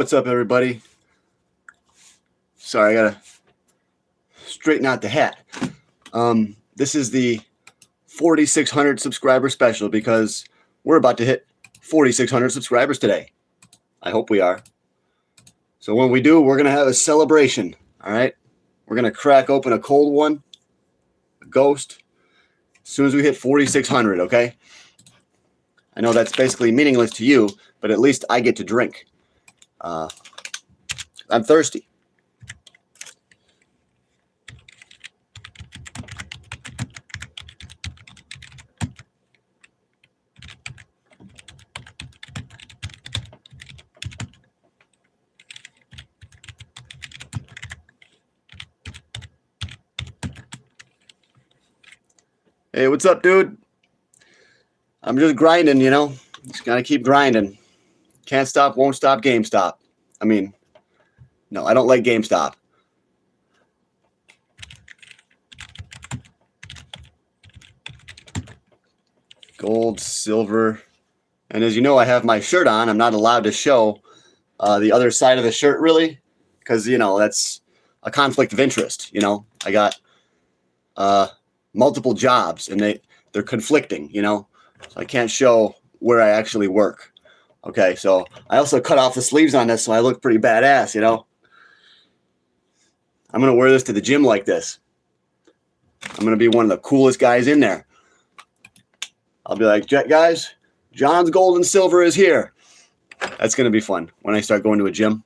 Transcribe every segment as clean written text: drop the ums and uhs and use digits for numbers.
What's up, everybody? Sorry, I gotta straighten out the hat. This is the 4,600 subscriber special because we're about to hit 4,600 subscribers today. I hope we are. So when we do, we're gonna have a celebration. All right, we're gonna crack open a cold one, a Ghost, as soon as we hit 4,600. Okay. I know that's basically meaningless to you, but at least I get to drink. I'm thirsty. Hey, what's up, dude? I'm just grinding, you know. Just gotta keep grinding. Can't stop, won't stop, GameStop. I mean, no, I don't like GameStop. Gold, silver. And as you know, I have my shirt on. I'm not allowed to show the other side of the shirt, really, because, you know, that's a conflict of interest. You know, I got multiple jobs, and they're conflicting, you know. So I can't show where I actually work. Okay, so I also cut off the sleeves on this, so I look pretty badass, you know. I'm going to wear this to the gym like this. I'm going to be one of the coolest guys in there. I'll be like, guys, John's Gold and Silver is here. That's going to be fun when I start going to a gym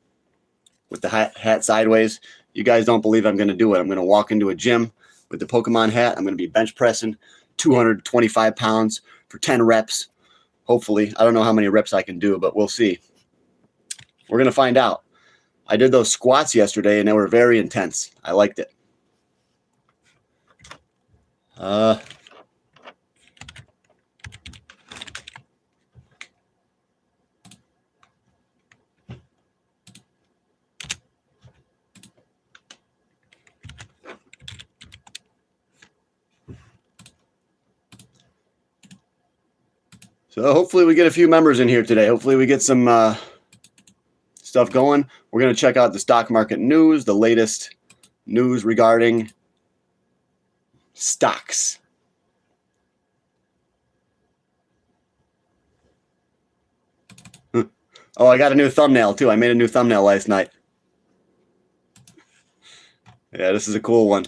with the hat sideways. You guys don't believe I'm going to do it. I'm going to walk into a gym with the Pokemon hat. I'm going to be bench pressing 225 pounds for 10 reps. Hopefully. I don't know how many reps I can do, but we'll see. We're going to find out. I did those squats yesterday, and they were very intense. I liked it. So hopefully we get a few members in here today. Hopefully we get some stuff going. We're going to check out the stock market news, the latest news regarding stocks. Oh, I got a new thumbnail too. I made a new thumbnail last night. Yeah, this is a cool one.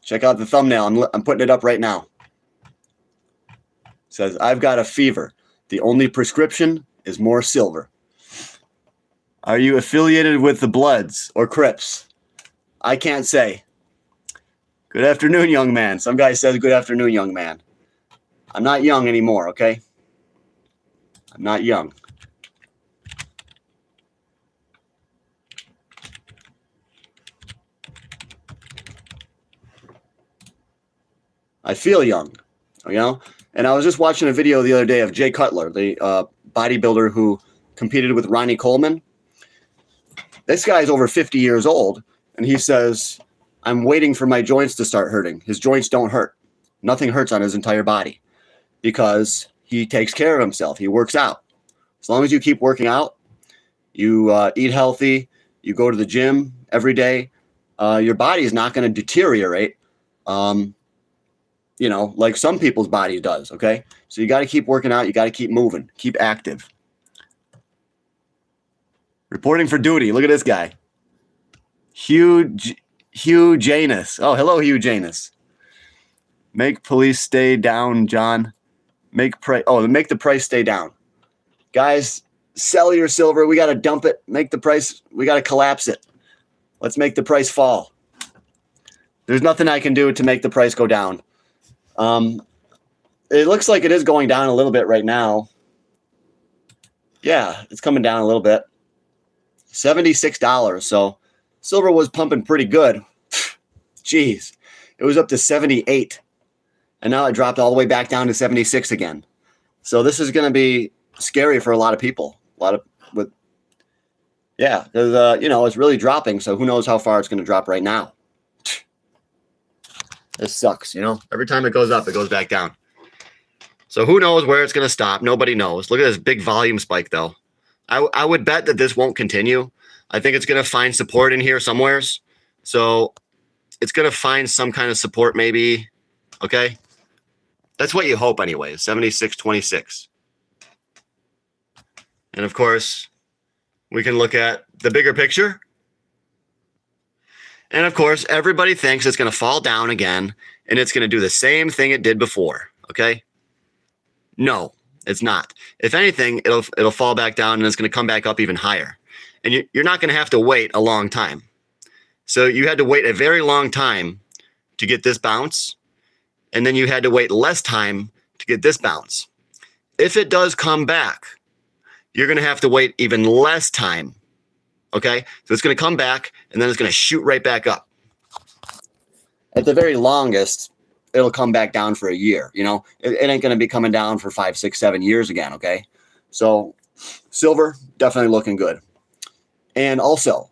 Check out the thumbnail. I'm putting it up right now. It says, I've got a fever. The only prescription is more silver. Are you affiliated with the Bloods or Crips? I can't say. Good afternoon, young man. Some guy says, good afternoon, young man. I'm not young anymore, okay? I'm not young. I feel young, you know? And I was just watching a video the other day of Jay Cutler, the bodybuilder who competed with Ronnie Coleman. This guy's over 50 years old, and he says, I'm waiting for my joints to start hurting. His joints don't hurt. Nothing hurts on his entire body because he takes care of himself. He works out. As long as you keep working out, you eat healthy, you go to the gym every day, your body is not going to deteriorate, you know, like some people's body does, okay? So you got to keep working out. You got to keep moving. Keep active. Reporting for duty. Look at this guy. Hugh Janus. Oh, hello, Hugh Janus. Make police stay down, John. Make the price stay down. Guys, sell your silver. We got to dump it. Make the price. We got to collapse it. Let's make the price fall. There's nothing I can do to make the price go down. It looks like it is going down a little bit right now. Yeah, it's coming down a little bit. $76. So silver was pumping pretty good. Jeez, it was up to 78. And now it dropped all the way back down to 76 again. So this is going to be scary for a lot of people. Yeah, because, you know, it's really dropping. So who knows how far it's going to drop right now. This sucks, you know. Every time it goes up, it goes back down. So who knows where it's going to stop? Nobody knows. Look at this big volume spike, though. I would bet that this won't continue. I think it's going to find support in here somewheres. So it's going to find some kind of support maybe. Okay. That's what you hope anyway, 76.26. And of course, we can look at the bigger picture. And of course, everybody thinks it's going to fall down again and it's going to do the same thing it did before. Okay. No, it's not. If anything, it'll fall back down and it's going to come back up even higher. And you're not going to have to wait a long time. So you had to wait a very long time to get this bounce. And then you had to wait less time to get this bounce. If it does come back, you're going to have to wait even less time. Okay? So it's going to come back and then it's going to shoot right back up. At the very longest, it'll come back down for a year. You know, it ain't going to be coming down for 5, 6, 7 years again. Okay? So silver, definitely looking good. And also,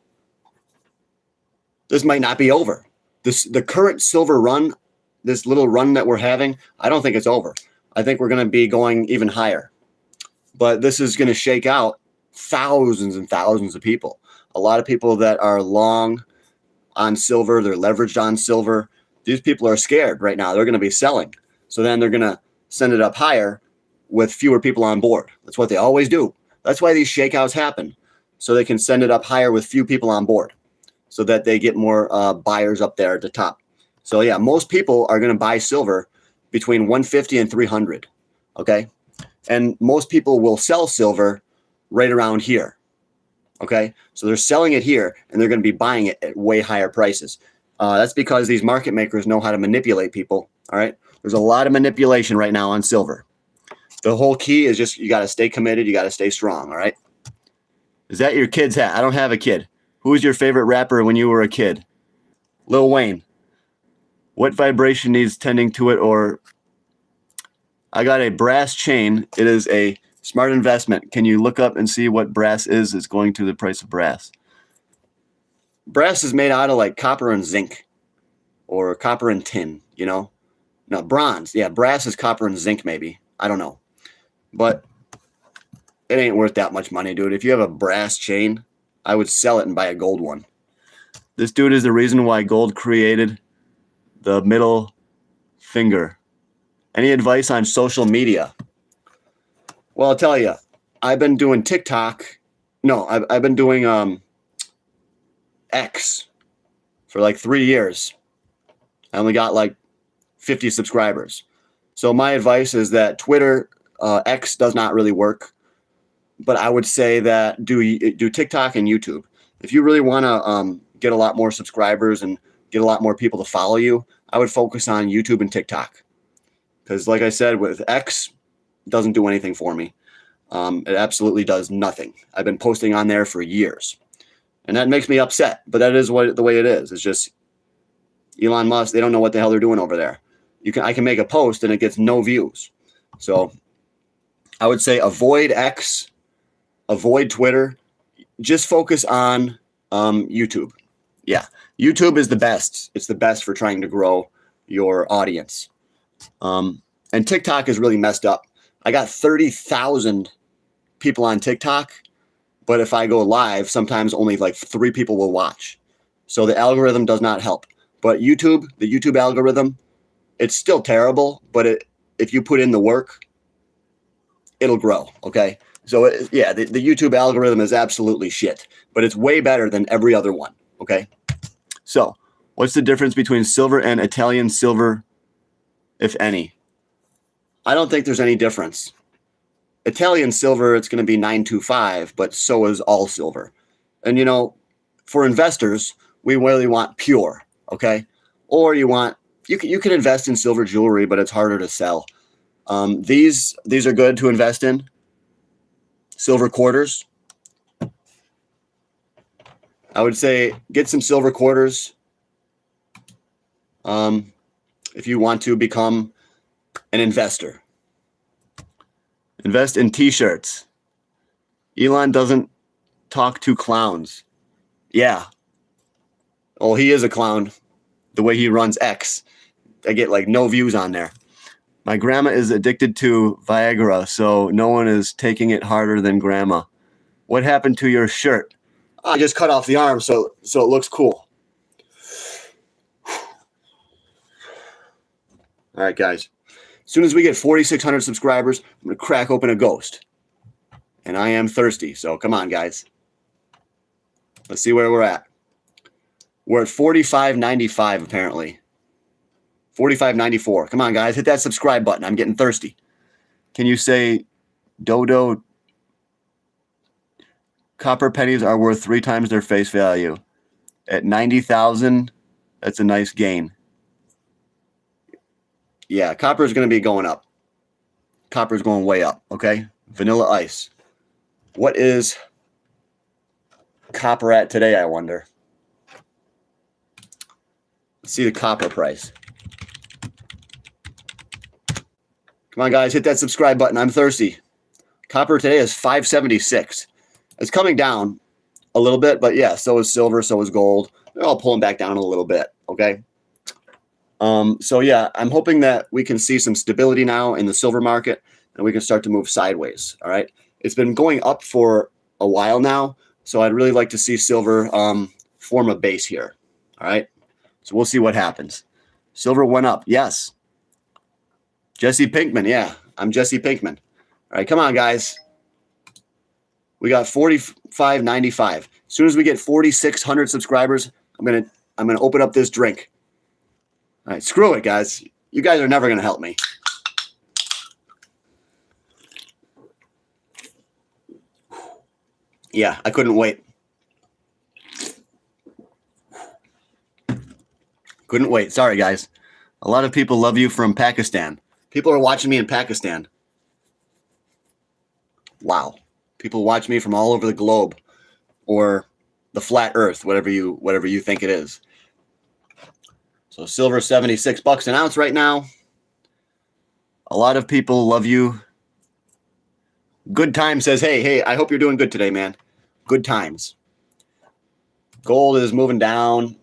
this might not be over. The current silver run, this little run that we're having, I don't think it's over. I think we're going to be going even higher. But this is going to shake out thousands and thousands of people. A lot of people that are long on silver, they're leveraged on silver. These people are scared right now. They're going to be selling. So then they're going to send it up higher with fewer people on board. That's what they always do. That's why these shakeouts happen. So they can send it up higher with few people on board so that they get more buyers up there at the top. So yeah, most people are going to buy silver between 150 and 300. Okay. And most people will sell silver right around here. Okay. So they're selling it here and they're going to be buying it at way higher prices. That's because these market makers know how to manipulate people. All right. There's a lot of manipulation right now on silver. The whole key is just, you got to stay committed. You got to stay strong. All right. Is that your kid's hat? I don't have a kid. Who was your favorite rapper when you were a kid? Lil Wayne. What vibration needs tending to it? Or I got a brass chain. It is a smart investment. Can you look up and see what brass is? It's going to the price of brass. Brass is made out of like copper and zinc or copper and tin, you know? No, bronze. Yeah, brass is copper and zinc maybe. I don't know. But it ain't worth that much money, dude. If you have a brass chain, I would sell it and buy a gold one. This dude is the reason why gold created the middle finger. Any advice on social media? Well, I'll tell you, I've been doing TikTok. No, I've been doing X for like 3 years. I only got like 50 subscribers. So my advice is that Twitter, X does not really work. But I would say that do TikTok and YouTube. If you really want to get a lot more subscribers and get a lot more people to follow you, I would focus on YouTube and TikTok. Because like I said, with X, it doesn't do anything for me. It absolutely does nothing. I've been posting on there for years. And that makes me upset. But that is the way it is. It's just Elon Musk, they don't know what the hell they're doing over there. I can make a post and it gets no views. So I would say avoid X. Avoid Twitter. Just focus on YouTube. Yeah, YouTube is the best. It's the best for trying to grow your audience. And TikTok is really messed up. I got 30,000 people on TikTok, but if I go live, sometimes only like 3 people will watch. So the algorithm does not help. But YouTube, the YouTube algorithm, it's still terrible, but if you put in the work, it'll grow, okay? So, yeah, the YouTube algorithm is absolutely shit, but it's way better than every other one, okay? So, what's the difference between silver and Italian silver, if any? I don't think there's any difference. Italian silver, it's going to be 925, but so is all silver. And, you know, for investors, we really want pure, okay? Or you can invest in silver jewelry, but it's harder to sell. These are good to invest in. Silver quarters. I would say get some silver quarters if you want to become an investor. Invest in t-shirts. Elon doesn't talk to clowns. Yeah. Oh, he is a clown. The way he runs X. I get like no views on there. My grandma is addicted to Viagra, so no one is taking it harder than grandma. What happened to your shirt? I just cut off the arm so it looks cool. All right, guys. As soon as we get 4,600 subscribers, I'm going to crack open a ghost. And I am thirsty, so come on, guys. Let's see where we're at. We're at 45.95 apparently. 45.94. Come on, guys. Hit that subscribe button. I'm getting thirsty. Can you say Dodo copper pennies are worth 3 times their face value? At 90,000, that's a nice gain. Yeah, copper is going to be going up. Copper is going way up, okay? Vanilla ice. What is copper at today, I wonder? Let's see the copper price. Come on, guys, hit that subscribe button. I'm thirsty. Copper today is $5.76. It's coming down a little bit, but yeah, so is silver, so is gold. They're all pulling back down a little bit, okay? So yeah, I'm hoping that we can see some stability now in the silver market and we can start to move sideways, all right? It's been going up for a while now, so I'd really like to see silver form a base here, all right? So we'll see what happens. Silver went up, yes. Jesse Pinkman, yeah, I'm Jesse Pinkman. All right, come on, guys. We got 45.95. As soon as we get 4,600 subscribers, I'm gonna open up this drink. All right, screw it, guys. You guys are never gonna help me. Yeah, I couldn't wait. Couldn't wait. Sorry, guys. A lot of people love you from Pakistan. People are watching me in Pakistan. Wow. People watch me from all over the globe, or the flat earth, whatever you think it is. So silver, 76 bucks an ounce right now. A lot of people love you. Good Time says, hey, I hope you're doing good today, man. Good times. Gold is moving down.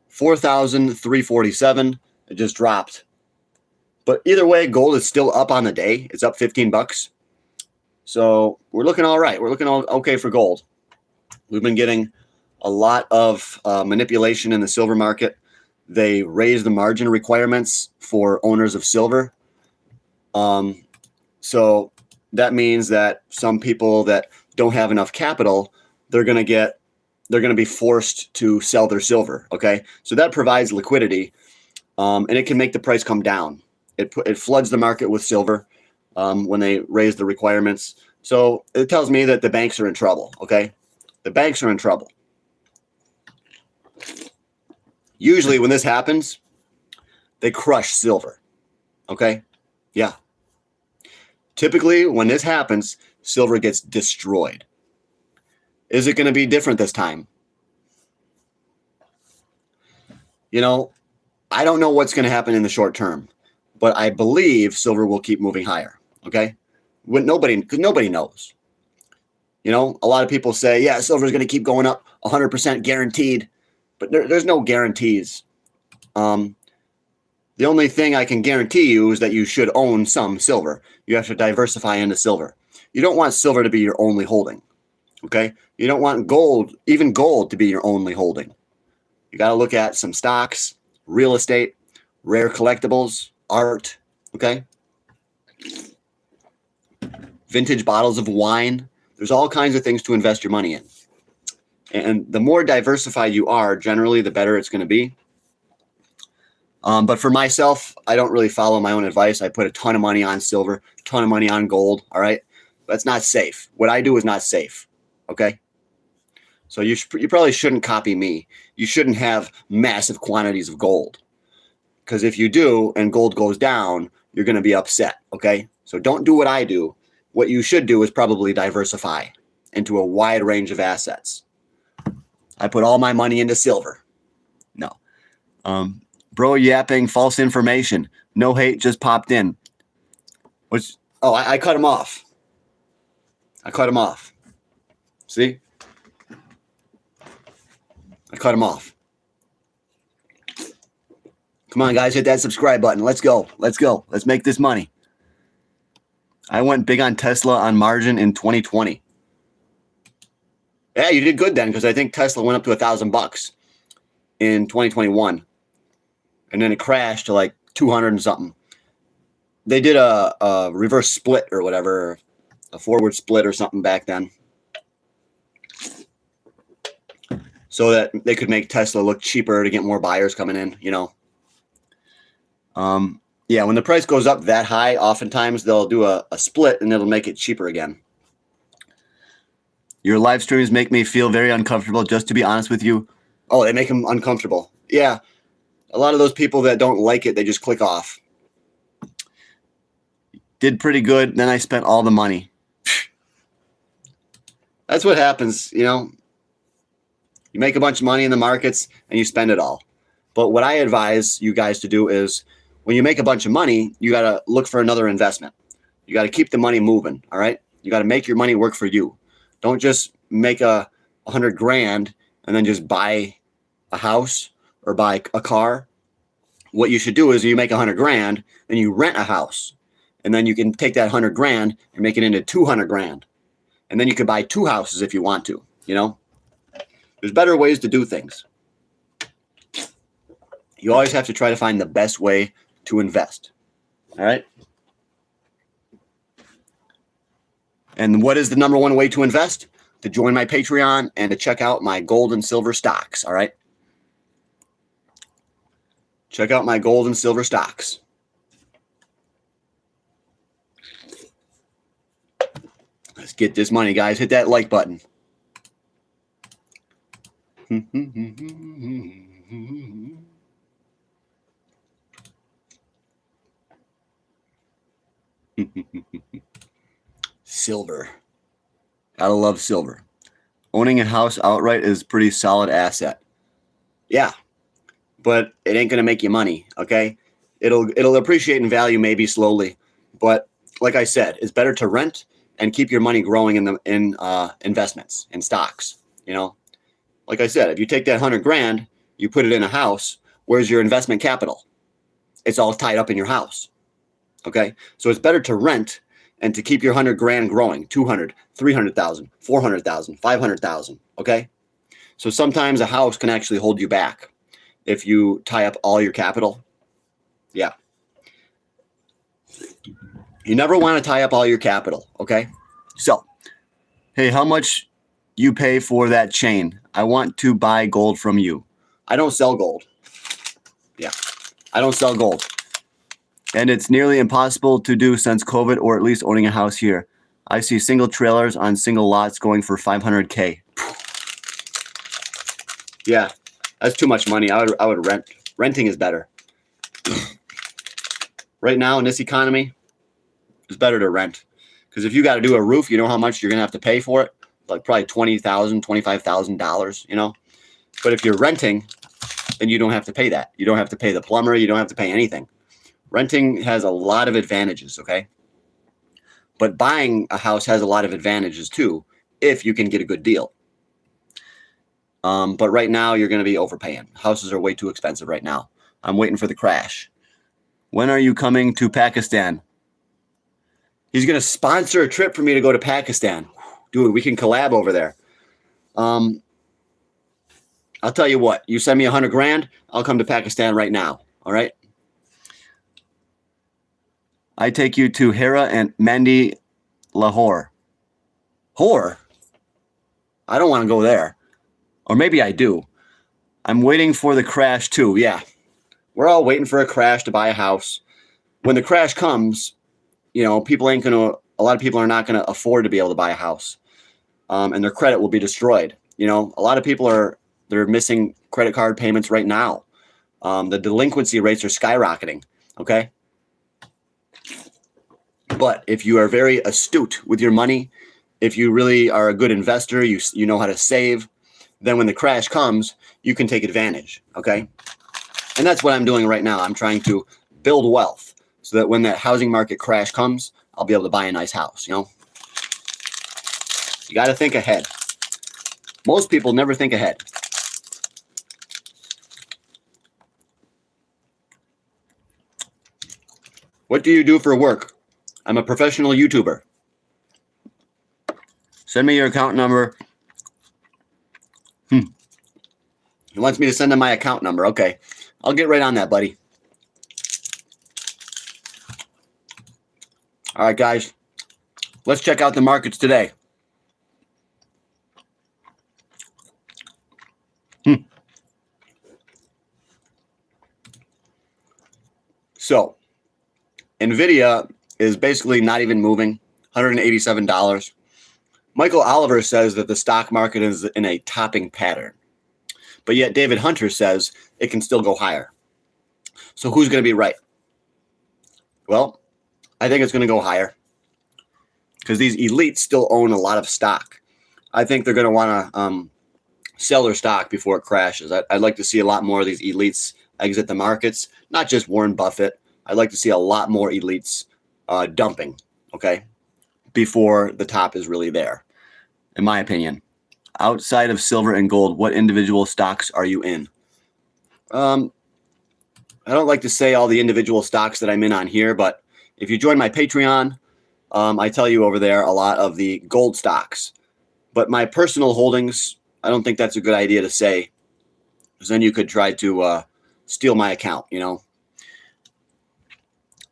4,347. It just dropped. But either way, gold is still up on the day. It's up 15 bucks. So we're looking all right. We're looking all okay for gold. We've been getting a lot of manipulation in the silver market. They raised the margin requirements for owners of silver. So that means that some people that don't have enough capital, they're going to be forced to sell their silver. Okay. So that provides liquidity, and it can make the price come down. It floods the market with silver when they raise the requirements. So it tells me that the banks are in trouble. Okay. The banks are in trouble. Usually when this happens, they crush silver. Okay. Yeah. Typically when this happens, silver gets destroyed. Is it going to be different this time? You know, I don't know what's going to happen in the short term, but I believe silver will keep moving higher. Okay. Because nobody knows. You know, a lot of people say, yeah, silver is going to keep going up 100% guaranteed, but there's no guarantees. The only thing I can guarantee you is that you should own some silver. You have to diversify into silver. You don't want silver to be your only holding. Okay. You don't want gold, even gold, to be your only holding. You got to look at some stocks, real estate, rare collectibles, art. Okay. Vintage bottles of wine. There's all kinds of things to invest your money in. And the more diversified you are, generally, the better it's going to be. But for myself, I don't really follow my own advice. I put a ton of money on silver, a ton of money on gold. All right. That's not safe. What I do is not safe. Okay. So you probably shouldn't copy me. You shouldn't have massive quantities of gold. Because if you do and gold goes down, you're going to be upset. Okay. So don't do what I do. What you should do is probably diversify into a wide range of assets. I put all my money into silver. No. Bro yapping false information. No hate, just popped in. I cut him off. I cut him off. See? I cut him off. Come on, guys, hit that subscribe button. Let's go. Let's go. Let's make this money. I went big on Tesla on margin in 2020. Yeah, you did good then because I think Tesla went up to $1,000 in 2021. And then it crashed to like 200 and something. They did a reverse split or whatever, a forward split or something back then, so that they could make Tesla look cheaper to get more buyers coming in, you know. Yeah, when the price goes up that high, oftentimes they'll do a split and it'll make it cheaper again. Your live streams make me feel very uncomfortable, just to be honest with you. Oh, they make them uncomfortable. Yeah, a lot of those people that don't like it, they just click off. Did pretty good, then I spent all the money. That's what happens, you know. You make a bunch of money in the markets and you spend it all. But what I advise you guys to do is when you make a bunch of money, you got to look for another investment. You got to keep the money moving, all right? You got to make your money work for you. Don't just make 100 grand and then just buy a house or buy a car. What you should do is you make 100 grand, then you rent a house. And then you can take that 100 grand and make it into 200 grand. And then you can buy 2 houses if you want to, you know? There's better ways to do things. You always have to try to find the best way to invest. All right? And what is the number one way to invest? To join my Patreon and to check out my gold and silver stocks. All right? Check out my gold and silver stocks. Let's get this money, guys. Hit that like button. Silver. Gotta love silver. Owning a house outright is a pretty solid asset. Yeah, but it ain't gonna make you money, okay? It'll appreciate in value maybe slowly, but like I said, it's better to rent and keep your money growing in investments, in stocks, you know? Like I said, if you take that 100 grand, you put it in a house, where's your investment capital? It's all tied up in your house, okay? So it's better to rent and to keep your 100 grand growing, 200, 300,000, 400,000, 500,000, okay? So sometimes a house can actually hold you back if you tie up all your capital. Yeah. You never want to tie up all your capital, okay? So, hey, how much you pay for that chain? I want to buy gold from you. I don't sell gold. Yeah, I don't sell gold. And it's nearly impossible to do since COVID, or at least owning a house here. I see single trailers on single lots going for $500K. Yeah, that's too much money. I would rent. Renting is better. Right now in this economy, it's better to rent. Because if you got to do a roof, you know how much you're going to have to pay for it? Like probably $20,000, $25,000, you know? But if you're renting, then you don't have to pay that. You don't have to pay the plumber. You don't have to pay anything. Renting has a lot of advantages, okay? But buying a house has a lot of advantages too, if you can get a good deal. But right now, you're going to be overpaying. Houses are way too expensive right now. I'm waiting for the crash. When are you coming to Pakistan? He's going to sponsor a trip for me to go to Pakistan. Dude, we can collab over there. I'll tell you what. You send me 100 grand, I'll come to Pakistan right now. All right? I take you to Hera and Mandi, Lahore. Whore? I don't want to go there. Or maybe I do. I'm waiting for the crash too. Yeah. We're all waiting for a crash to buy a house. When the crash comes, you know, a lot of people are not going to afford to be able to buy a house. And their credit will be destroyed. You know, a lot of people they're missing credit card payments right now. The delinquency rates are skyrocketing. Okay. But if you are very astute with your money, if you really are a good investor, you know how to save, then when the crash comes, you can take advantage. Okay. And that's what I'm doing right now. I'm trying to build wealth so that when that housing market crash comes, I'll be able to buy a nice house, you know? You got to think ahead. Most people never think ahead. What do you do for work? I'm a professional YouTuber. Send me your account number. He wants me to send him my account number. Okay. I'll get right on that, buddy. All right, guys. Let's check out the markets today. So, NVIDIA is basically not even moving, $187. Michael Oliver says that the stock market is in a topping pattern. But yet David Hunter says it can still go higher. So who's going to be right? Well, I think it's going to go higher because these elites still own a lot of stock. I think they're going to want to sell their stock before it crashes. I'd like to see a lot more of these elites exit the markets, not just Warren Buffett. I'd like to see a lot more elites dumping, okay, before the top is really there, in my opinion. Outside of silver and gold, what individual stocks are you in? I don't like to say all the individual stocks that I'm in on here, but if you join my Patreon, I tell you over there a lot of the gold stocks. But my personal holdings, I don't think that's a good idea to say, because then you could try to steal my account, you know.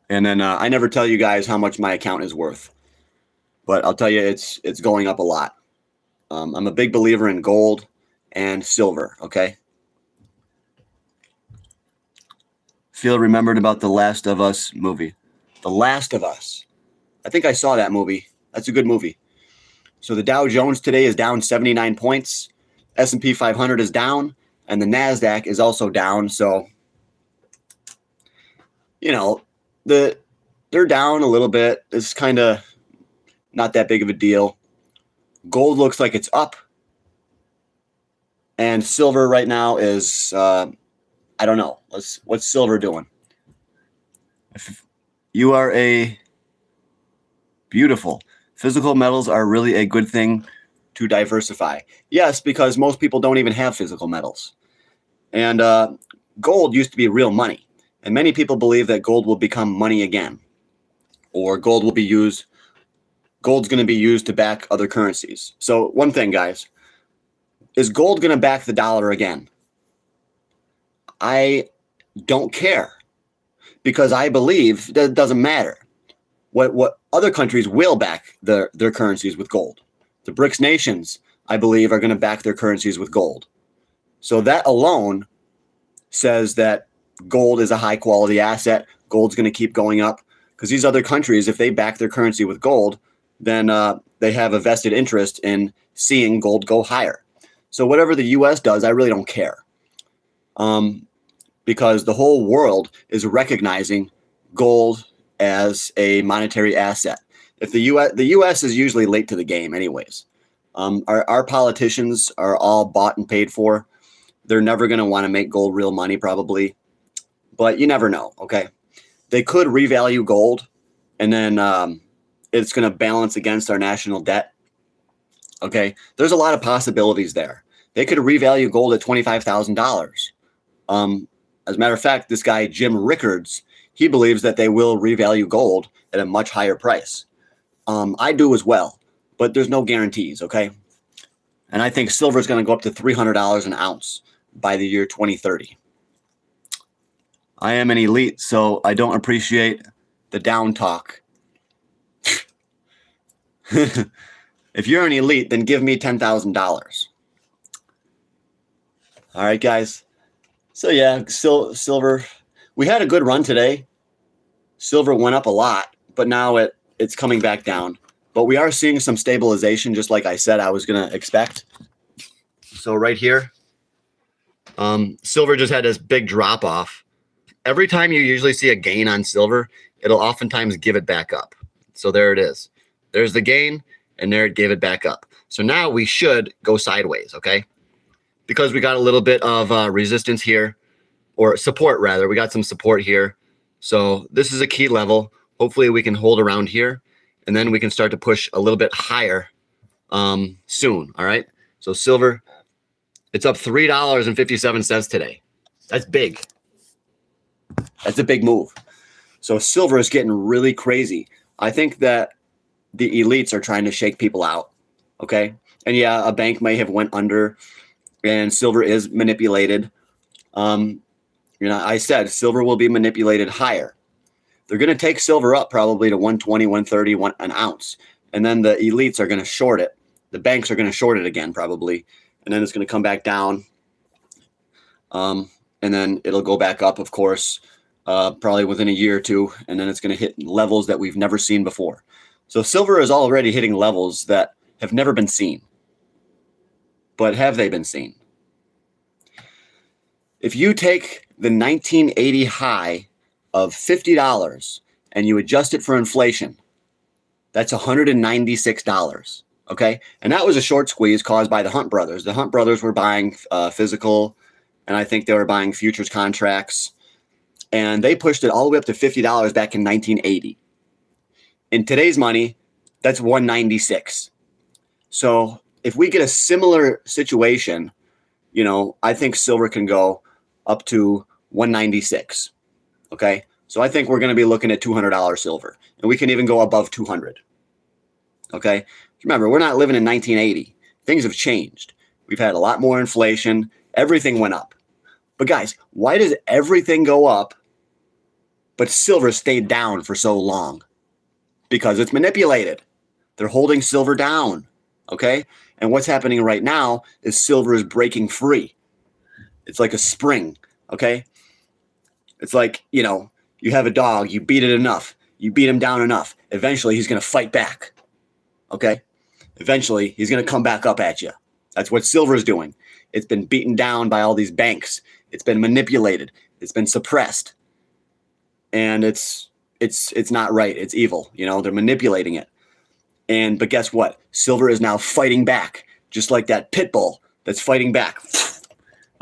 And then I never tell you guys how much my account is worth, but I'll tell you it's going up a lot. I'm a big believer in gold and silver, okay? Phil remembered about The Last of Us movie. The Last of Us. I think I saw that movie. That's a good movie. So the Dow Jones today is down 79 points. S&P 500 is down, and the NASDAQ is also down. So, you know, they're down a little bit. It's kind of not that big of a deal. Gold looks like it's up. And silver right now is, I don't know. What's silver doing? You are a beautiful. Physical metals are really a good thing to diversify. Yes, because most people don't even have physical metals. And gold used to be real money. And many people believe that gold will become money again. Or gold's going to be used to back other currencies. So one thing, guys, is gold going to back the dollar again? I don't care, because I believe that it doesn't matter. What other countries will back their currencies with gold. The BRICS nations, I believe, are going to back their currencies with gold. So that alone says that gold is a high quality asset. Gold's going to keep going up, because these other countries, if they back their currency with gold, then they have a vested interest in seeing gold go higher. So whatever the U.S. does, I really don't care. Because the whole world is recognizing gold as a monetary asset. If the U.S. is usually late to the game anyways. Our politicians are all bought and paid for. They're never going to want to make gold real money probably. But you never know, okay? They could revalue gold, and then it's going to balance against our national debt. Okay? There's a lot of possibilities there. They could revalue gold at $25,000. As a matter of fact, this guy, Jim Rickards, he believes that they will revalue gold at a much higher price. I do as well, but there's no guarantees, okay? And I think silver is going to go up to $300 an ounce by the year 2030. I am an elite, so I don't appreciate the down talk. If you're an elite, then give me $10,000. All right, guys. So yeah, silver. We had a good run today. Silver went up a lot, but now it's coming back down. But we are seeing some stabilization, just like I said I was going to expect. So right here, silver just had this big drop off. Every time you usually see a gain on silver, it'll oftentimes give it back up. So there it is. There's the gain, and there it gave it back up. So now we should go sideways, okay? Because we got a little bit of resistance here, or support rather. We got some support here. So this is a key level. Hopefully we can hold around here, and then we can start to push a little bit higher soon, all right? So silver, it's up $3.57 today. That's big. That's a big move. So silver is getting really crazy. I think that the elites are trying to shake people out. Okay. And yeah, a bank may have went under and silver is manipulated. I said silver will be manipulated higher. They're going to take silver up probably to 120, 130 an ounce. And then the elites are going to short it. The banks are going to short it again, probably. And then it's going to come back down. And then it'll go back up, of course, probably within a year or two. And then it's going to hit levels that we've never seen before. So silver is already hitting levels that have never been seen. But have they been seen? If you take the 1980 high of $50 and you adjust it for inflation, that's $196. Okay. And that was a short squeeze caused by the Hunt brothers. The Hunt brothers were buying physical, and I think they were buying futures contracts, and they pushed it all the way up to $50 back in 1980. In today's money, that's $196. So if we get a similar situation, I think silver can go up to $196. Okay. So I think we're going to be looking at $200 silver, and we can even go above 200. Okay. Remember, we're not living in 1980. Things have changed. We've had a lot more inflation. Everything went up. But guys, why does everything go up, but silver stayed down for so long? Because it's manipulated. They're holding silver down. Okay. And what's happening right now is silver is breaking free. It's like a spring. Okay. It's like, you have a dog, you beat it enough, you beat him down enough. Eventually he's going to fight back. Okay. Eventually he's going to come back up at you. That's what silver is doing. It's been beaten down by all these banks. It's been manipulated. It's been suppressed. And it's not right. It's evil. They're manipulating it. But guess what? Silver is now fighting back, just like that pit bull that's fighting back.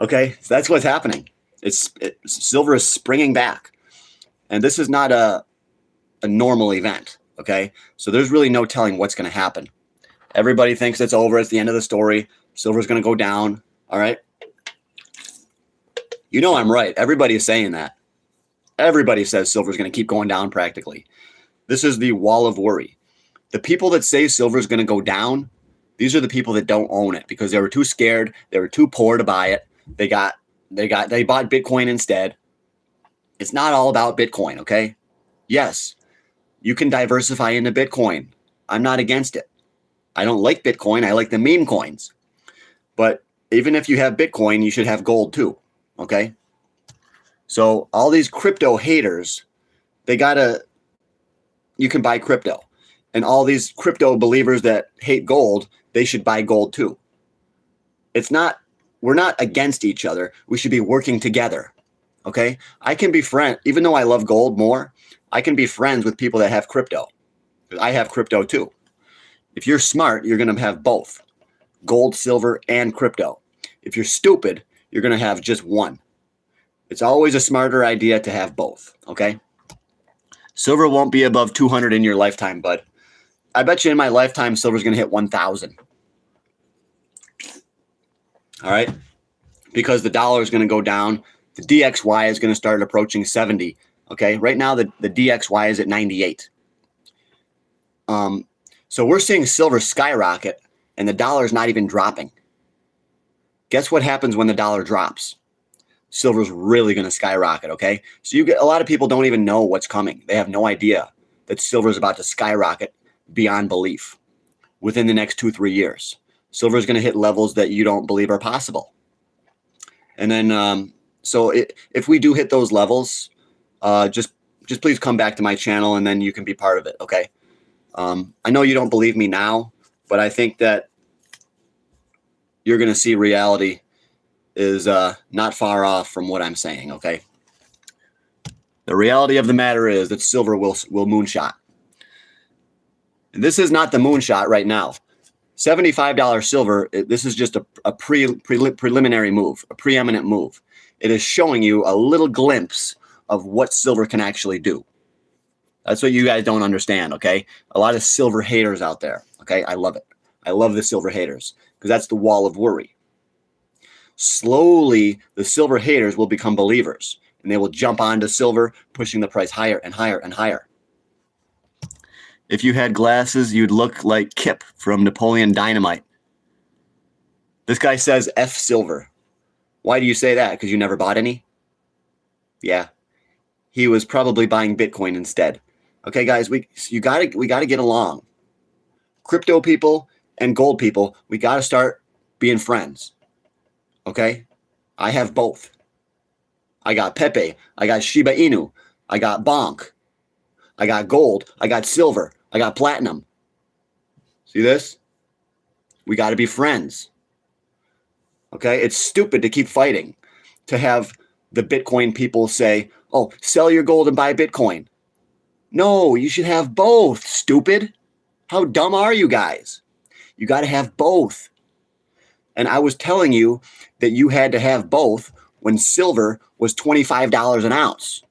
Okay. So that's what's happening. Silver is springing back. And this is not a normal event. Okay. So there's really no telling what's going to happen. Everybody thinks it's over. It's the end of the story. Silver's going to go down. All right. I'm right. Everybody is saying that. Everybody says silver's going to keep going down practically. This is the wall of worry. The people that say silver is going to go down, these are the people that don't own it because they were too scared. They were too poor to buy it. They bought Bitcoin instead. It's not all about Bitcoin. Okay. Yes, you can diversify into Bitcoin. I'm not against it. I don't like Bitcoin. I like the meme coins. But even if you have Bitcoin, you should have gold too. Okay. So all these crypto haters, you can buy crypto. And all these crypto believers that hate gold, they should buy gold too. We're not against each other. We should be working together. Okay. I can be even though I love gold more, I can be friends with people that have crypto. Because I have crypto too. If you're smart, you're going to have both gold, silver, and crypto. If you're stupid, you're going to have just one. It's always a smarter idea to have both. Okay. Silver won't be above 200 in your lifetime, bud. I bet you in my lifetime, silver's going to hit 1,000. All right. Because the dollar is going to go down. The DXY is going to start approaching 70. Okay. Right now, the DXY is at 98. So we're seeing silver skyrocket and the dollar is not even dropping. Guess what happens when the dollar drops? Silver's really going to skyrocket. Okay. So a lot of people don't even know what's coming. They have no idea that silver is about to skyrocket beyond belief within the next 2-3 years. Silver is going to hit levels that you don't believe are possible. And then, if we do hit those levels, just please come back to my channel and then you can be part of it. Okay. I know you don't believe me now, but I think that you're going to see reality is not far off from what I'm saying. Okay. The reality of the matter is that silver will moonshot. And this is not the moonshot right now. $75 silver, this is just a preliminary move, a preeminent move. It is showing you a little glimpse of what silver can actually do. That's what you guys don't understand, okay? A lot of silver haters out there, okay? I love it. I love the silver haters because that's the wall of worry. Slowly, the silver haters will become believers, and they will jump onto silver, pushing the price higher and higher and higher. If you had glasses, you'd look like Kip from Napoleon Dynamite. This guy says F silver. Why do you say that? Because you never bought any? Yeah. He was probably buying Bitcoin instead. Okay, guys, we gotta get along. Crypto people and gold people, we gotta start being friends. Okay? I have both. I got Pepe. I got Shiba Inu. I got Bonk. I got gold. I got silver. I got platinum. See this? We got to be friends. Okay? It's stupid to keep fighting. To have the Bitcoin people say, oh, sell your gold and buy Bitcoin. No, you should have both, stupid. How dumb are you guys? You got to have both. And I was telling you that you had to have both when silver was $25 an ounce.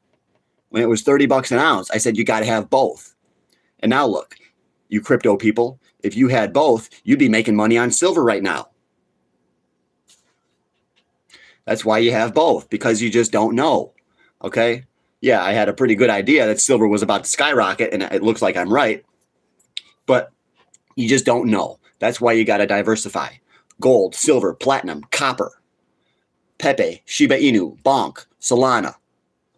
When it was 30 bucks an ounce, I said you got to have both. And now look, you crypto people, if you had both, you'd be making money on silver right now. That's why you have both, because you just don't know. Okay? Yeah, I had a pretty good idea that silver was about to skyrocket, and it looks like I'm right. But you just don't know. That's why you got to diversify. Gold, silver, platinum, copper, Pepe, Shiba Inu, Bonk, Solana.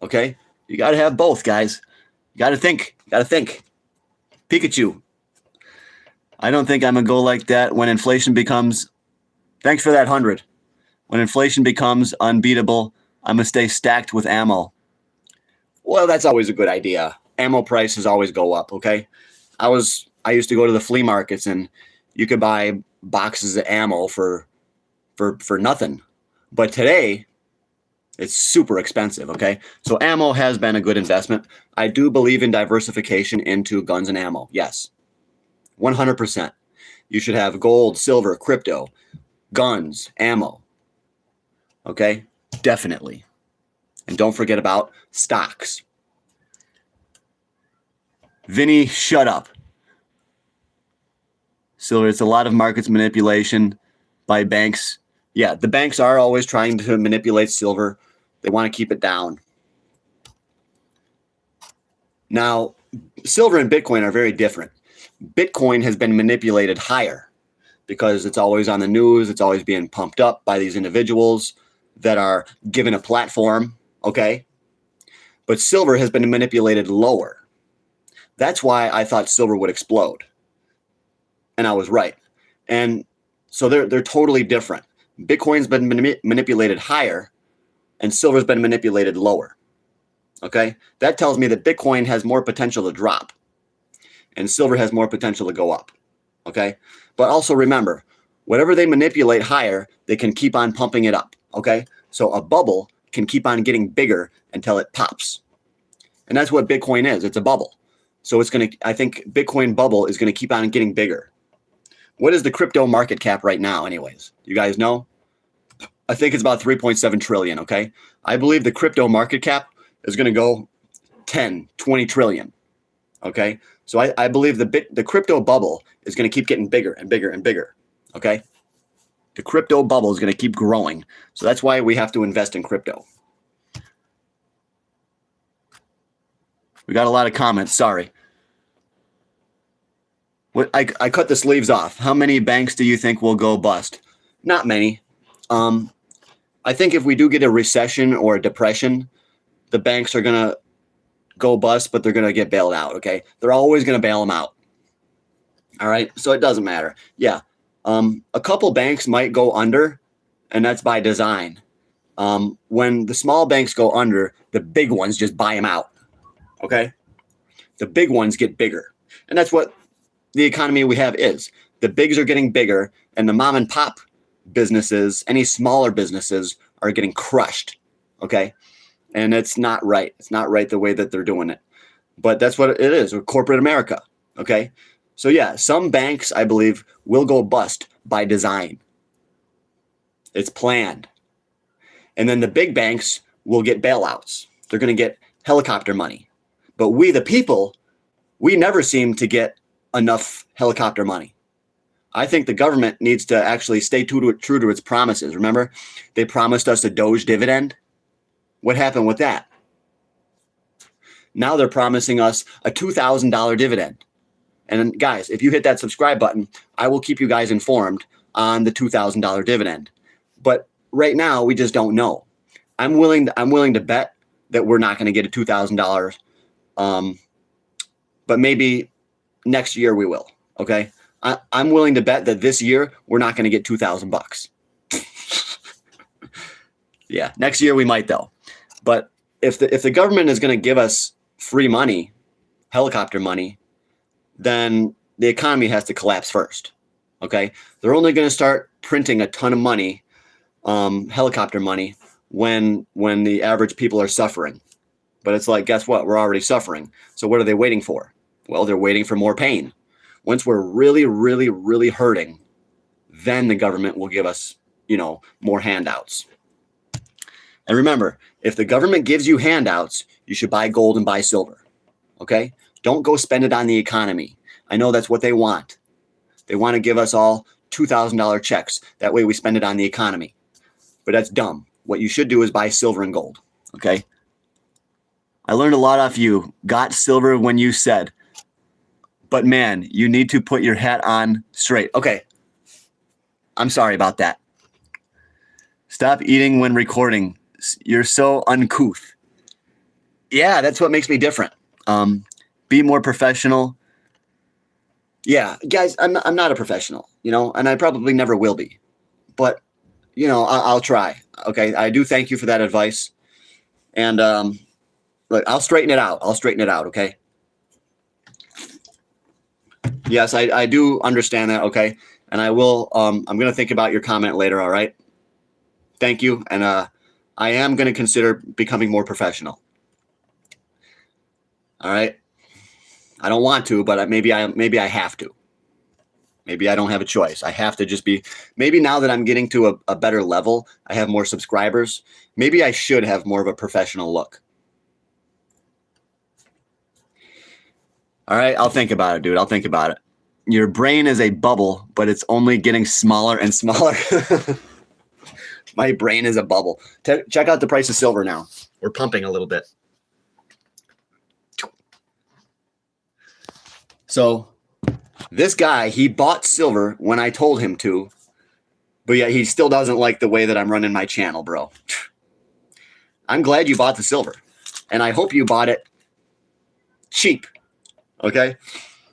Okay? You got to have both, guys. You got to think. You got to think. Pikachu. I don't think I'm going to go like that when inflation becomes... Thanks for that 100. When inflation becomes unbeatable, I'm going to stay stacked with ammo. Well, that's always a good idea. Ammo prices always go up, okay? I used to go to the flea markets and you could buy boxes of ammo for nothing. But today, it's super expensive, okay? So ammo has been a good investment. I do believe in diversification into guns and ammo. Yes, 100%. You should have gold, silver, crypto, guns, ammo. Okay? Definitely. And don't forget about stocks. Vinny, shut up. So it's a lot of markets manipulation by banks. Yeah, the banks are always trying to manipulate silver. They want to keep it down. Now, silver and Bitcoin are very different. Bitcoin has been manipulated higher because it's always on the news. It's always being pumped up by these individuals that are given a platform, okay? But silver has been manipulated lower. That's why I thought silver would explode. And I was right. And so they're totally different. Bitcoin's been manipulated higher and silver's been manipulated lower. Okay? That tells me that Bitcoin has more potential to drop and silver has more potential to go up. Okay? But also remember, whatever they manipulate higher, they can keep on pumping it up. Okay? So a bubble can keep on getting bigger until it pops. And that's what Bitcoin is. It's a bubble. So I think Bitcoin bubble is going to keep on getting bigger. What is the crypto market cap right now anyways? You guys know? I think it's about 3.7 trillion, okay? I believe the crypto market cap is going to go 10, 20 trillion, okay? So I believe the crypto bubble is going to keep getting bigger and bigger and bigger, okay? The crypto bubble is going to keep growing. So that's why we have to invest in crypto. We got a lot of comments, sorry. I cut the sleeves off. How many banks do you think will go bust? Not many. I think if we do get a recession or a depression, the banks are going to go bust, but they're going to get bailed out, okay? They're always going to bail them out. All right? So it doesn't matter. Yeah. A couple banks might go under, and that's by design. When the small banks go under, the big ones just buy them out, okay? The big ones get bigger. And that's what the economy we have is. The bigs are getting bigger, and the mom and pop businesses, any smaller businesses, are getting crushed, okay? And it's not right. It's not right the way that they're doing it. But that's what it is with corporate America, okay? So yeah, some banks, I believe, will go bust by design. It's planned. And then the big banks will get bailouts. They're going to get helicopter money. But we, the people, we never seem to get enough helicopter money. I think the government needs to actually stay true to its promises. Remember, they promised us a Doge dividend. What happened with that? Now they're promising us a $2,000 dividend. And then, guys, if you hit that subscribe button, I will keep you guys informed on the $2,000 dividend. But right now, we just don't know. I'm willing to bet that we're not going to get a $2,000. But maybe next year we will. Okay. I'm willing to bet that this year we're not going to get $2,000. Yeah. Next year we might though. But if the government is going to give us free money, helicopter money, then the economy has to collapse first. Okay. They're only going to start printing a ton of money, helicopter money, when the average people are suffering. But it's like, guess what? We're already suffering. So what are they waiting for? Well, they're waiting for more pain. Once we're really, really, really hurting, then the government will give us, more handouts. And remember, if the government gives you handouts, you should buy gold and buy silver. Okay? Don't go spend it on the economy. I know that's what they want. They want to give us all $2,000 checks. That way we spend it on the economy. But that's dumb. What you should do is buy silver and gold. Okay? I learned a lot off you. Got silver when you said, but man, you need to put your hat on straight. Okay. I'm sorry about that. Stop eating when recording. You're so uncouth. Yeah, that's what makes me different. Be more professional. Yeah, guys, I'm not a professional, and I probably never will be. But, I'll try. Okay, I do thank you for that advice. And look, I'll straighten it out. Okay? Yes, I do understand that, okay? And I will, I'm going to think about your comment later, all right? Thank you. And I am going to consider becoming more professional. All right? I don't want to, but maybe I have to. Maybe I don't have a choice. I have to just be, maybe now that I'm getting to a better level, I have more subscribers, maybe I should have more of a professional look. All right, I'll think about it, dude. I'll think about it. Your brain is a bubble, but it's only getting smaller and smaller. My brain is a bubble. Check out the price of silver now. We're pumping a little bit. So this guy, he bought silver when I told him to, but yet he still doesn't like the way that I'm running my channel, bro. I'm glad you bought the silver, and I hope you bought it cheap. Okay,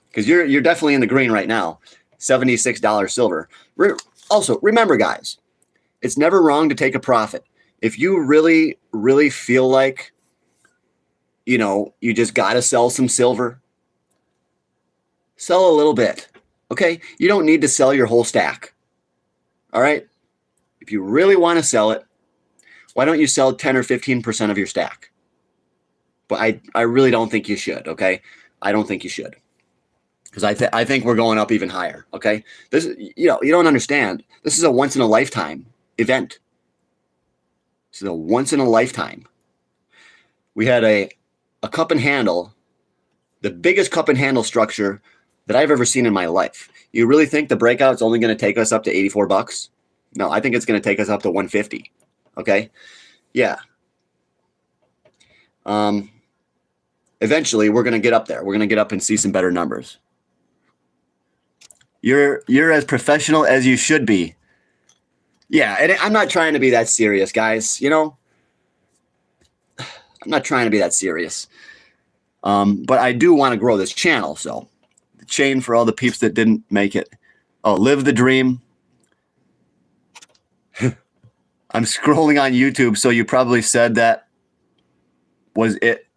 because you're definitely in the green right now. $76 silver. Also, remember, guys, it's never wrong to take a profit. If you really, really feel like, you just got to sell some silver, sell a little bit. Okay, you don't need to sell your whole stack. All right, if you really want to sell it, why don't you sell 10 or 15% of your stack? But I really don't think you should. Okay. I don't think you should, because I think we're going up even higher. Okay, this you don't understand. This is a once in a lifetime event. This is a once in a lifetime. We had a cup and handle, the biggest cup and handle structure that I've ever seen in my life. You really think the breakout's only going to take us up to $84? No, I think it's going to take us up to 150. Okay, yeah. Eventually, we're going to get up there. We're going to get up and see some better numbers. You're as professional as you should be. Yeah, and I'm not trying to be that serious, guys. I'm not trying to be that serious. But I do want to grow this channel. So, the chain for all the peeps that didn't make it. Oh, live the dream. I'm scrolling on YouTube, so you probably said that was it.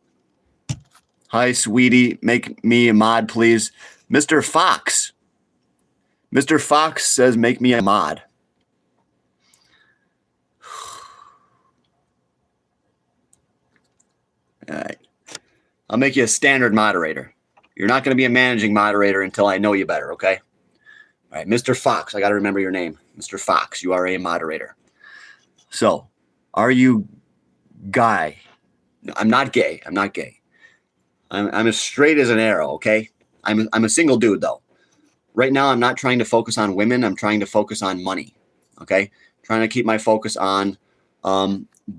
Hi, sweetie. Make me a mod, please. Mr. Fox. Mr. Fox says, make me a mod. All right. I'll make you a standard moderator. You're not going to be a managing moderator until I know you better, okay? All right, Mr. Fox. I got to remember your name. Mr. Fox, you are a moderator. So, are you guy? No, I'm not gay. I'm not gay. I'm as straight as an arrow, okay? I'm a single dude, though. Right now, I'm not trying to focus on women. I'm trying to focus on money, okay? Trying to keep my focus on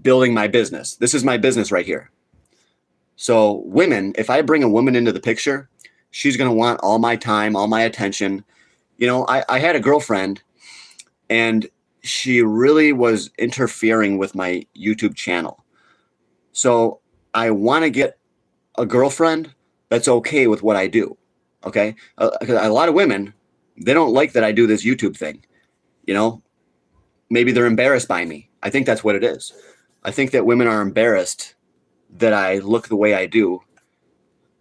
building my business. This is my business right here. So women, if I bring a woman into the picture, she's going to want all my time, all my attention. You know, I had a girlfriend, and she really was interfering with my YouTube channel. So I want to get a girlfriend that's okay with what I do. Okay. A lot of women, they don't like that I do this YouTube thing. You know, maybe they're embarrassed by me. I think that's what it is. I think that women are embarrassed that I look the way I do,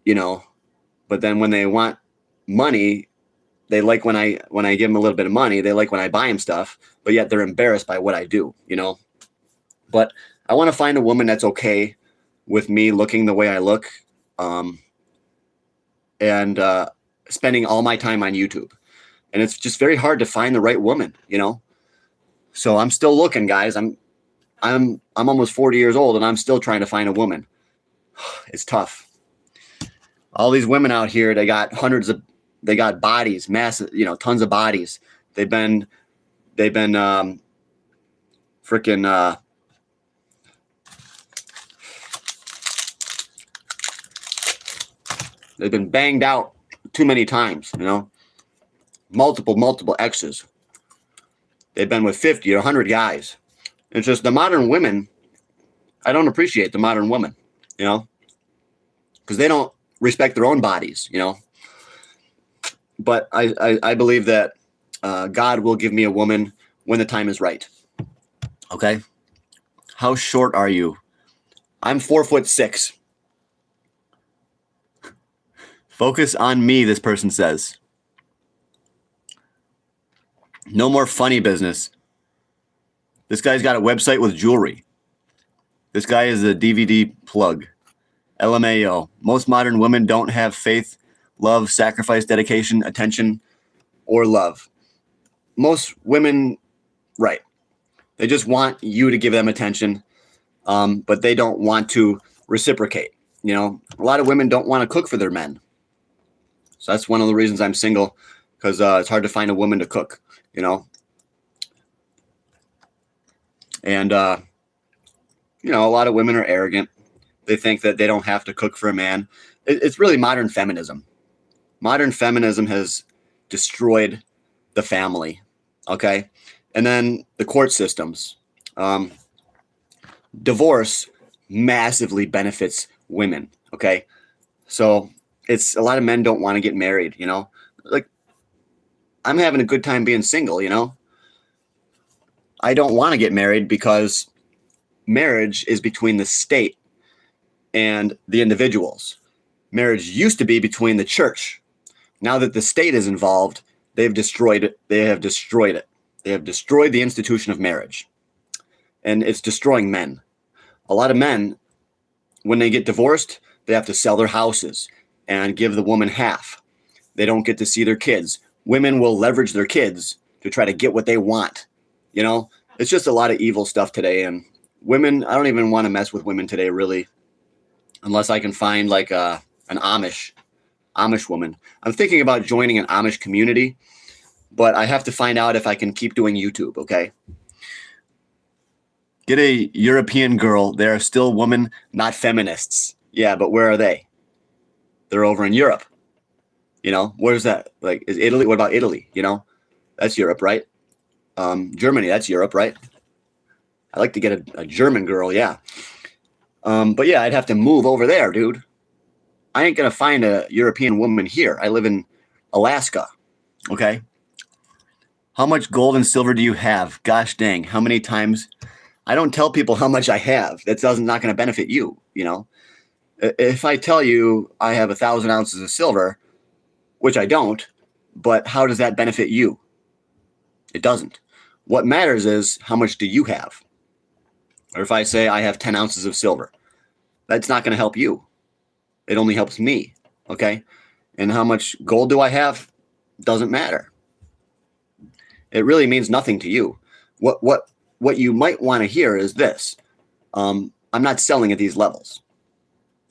you know, but then when they want money, they like when I give them a little bit of money, they like when I buy them stuff, but yet they're embarrassed by what I do, you know. But I want to find a woman that's okay with me looking the way I look, and spending all my time on YouTube. And it's just very hard to find the right woman, you know. So I'm still looking, guys. I'm almost 40 years old, and I'm still trying to find a woman. It's tough. All these women out here, they got bodies, massive, you know, tons of bodies. They've been freaking they've been banged out too many times, you know, multiple exes. They've been with 50 or 100 guys. It's just the modern women. I don't appreciate the modern women, you know, because they don't respect their own bodies, you know. But I believe that God will give me a woman when the time is right. Okay. How short are you? I'm 4'6". Focus on me, this person says. No more funny business. This guy's got a website with jewelry. This guy is a DVD plug. LMAO. Most modern women don't have faith, love, sacrifice, dedication, attention, or love. Most women, right. They just want you to give them attention, but they don't want to reciprocate. You know, a lot of women don't want to cook for their men. So that's one of the reasons I'm single, because it's hard to find a woman to cook, you know. And, you know, a lot of women are arrogant. They think that they don't have to cook for a man. It's really modern feminism. Modern feminism has destroyed the family, okay? And then the court systems. Divorce massively benefits women, okay? So it's a lot of men don't want to get married, you know? Like, I'm having a good time being single, you know? I don't want to get married because marriage is between the state and the individuals. Marriage used to be between the church. Now that the state is involved, they've destroyed it. They have destroyed it. They have destroyed the institution of marriage. And it's destroying men. A lot of men, when they get divorced, they have to sell their houses and give the woman half. They don't get to see their kids. Women will leverage their kids to try to get what they want. You know, it's just a lot of evil stuff today. And women, I don't even want to mess with women today, really, unless I can find like an Amish woman. I'm thinking about joining an Amish community, but I have to find out if I can keep doing YouTube, okay? Get a European girl. There are still women, not feminists. Yeah, but where are they? They're over in Europe. You know, where's that? Like, is Italy? What about Italy? You know, that's Europe, right? Germany, that's Europe, right? I'd like to get a German girl, yeah. But yeah, I'd have to move over there, dude. I ain't going to find a European woman here. I live in Alaska, okay? How much gold and silver do you have? Gosh dang, how many times? I don't tell people how much I have. That's not going to benefit you, you know? If I tell you I have 1,000 ounces of silver, which I don't, but how does that benefit you? It doesn't. What matters is how much do you have? Or if I say I have 10 ounces of silver, that's not going to help you. It only helps me, okay? And how much gold do I have? Doesn't matter. It really means nothing to you. What you might want to hear is this. I'm not selling at these levels,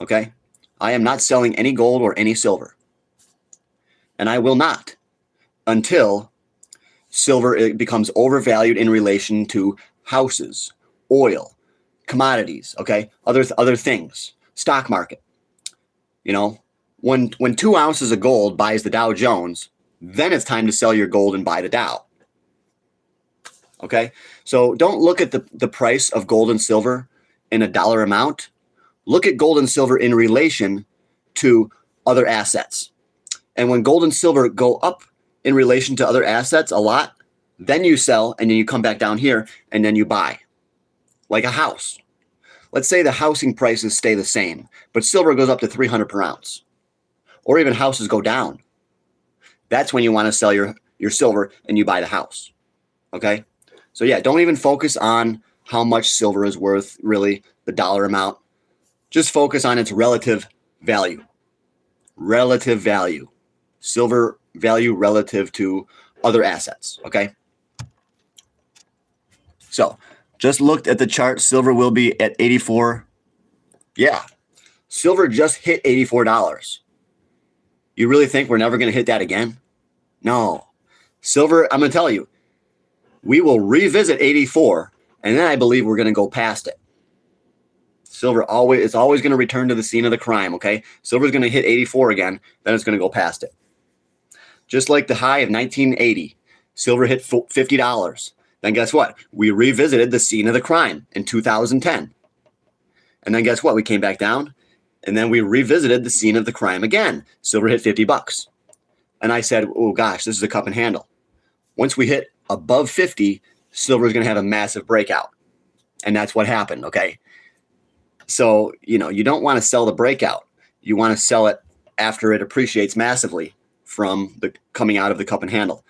okay? I am not selling any gold or any silver. And I will not until silver becomes overvalued in relation to houses, oil, commodities, okay? Other things, stock market. You know, When 2 ounces of gold buys the Dow Jones, then it's time to sell your gold and buy the Dow. Okay? So don't look at the price of gold and silver in a dollar amount. Look at gold and silver in relation to other assets. And when gold and silver go up in relation to other assets a lot, then you sell and then you come back down here and then you buy. Like a house. Let's say the housing prices stay the same, but silver goes up to 300 per ounce. Or even houses go down. That's when you want to sell your silver and you buy the house. Okay? So yeah, don't even focus on how much silver is worth, really, the dollar amount. Just focus on its relative value. Relative value. Silver value relative to other assets. Okay? So, just looked at the chart. Silver will be at 84. Yeah. Silver just hit $84. You really think we're never going to hit that again? No. Silver, I'm going to tell you, we will revisit 84, and then I believe we're going to go past it. Silver it's always going to return to the scene of the crime, okay? Silver's going to hit 84 again, then it's going to go past it. Just like the high of 1980, silver hit $50. Then guess what? We revisited the scene of the crime in 2010. And then guess what? We came back down, and then we revisited the scene of the crime again. Silver hit $50. And I said, oh gosh, this is a cup and handle. Once we hit above 50, silver is going to have a massive breakout. And that's what happened, okay? So, you don't want to sell the breakout. You want to sell it after it appreciates massively from the coming out of the cup and handle.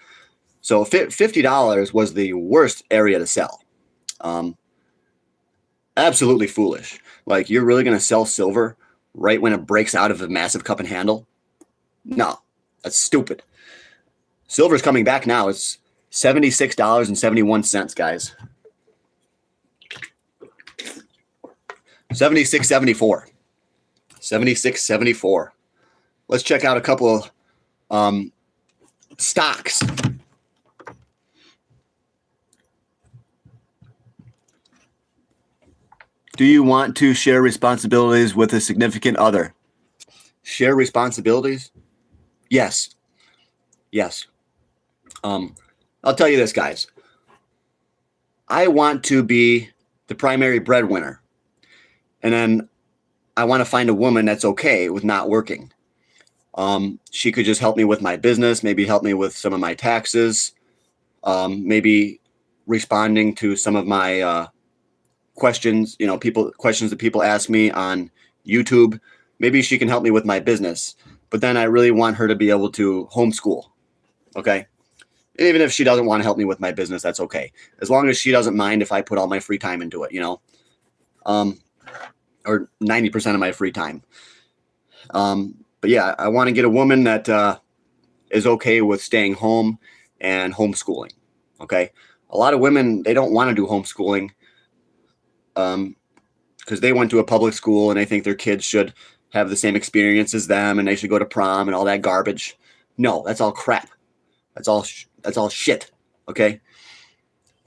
So $50 was the worst area to sell. Absolutely foolish. Like, you're really going to sell silver right when it breaks out of the massive cup and handle? No, that's stupid. Silver's coming back now. It's $76.71, guys. 76.74. 76.74. Let's check out a couple of stocks. Do you want to share responsibilities with a significant other? Share responsibilities? Yes. Yes. I'll tell you this, guys. I want to be the primary breadwinner. And then I want to find a woman that's okay with not working. She could just help me with my business, maybe help me with some of my taxes, maybe responding to some of my questions, questions that people ask me on YouTube. Maybe she can help me with my business. But then I really want her to be able to homeschool. Okay? And even if she doesn't want to help me with my business, that's okay. As long as she doesn't mind if I put all my free time into it, or 90% of my free time. But yeah, I want to get a woman that is okay with staying home and homeschooling. Okay? A lot of women, they don't want to do homeschooling because they went to a public school and they think their kids should have the same experience as them and they should go to prom and all that garbage. No, that's all crap. That's all shit. Okay?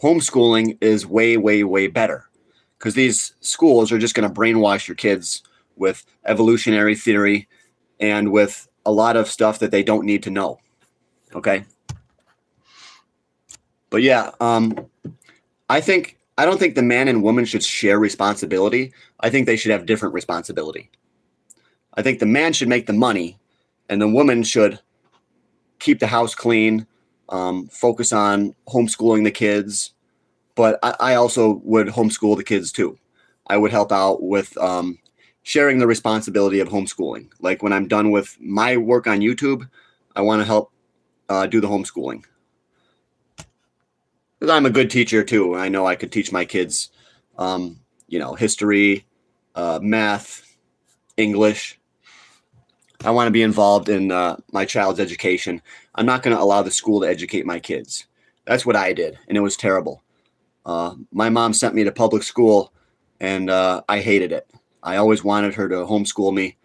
Homeschooling is way, way, way better because these schools are just going to brainwash your kids with evolutionary theory and with a lot of stuff that they don't need to know. Okay? But yeah, I don't think the man and woman should share responsibility. I think they should have different responsibility. I think the man should make the money and the woman should keep the house clean, focus on homeschooling the kids. But I also would homeschool the kids too. I would help out with sharing the responsibility of homeschooling. Like when I'm done with my work on YouTube, I want to help do the homeschooling. Because I'm a good teacher too. I know I could teach my kids, history, math, English. I want to be involved in my child's education. I'm not going to allow the school to educate my kids. That's what I did, and it was terrible. My mom sent me to public school, and I hated it. I always wanted her to homeschool me,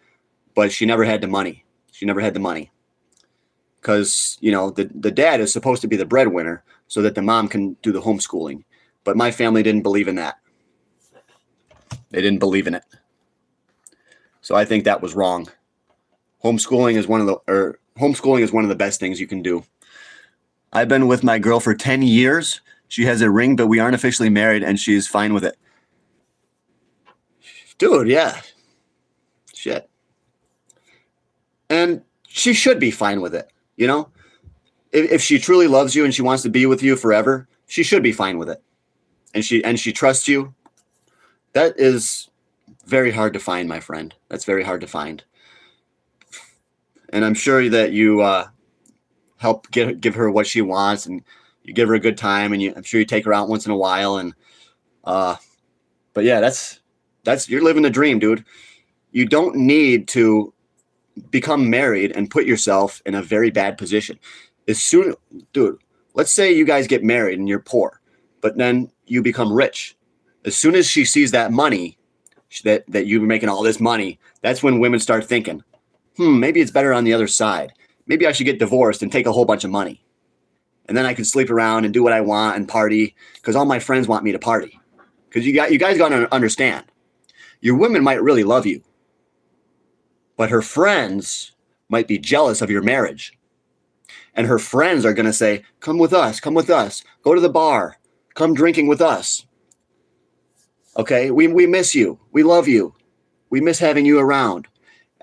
but she never had the money. She never had the money. Because, the dad is supposed to be the breadwinner so that the mom can do the homeschooling. But my family didn't believe in that. They didn't believe in it. So I think that was wrong. Homeschooling is one of the best things you can do. I've been with my girl for 10 years. She has a ring, but we aren't officially married, and she's fine with it. Dude, yeah. Shit. And she should be fine with it, you know? If she truly loves you and she wants to be with you forever, she should be fine with it. And she trusts you. That is very hard to find, my friend. That's very hard to find. And I'm sure that you help give her what she wants, and you give her a good time, and I'm sure you take her out once in a while. And but yeah, that's you're living the dream, dude. You don't need to become married and put yourself in a very bad position. Dude, let's say you guys get married and you're poor, but then you become rich. As soon as she sees that money, that you're making all this money, that's when women start thinking, maybe it's better on the other side. Maybe I should get divorced and take a whole bunch of money. And then I can sleep around and do what I want and party, because all my friends want me to party. Because you guys got to understand, your women might really love you, but her friends might be jealous of your marriage. And her friends are going to say, come with us, go to the bar, come drinking with us. Okay, we miss you, we love you, we miss having you around.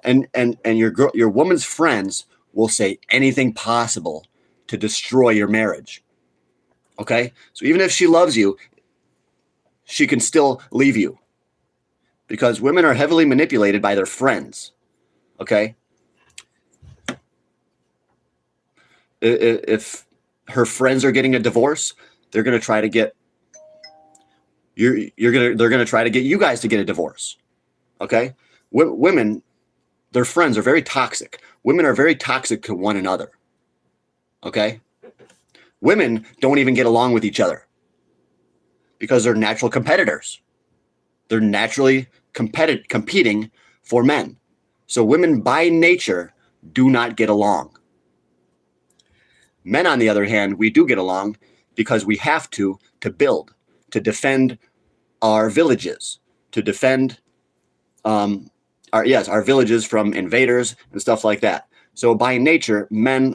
And your woman's friends will say anything possible to destroy your marriage. Okay, so even if she loves you, she can still leave you, because women are heavily manipulated by their friends. Okay, if her friends are getting a divorce, they're going to try to get they're going to try to get you guys to get a divorce. Okay, women, their friends are very toxic. Women are very toxic to one another. Okay, women don't even get along with each other because they're natural competitors. They're naturally competing for men. So women by nature do not get along. Men, on the other hand, we do get along because we have to build, to defend our villages, to defend our villages from invaders and stuff like that. So by nature, men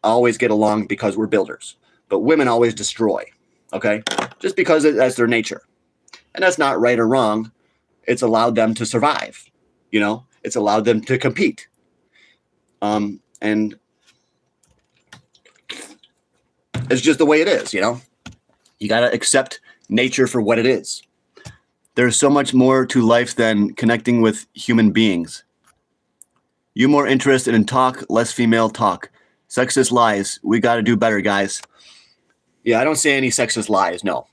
always get along because we're builders, but women always destroy. Okay, just because that's their nature, and that's not right or wrong. It's allowed them to survive. You know, it's allowed them to compete. And it's just the way it is. You know, you got to accept nature for what it is. There's so much more to life than connecting with human beings. You more interested in talk, less female talk. Sexist lies. We got to do better, guys. Yeah, I don't say any sexist lies, no.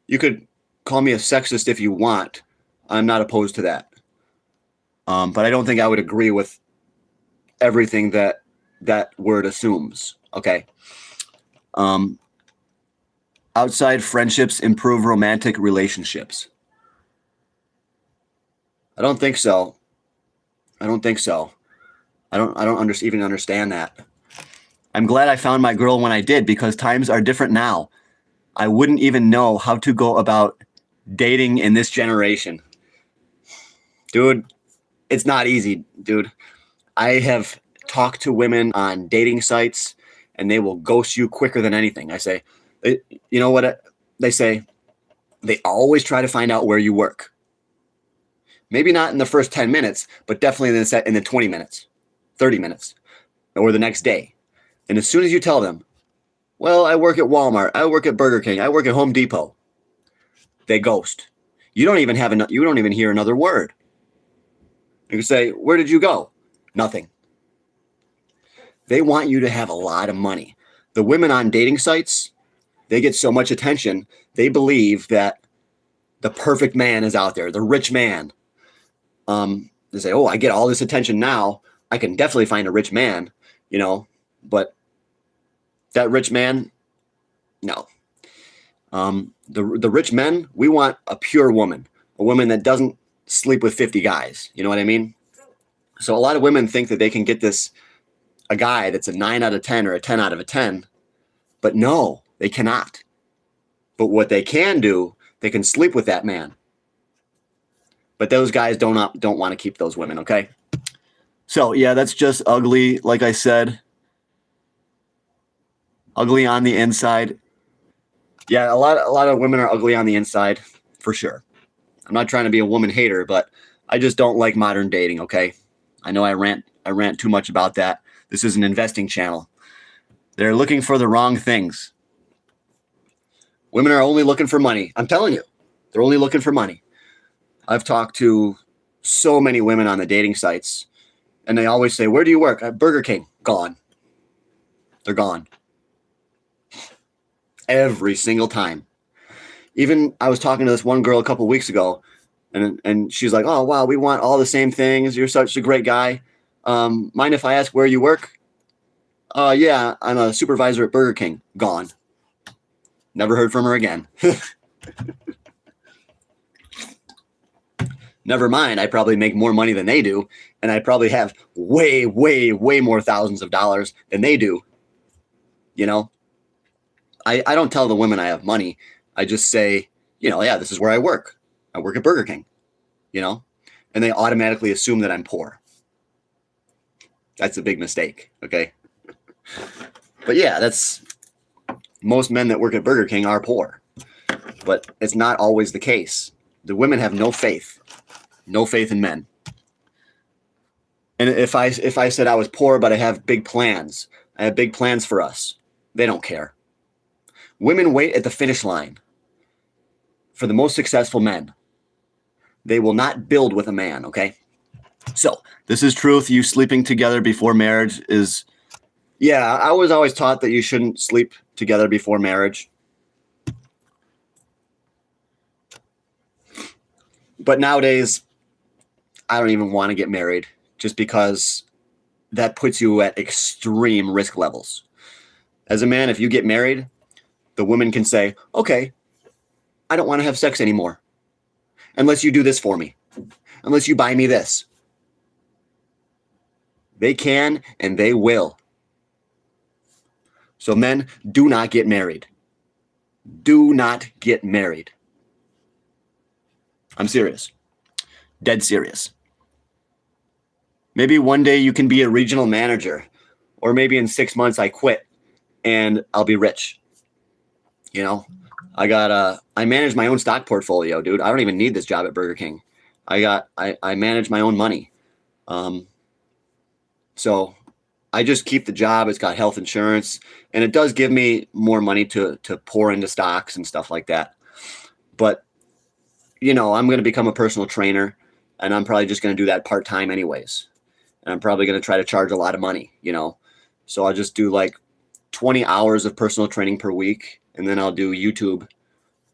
You could call me a sexist if you want. I'm not opposed to that. But I don't think I would agree with everything that word assumes, okay? Outside friendships improve romantic relationships. I don't think so. I don't even understand that. I'm glad I found my girl when I did, because times are different now. I wouldn't even know how to go about dating in this generation. Dude, it's not easy, dude. I have talked to women on dating sites, and they will ghost you quicker than anything. I say, you know what they say? They always try to find out where you work. Maybe not in the first 10 minutes, but definitely in the 20 minutes, 30 minutes, or the next day. And as soon as you tell them, well, I work at Walmart, I work at Burger King, I work at Home Depot, they ghost. You don't even hear another word. You can say, where did you go? Nothing. They want you to have a lot of money. The women on dating sites, they get so much attention, they believe that the perfect man is out there, the rich man. They say, oh, I get all this attention now, I can definitely find a rich man, you know, but that rich man, no. The rich men, we want a pure woman, a woman that doesn't sleep with 50 guys. You know what I mean? So a lot of women think that they can get a guy that's a 9 out of 10 or a 10 out of a 10, but no, they cannot. But what they can do, they can sleep with that man. But those guys don't want to keep those women, okay? So, yeah, that's just ugly, like I said. Ugly on the inside. Yeah, a lot of women are ugly on the inside, for sure. I'm not trying to be a woman hater, but I just don't like modern dating, okay? I know I rant too much about that. This is an investing channel. They're looking for the wrong things. Women are only looking for money. I'm telling you, they're only looking for money. I've talked to so many women on the dating sites, and they always say, "Where do you work?" At Burger King. Gone. They're gone. Every single time. Even I was talking to this one girl a couple weeks ago, and she's like, "Oh, wow, we want all the same things. You're such a great guy. Mind if I ask where you work?" Yeah, I'm a supervisor at Burger King. Gone. Never heard from her again. Never mind, I probably make more money than they do, and I probably have way, way, way more thousands of dollars than they do. You know, I don't tell the women I have money. I just say, yeah, this is where I work. I work at Burger King, and they automatically assume that I'm poor. That's a big mistake, okay? But yeah, most men that work at Burger King are poor, but it's not always the case. The women have no faith in men. And if I said I was poor, but I have big plans for us, they don't care. Women wait at the finish line for the most successful men. They will not build with a man, okay? So this is truth. You sleeping together before marriage is, yeah, I was always taught that you shouldn't sleep together before marriage. But nowadays, I don't even want to get married just because that puts you at extreme risk levels. As a man, if you get married, the woman can say, "Okay, I don't want to have sex anymore unless you do this for me, unless you buy me this." They can and they will. So men, do not get married. Do not get married. I'm serious. Dead serious. Maybe one day you can be a regional manager, or maybe in 6 months I quit and I'll be rich. I manage my own stock portfolio, dude. I don't even need this job at Burger King. I manage my own money. So I just keep the job. It's got health insurance, and it does give me more money to pour into stocks and stuff like that. But, I'm going to become a personal trainer, and I'm probably just going to do that part-time anyways. And I'm probably going to try to charge a lot of money, So I'll just do like 20 hours of personal training per week, and then I'll do YouTube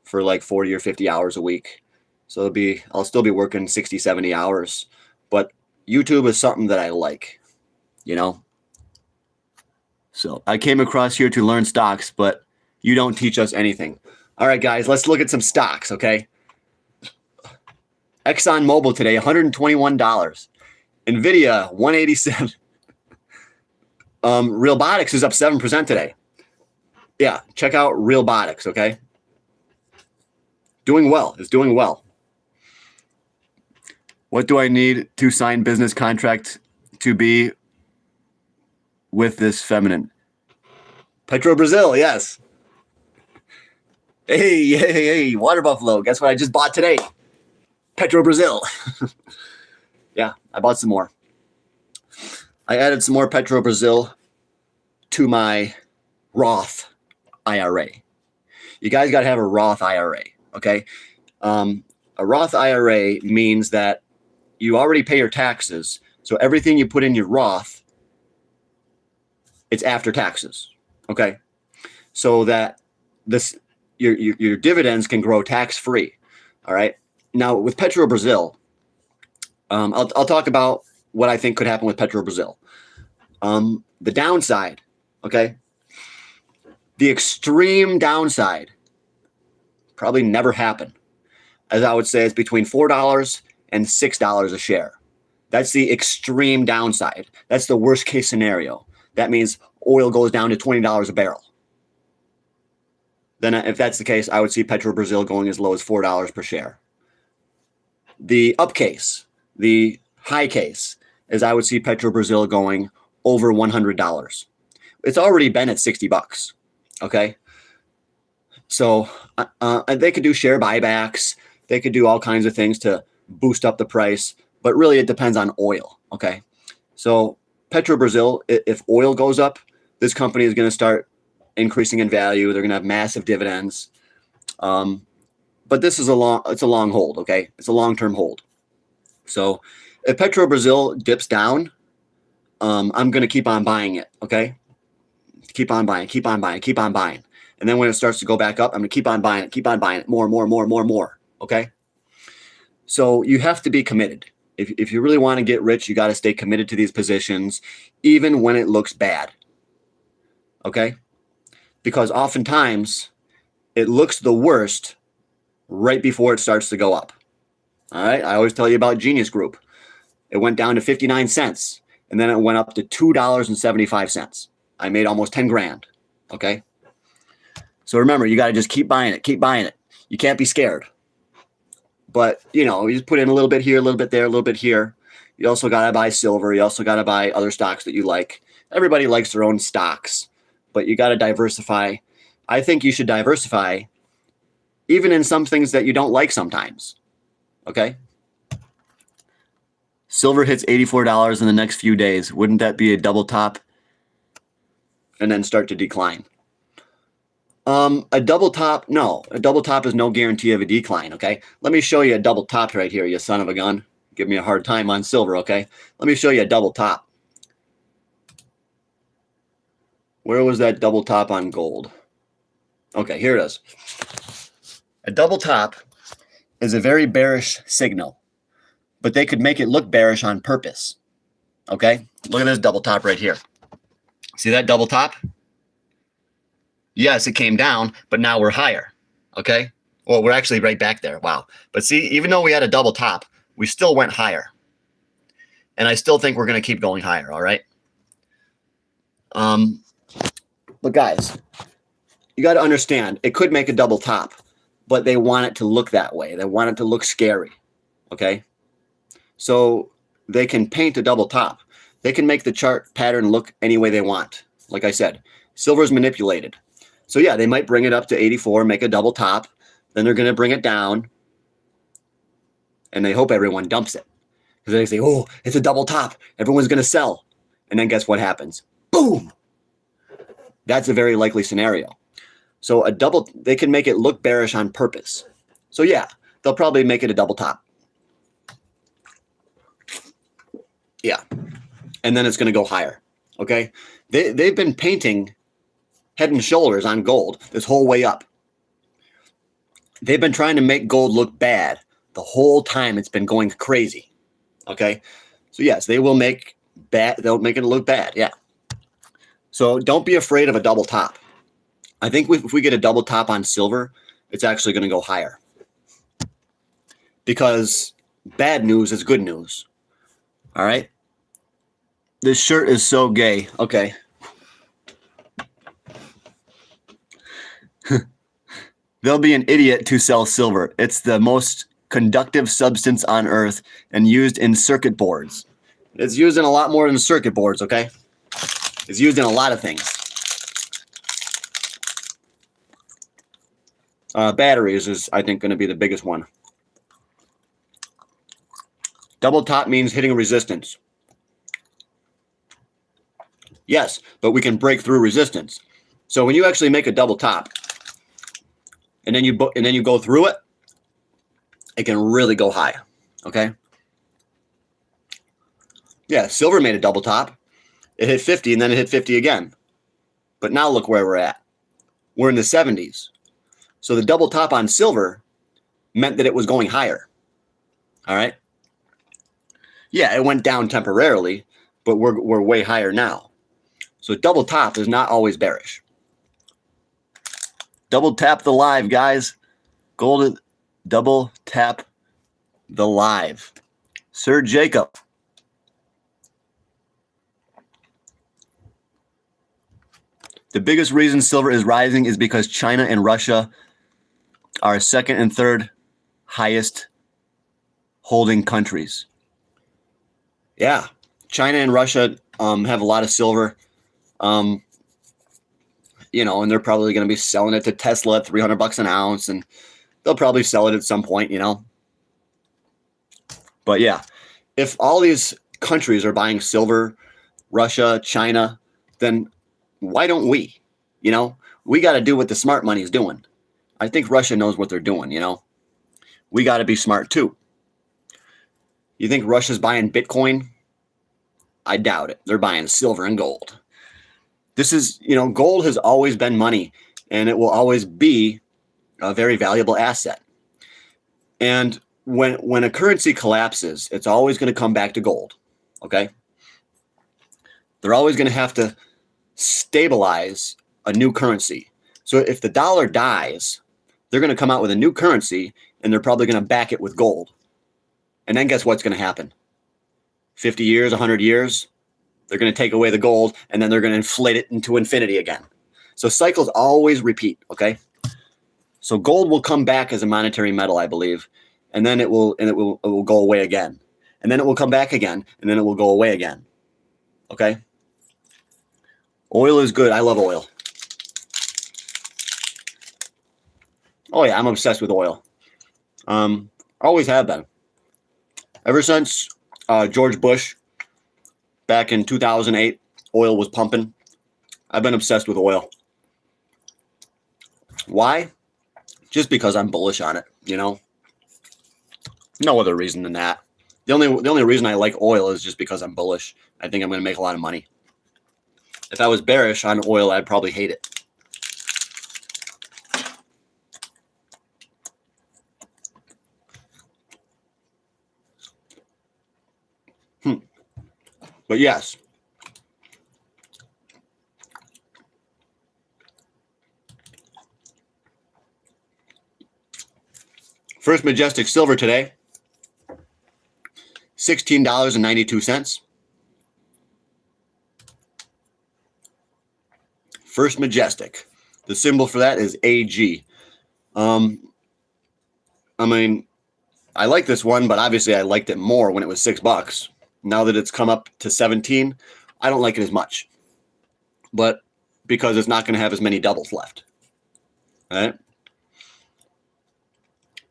for like 40 or 50 hours a week. So I'll still be working 60, 70 hours, but YouTube is something that I like, So I came across here to learn stocks, but you don't teach us anything. All right, guys, let's look at some stocks, okay? ExxonMobil today, $121. NVIDIA, $187. Realbotix is up 7% today. Yeah, check out Realbotix, okay? Doing well. It's doing well. What do I need to sign business contract to be with this feminine? Petro Brazil, yes. Hey, Water Buffalo. Guess what I just bought today? Petro Brazil. Yeah, I bought some more. I added some more Petro Brazil to my Roth IRA. You guys got to have a Roth IRA, okay? A Roth IRA means that you already pay your taxes, so everything you put in your Roth, it's after taxes, okay? So that your dividends can grow tax-free, all right? Now, with Petro Brazil, I'll talk about what I think could happen with Petro Brazil. The downside, okay? The extreme downside probably never happen. As I would say, it's between $4 and $6 a share. That's the extreme downside. That's the worst case scenario. That means oil goes down to $20 a barrel. Then if that's the case, I would see Petro Brazil going as low as $4 per share. The up case, the high case, is I would see Petro Brazil going over $100. It's already been at 60 bucks. Okay. So they could do share buybacks. They could do all kinds of things to boost up the price, but really it depends on oil. Okay. So Petro Brazil, if oil goes up, this company is going to start increasing in value. They're going to have massive dividends. But this is it's a long hold. Okay. It's a long-term hold. So if Petro Brazil dips down, I'm going to keep on buying it. Okay. Keep on buying, keep on buying, keep on buying. And then when it starts to go back up, I'm going to keep on buying it, more. Okay. So you have to be committed. If you really want to get rich, you got to stay committed to these positions, even when it looks bad. Okay. Because oftentimes it looks the worst right before it starts to go up. All right. I always tell you about Genius Group. It went down to 59 cents and then it went up to $2.75. I made almost 10 grand. Okay. So remember, you got to just keep buying it. Keep buying it. You can't be scared. But, you just put in a little bit here, a little bit there, a little bit here. You also got to buy silver. You also got to buy other stocks that you like. Everybody likes their own stocks, but you got to diversify. I think you should diversify even in some things that you don't like sometimes. Okay. Silver hits $84 in the next few days. Wouldn't that be a double top and then start to decline? A double top, no. A double top is no guarantee of a decline, okay? Let me show you a double top right here, you son of a gun. Give me a hard time on silver, okay? Let me show you a double top. Where was that double top on gold? Okay, here it is. A double top is a very bearish signal, but they could make it look bearish on purpose, okay? Look at this double top right here. See that double top? Yes, it came down, but now we're higher. Okay. Well, we're actually right back there. Wow. But see, even though we had a double top, we still went higher. And I still think we're going to keep going higher. All right. But guys, you got to understand, it could make a double top, but they want it to look that way. They want it to look scary. Okay. So they can paint a double top. They can make the chart pattern look any way they want. Like I said, silver is manipulated. So yeah, they might bring it up to 84, make a double top. Then they're going to bring it down. And they hope everyone dumps it. Because they say, oh, it's a double top. Everyone's going to sell. And then guess what happens? Boom! That's a very likely scenario. So they can make it look bearish on purpose. So yeah, they'll probably make it a double top. Yeah. And then it's going to go higher. Okay? They've been painting head and shoulders on gold this whole way up. They've been trying to make gold look bad the whole time it's been going crazy. Okay? So yes, they will make bad. They'll make it look bad. Yeah. So don't be afraid of a double top. I think if we get a double top on silver, it's actually going to go higher. Because bad news is good news. All right? This shirt is so gay. Okay. They'll be an idiot to sell silver. It's the most conductive substance on earth and used in circuit boards. It's used in a lot more than circuit boards, okay? It's used in a lot of things. Batteries is, I think, going to be the biggest one. Double top means hitting resistance. Yes, but we can break through resistance. So when you actually make a double top, and then you go through it, it can really go high. Okay. Yeah, silver made a double top. It hit 50 and then it hit 50 again. But now look where we're at. We're in the 70s. So the double top on silver meant that it was going higher. All right. Yeah, it went down temporarily, but we're way higher now. So double top is not always bearish. Double tap the live, guys. Gold double tap the live. Sir Jacob. The biggest reason silver is rising is because China and Russia are second and third highest holding countries. Yeah, China and Russia have a lot of silver, and they're probably going to be selling it to Tesla at $300 an ounce, and they'll probably sell it at some point, But yeah, if all these countries are buying silver, Russia, China, then why don't we? We got to do what the smart money is doing. I think Russia knows what they're doing, We got to be smart too. You think Russia's buying Bitcoin? I doubt it. They're buying silver and gold. This is, gold has always been money, and it will always be a very valuable asset. And when a currency collapses, it's always going to come back to gold. Okay? They're always going to have to stabilize a new currency. So if the dollar dies, they're going to come out with a new currency, and they're probably going to back it with gold. And then guess what's going to happen? 50 years, 100 years, they're going to take away the gold, and then they're going to inflate it into infinity again. So cycles always repeat, okay? So gold will come back as a monetary metal, I believe, and then it will go away again. And then it will come back again, and then it will go away again. Okay? Oil is good. I love oil. Oh yeah, I'm obsessed with oil. Always have been. Ever since George Bush back in 2008, oil was pumping. I've been obsessed with oil. Why? Just because I'm bullish on it, No other reason than that. The only reason I like oil is just because I'm bullish. I think I'm going to make a lot of money. If I was bearish on oil, I'd probably hate it. But yes. First Majestic silver today, $16.92. First Majestic. The symbol for that is AG. I like this one, but obviously I liked it more when it was $6. Now that it's come up to 17, I don't like it as much. But because it's not going to have as many doubles left. All right?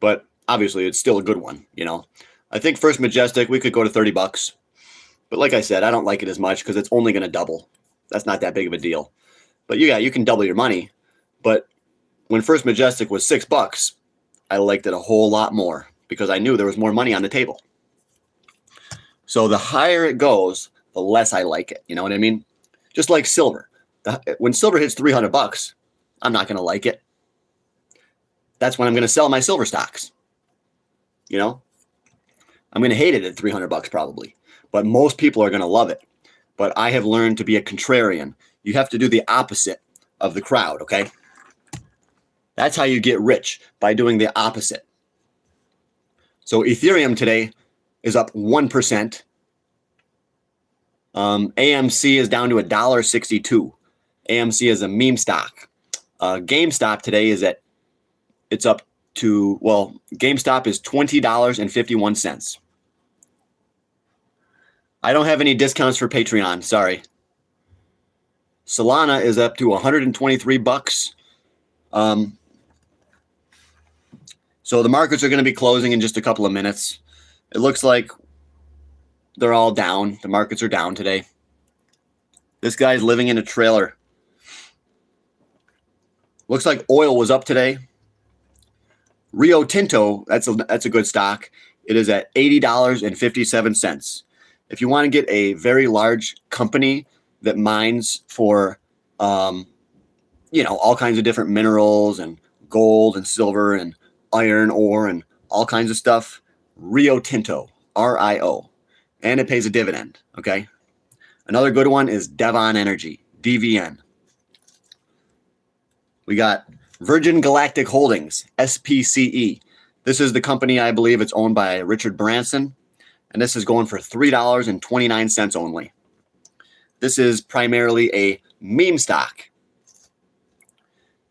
But obviously it's still a good one, I think First Majestic, we could go to $30. But like I said, I don't like it as much because it's only going to double. That's not that big of a deal. But yeah, you can double your money. But when First Majestic was $6, I liked it a whole lot more because I knew there was more money on the table. So the higher it goes, the less I like it. You know what I mean? Just like silver. When silver hits $300, I'm not going to like it. That's when I'm going to sell my silver stocks. I'm going to hate it at $300 probably. But most people are going to love it. But I have learned to be a contrarian. You have to do the opposite of the crowd, okay? That's how you get rich, by doing the opposite. So Ethereum today is up 1%. AMC is down to $1.62. AMC is a meme stock. GameStop today it's up to, GameStop is $20.51. I don't have any discounts for Patreon, sorry. Solana is up to $123. So the markets are going to be closing in just a couple of minutes. It looks like they're all down. The markets are down today. This guy's living in a trailer. Looks like oil was up today. Rio Tinto, that's a good stock. It is at $80.57. If you want to get a very large company that mines for, all kinds of different minerals and gold and silver and iron ore and all kinds of stuff, Rio Tinto, RIO, and it pays a dividend. Okay. Another good one is Devon Energy, DVN. We got Virgin Galactic Holdings, SPCE. This is the company, I believe it's owned by Richard Branson, and this is going for $3.29 only. This is primarily a meme stock.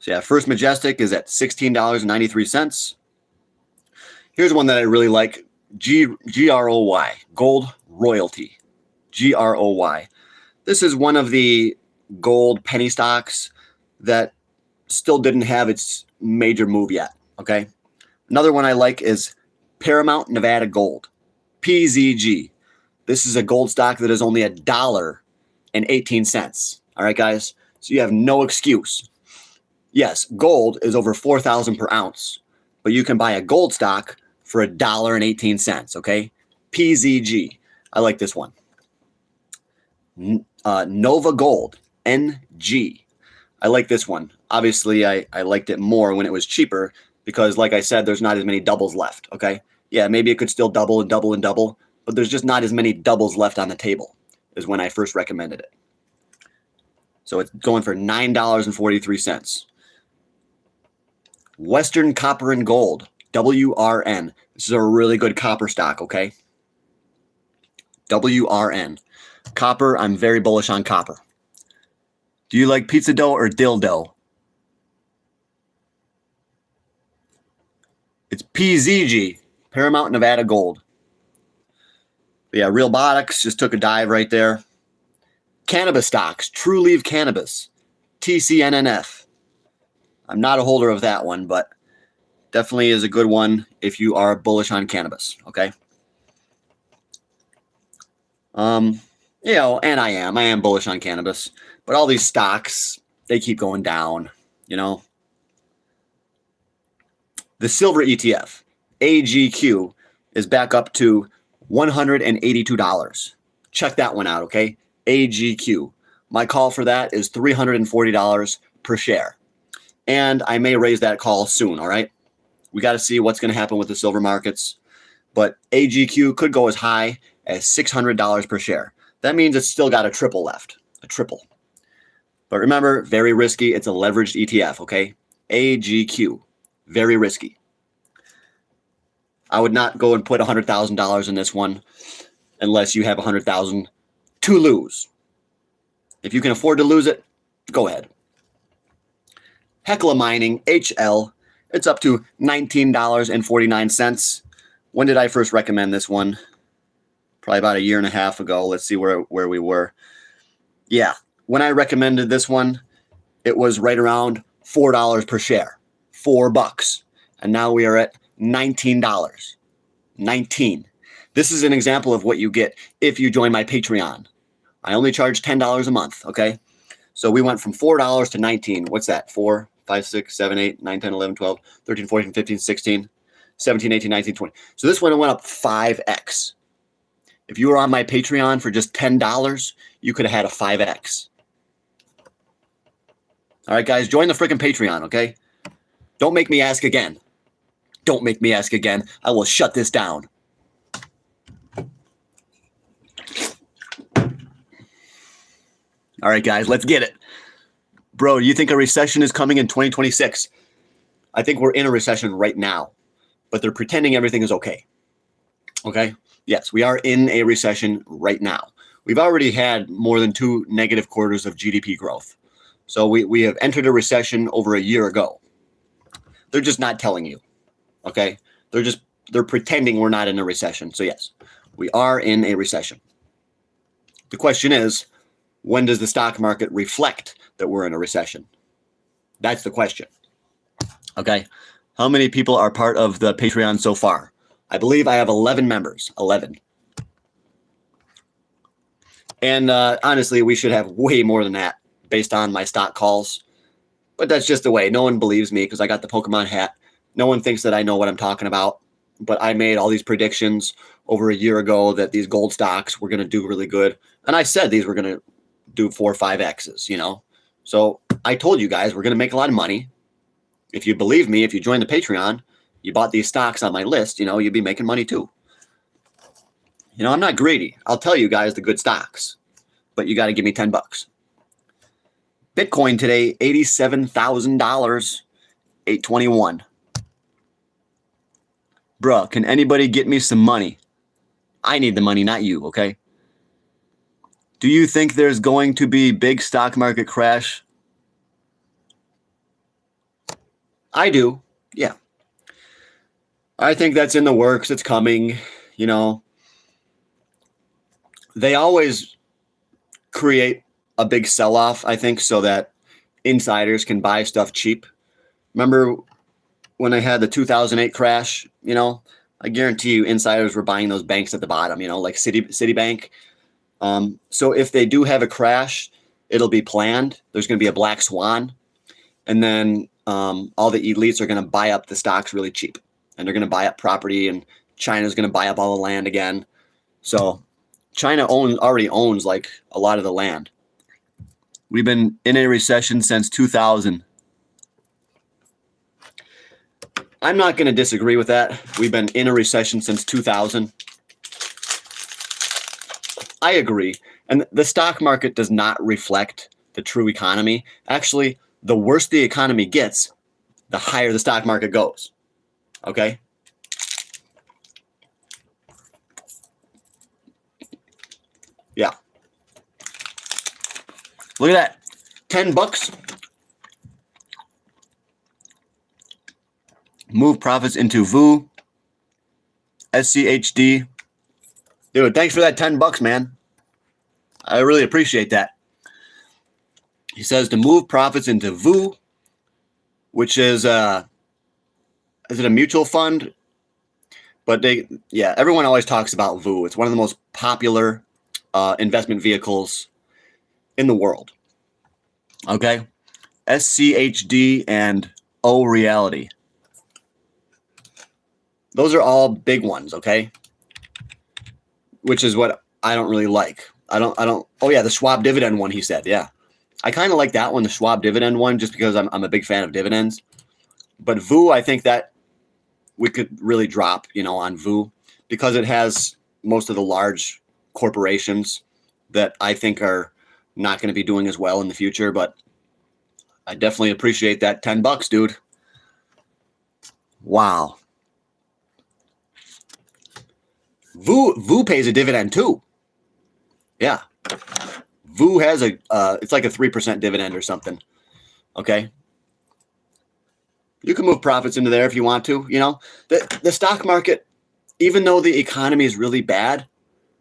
So yeah, First Majestic is at $16.93. Here's one that I really like. GROY, Gold Royalty, GROY. This is one of the gold penny stocks that still didn't have its major move yet, okay? Another one I like is Paramount Nevada Gold, PZG. This is a gold stock that is only $1.18. All right, guys? So you have no excuse. Yes, gold is over 4,000 per ounce, but you can buy a gold stock for $1.18, okay? PZG. I like this one. Nova Gold, NG. I like this one. Obviously, I liked it more when it was cheaper because, like I said, there's not as many doubles left, okay? Yeah, maybe it could still double and double and double, but there's just not as many doubles left on the table as when I first recommended it. So it's going for $9.43. Western Copper and Gold, WRN. This is a really good copper stock, okay? WRN. Copper, I'm very bullish on copper. Do you like pizza dough or dildo? It's PZG, Paramount Nevada Gold. But yeah, Realbotics just took a dive right there. Cannabis stocks, True Leaf Cannabis, TCNNF. I'm not a holder of that one, but definitely is a good one if you are bullish on cannabis, okay? You know, and I am bullish on cannabis, but all these stocks, they keep going down, you know. The silver ETF, AGQ, is back up to $182. Check that one out, okay? AGQ. My call for that is $340 per share. And I may raise that call soon, all right? We got to see what's going to happen with the silver markets. But AGQ could go as high as $600 per share. That means it's still got a triple left, a triple. But remember, very risky. It's a leveraged ETF, okay? AGQ, very risky. I would not go and put $100,000 in this one unless you have $100,000 to lose. If you can afford to lose it, go ahead. Hecla Mining, HL, it's up to $19.49. When did I first recommend this one? Probably about a year and a half ago. Let's see where we were. Yeah, when I recommended this one, it was right around $4 per share. $4. And now we are at $19. $19. This is an example of what you get if you join my Patreon. I only charge $10 a month, okay? So we went from $4 to $19. What's that? 4, 5, 6, 7, 8, 9, 10, 11, 12, 13, 14, 15, 16, 17, 18, 19, 20. So this one went up 5x. If you were on my Patreon for just $10, you could have had a 5x. All right, guys, join the freaking Patreon, okay? Don't make me ask again. Don't make me ask again. I will shut this down. All right, guys, let's get it. Bro, do you think a recession is coming in 2026? I think we're in a recession right now, but they're pretending everything is okay. Okay? Yes, we are in a recession right now. We've already had more than 2 negative quarters of GDP growth. So we have entered a recession over a year ago. They're just not telling you. Okay? They're pretending we're not in a recession. So yes, we are in a recession. The question is, when does the stock market reflect that we're in a recession? That's the question. Okay. How many people are part of the Patreon so far? I believe I have 11 members. 11. And honestly, we should have way more than that based on my stock calls. But that's just the way. No one believes me because I got the Pokemon hat. No one thinks that I know what I'm talking about. But I made all these predictions over a year ago that these gold stocks were going to do really good. And I said these were going to do 4 or 5 X's, you know. So I told you guys we're going to make a lot of money. If you believe me, if you join the Patreon, you bought these stocks on my list, you know, you'd be making money too. You know, I'm not greedy. I'll tell you guys the good stocks, but you got to give me $10. Bitcoin today, $87,000, 821. Bruh, can anybody get me some money? I need the money, not you, okay? Do you think there's going to be big stock market crash? I do. Yeah. I think that's in the works. It's coming. you know, they always create a big sell-off, I think, so that insiders can buy stuff cheap. Remember when I had the 2008 crash, you know, I guarantee you insiders were buying those banks at the bottom, you know, like Citibank. So if they do have a crash, it'll be planned. There's going to be a black swan. And then all the elites are going to buy up the stocks really cheap. And they're going to buy up property, and China's going to buy up all the land again. So China already owns like a lot of the land. We've been in a recession since 2000. I'm not going to disagree with that. We've been in a recession since 2000. I agree. And the stock market does not reflect the true economy. Actually, the worse the economy gets, the higher the stock market goes. Okay? Yeah. Look at that. $10. Move profits into VU. SCHD. Dude, thanks for that $10, man. I really appreciate that. He says to move profits into VU, which is it a mutual fund? But everyone always talks about VU. It's one of the most popular investment vehicles in the world. Okay? SCHD and O Reality. Those are all big ones, okay? Which is what I don't really like. I don't. Oh yeah, the Schwab dividend one, he said. Yeah. I kind of like that one, the Schwab dividend one, just because I'm a big fan of dividends. But VU, I think that we could really drop, you know, on VU, because it has most of the large corporations that I think are not going to be doing as well in the future. But I definitely appreciate that $10, dude. Wow. VU pays a dividend too. Yeah. VU has it's like a 3% dividend or something. Okay. You can move profits into there if you want to. You know, the stock market, even though the economy is really bad,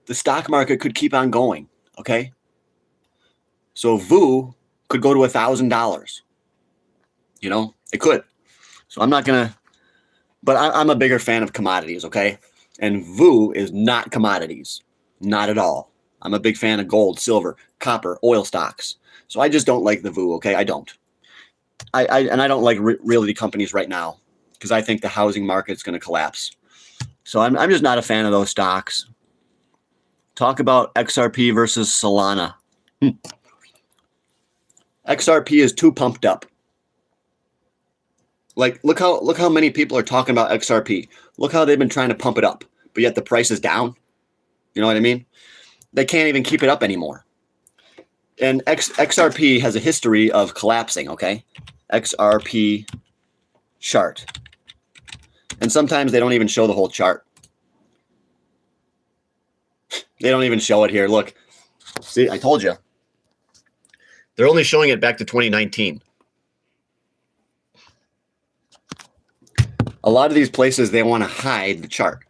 the stock market could keep on going. Okay. So VU could go to $1,000. You know, it could. So I'm not going to, but I'm a bigger fan of commodities. Okay. And VU is not commodities. Not at all. I'm a big fan of gold, silver, copper, oil stocks. So I just don't like the VU, okay? I don't. I don't like realty companies right now because I think the housing market's going to collapse. So I'm just not a fan of those stocks. Talk about XRP versus Solana. XRP is too pumped up. Like, look how many people are talking about XRP. Look how they've been trying to pump it up, but yet the price is down. You know what I mean? They can't even keep it up anymore. And XRP has a history of collapsing, okay? XRP chart. And sometimes they don't even show the whole chart. They don't even show it here. Look. See, I told you. They're only showing it back to 2019. A lot of these places, they want to hide the chart.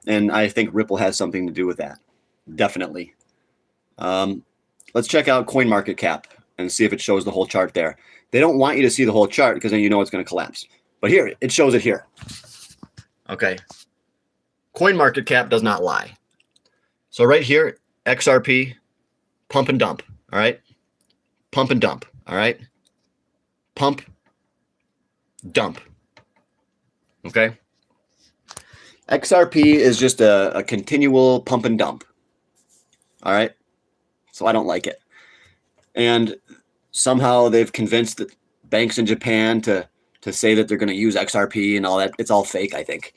And I think Ripple has something to do with that. Definitely. Let's check out CoinMarketCap and see if it shows the whole chart there. They don't want you to see the whole chart because then you know it's going to collapse. But here, it shows it here. Okay. CoinMarketCap does not lie. So right here, XRP, pump and dump. All right. Pump and dump. All right. Pump, dump. Okay. XRP is just a continual pump and dump. All right. So I don't like it. And somehow they've convinced the banks in Japan to say that they're going to use XRP and all that. It's all fake, I think.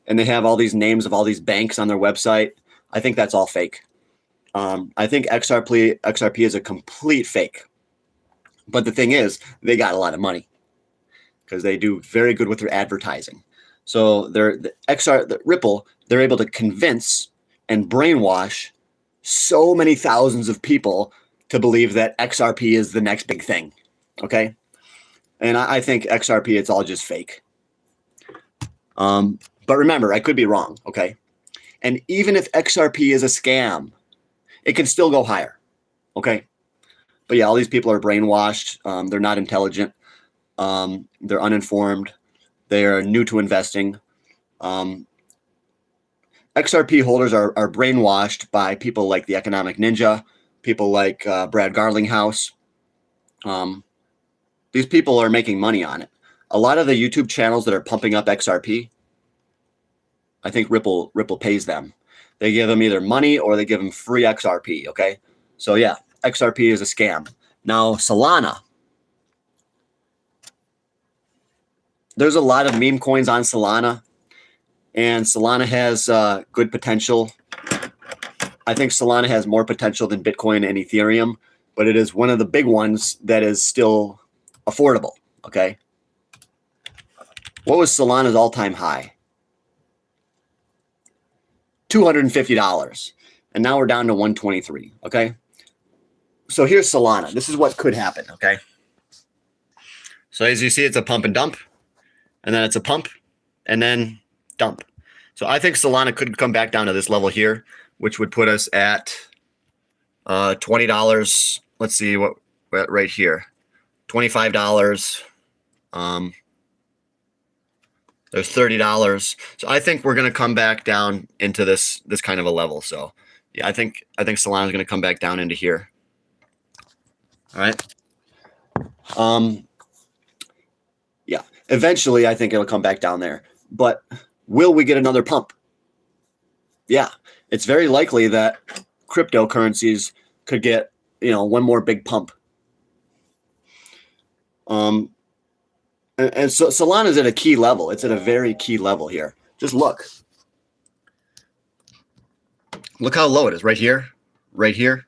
And they have all these names of all these banks on their website. I think that's all fake. I think XRP is a complete fake. But the thing is, they got a lot of money because they do very good with their advertising. So the Ripple, they're able to convince and brainwash so many thousands of people to believe that XRP is the next big thing. Okay. And I think XRP, it's all just fake. But remember, I could be wrong. Okay. And even if XRP is a scam, it can still go higher. Okay. But yeah, all these people are brainwashed. They're not intelligent. They're uninformed. They are new to investing. XRP holders are brainwashed by people like the Economic Ninja, people like Brad Garlinghouse. These people are making money on it. A lot of the YouTube channels that are pumping up XRP, I think Ripple pays them. They give them either money or they give them free XRP, okay? So yeah, XRP is a scam. Now, Solana. There's a lot of meme coins on Solana, and Solana has good potential. I think Solana has more potential than Bitcoin and Ethereum, but it is one of the big ones that is still affordable, okay? What was Solana's all-time high? $250. And now we're down to 123, okay? So here's Solana. This is what could happen, okay? So as you see, it's a pump and dump, and then it's a pump, and then dump. So I think Solana could come back down to this level here, which would put us at $20. Let's see what we're at right here. $25. There's $30. So I think we're going to come back down into this kind of a level. So yeah, I think Solana is going to come back down into here. All right. Yeah, eventually I think it'll come back down there. But will we get another pump? Yeah, it's very likely that cryptocurrencies could get, one more big pump. And so Solana is at a key level. It's at a very key level here. Just look. Look how low it is right here, right here.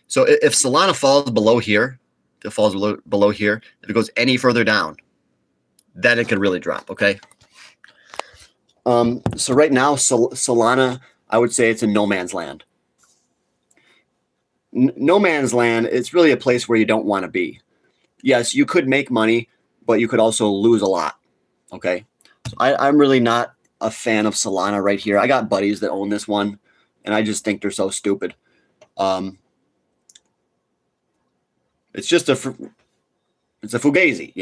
So if Solana falls below here, if it falls below here, if it goes any further down, then it could really drop, okay? So right now, Solana, I would say it's in no man's land. No man's land, it's really a place where you don't want to be. Yes, you could make money, but you could also lose a lot, okay? So I'm really not a fan of Solana right here. I got buddies that own this one, and I just think they're so stupid. It's just it's a fugazi,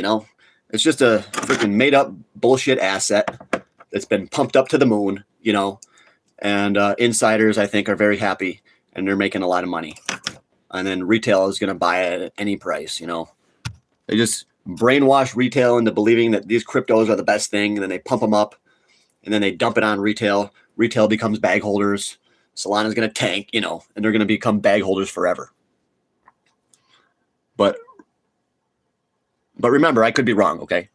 It's just a freaking made-up bullshit asset that's been pumped up to the moon, and insiders, I think, are very happy, and they're making a lot of money. And then retail is going to buy it at any price, They just brainwash retail into believing that these cryptos are the best thing, and then they pump them up, and then they dump it on retail. Retail becomes bag holders. Solana's going to tank, and they're going to become bag holders forever. But remember, I could be wrong, okay?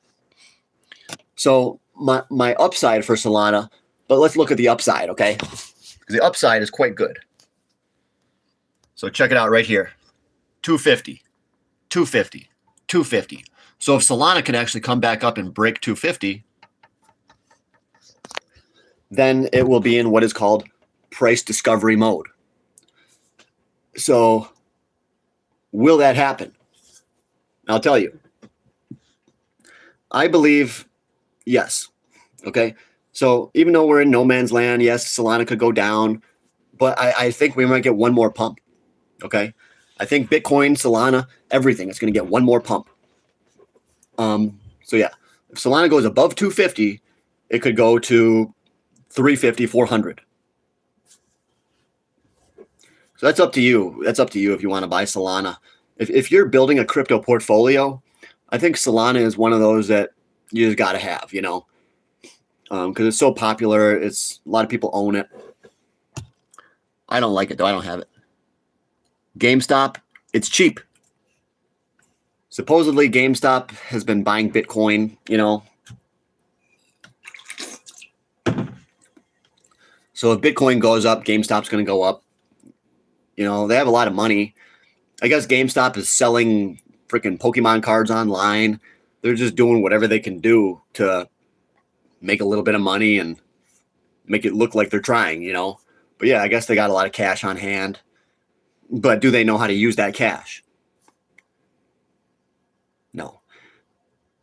So my upside for Solana, but let's look at the upside, okay? Because the upside is quite good. So check it out right here. 250, 250, 250. So if Solana can actually come back up and break 250, then it will be in what is called price discovery mode. So will that happen? I'll tell you. I believe yes. Okay. So even though we're in no man's land, yes, Solana could go down, but I think we might get one more pump. Okay. I think Bitcoin, Solana, everything is going to get one more pump. So yeah, if Solana goes above 250, it could go to 350, 400. So that's up to you. That's up to you if you want to buy Solana. If you're building a crypto portfolio, I think Solana is one of those that you just got to have, because it's so popular. It's a lot of people own it. I don't like it though. I don't have it. GameStop, it's cheap. Supposedly GameStop has been buying Bitcoin, So if Bitcoin goes up, GameStop's going to go up. They have a lot of money. I guess GameStop is selling freaking Pokemon cards online. They're just doing whatever they can do to make a little bit of money and make it look like they're trying, But yeah, I guess they got a lot of cash on hand. But do they know how to use that cash? No.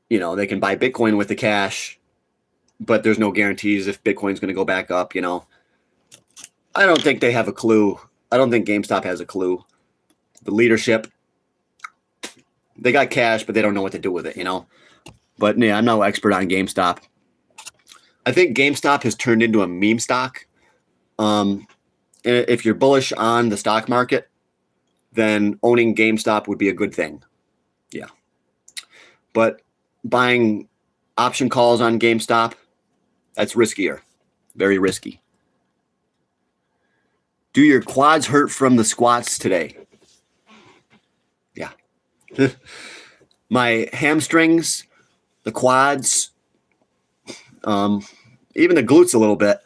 They can buy Bitcoin with the cash, but there's no guarantees if Bitcoin's going to go back up, I don't think they have a clue. I don't think GameStop has a clue. The leadership, they got cash, but they don't know what to do with it, you know? But yeah, I'm no expert on GameStop. I think GameStop has turned into a meme stock. If you're bullish on the stock market, then owning GameStop would be a good thing. Yeah. But buying option calls on GameStop, that's riskier. Very risky. Do your quads hurt from the squats today? Yeah. My hamstrings, the quads, even the glutes a little bit.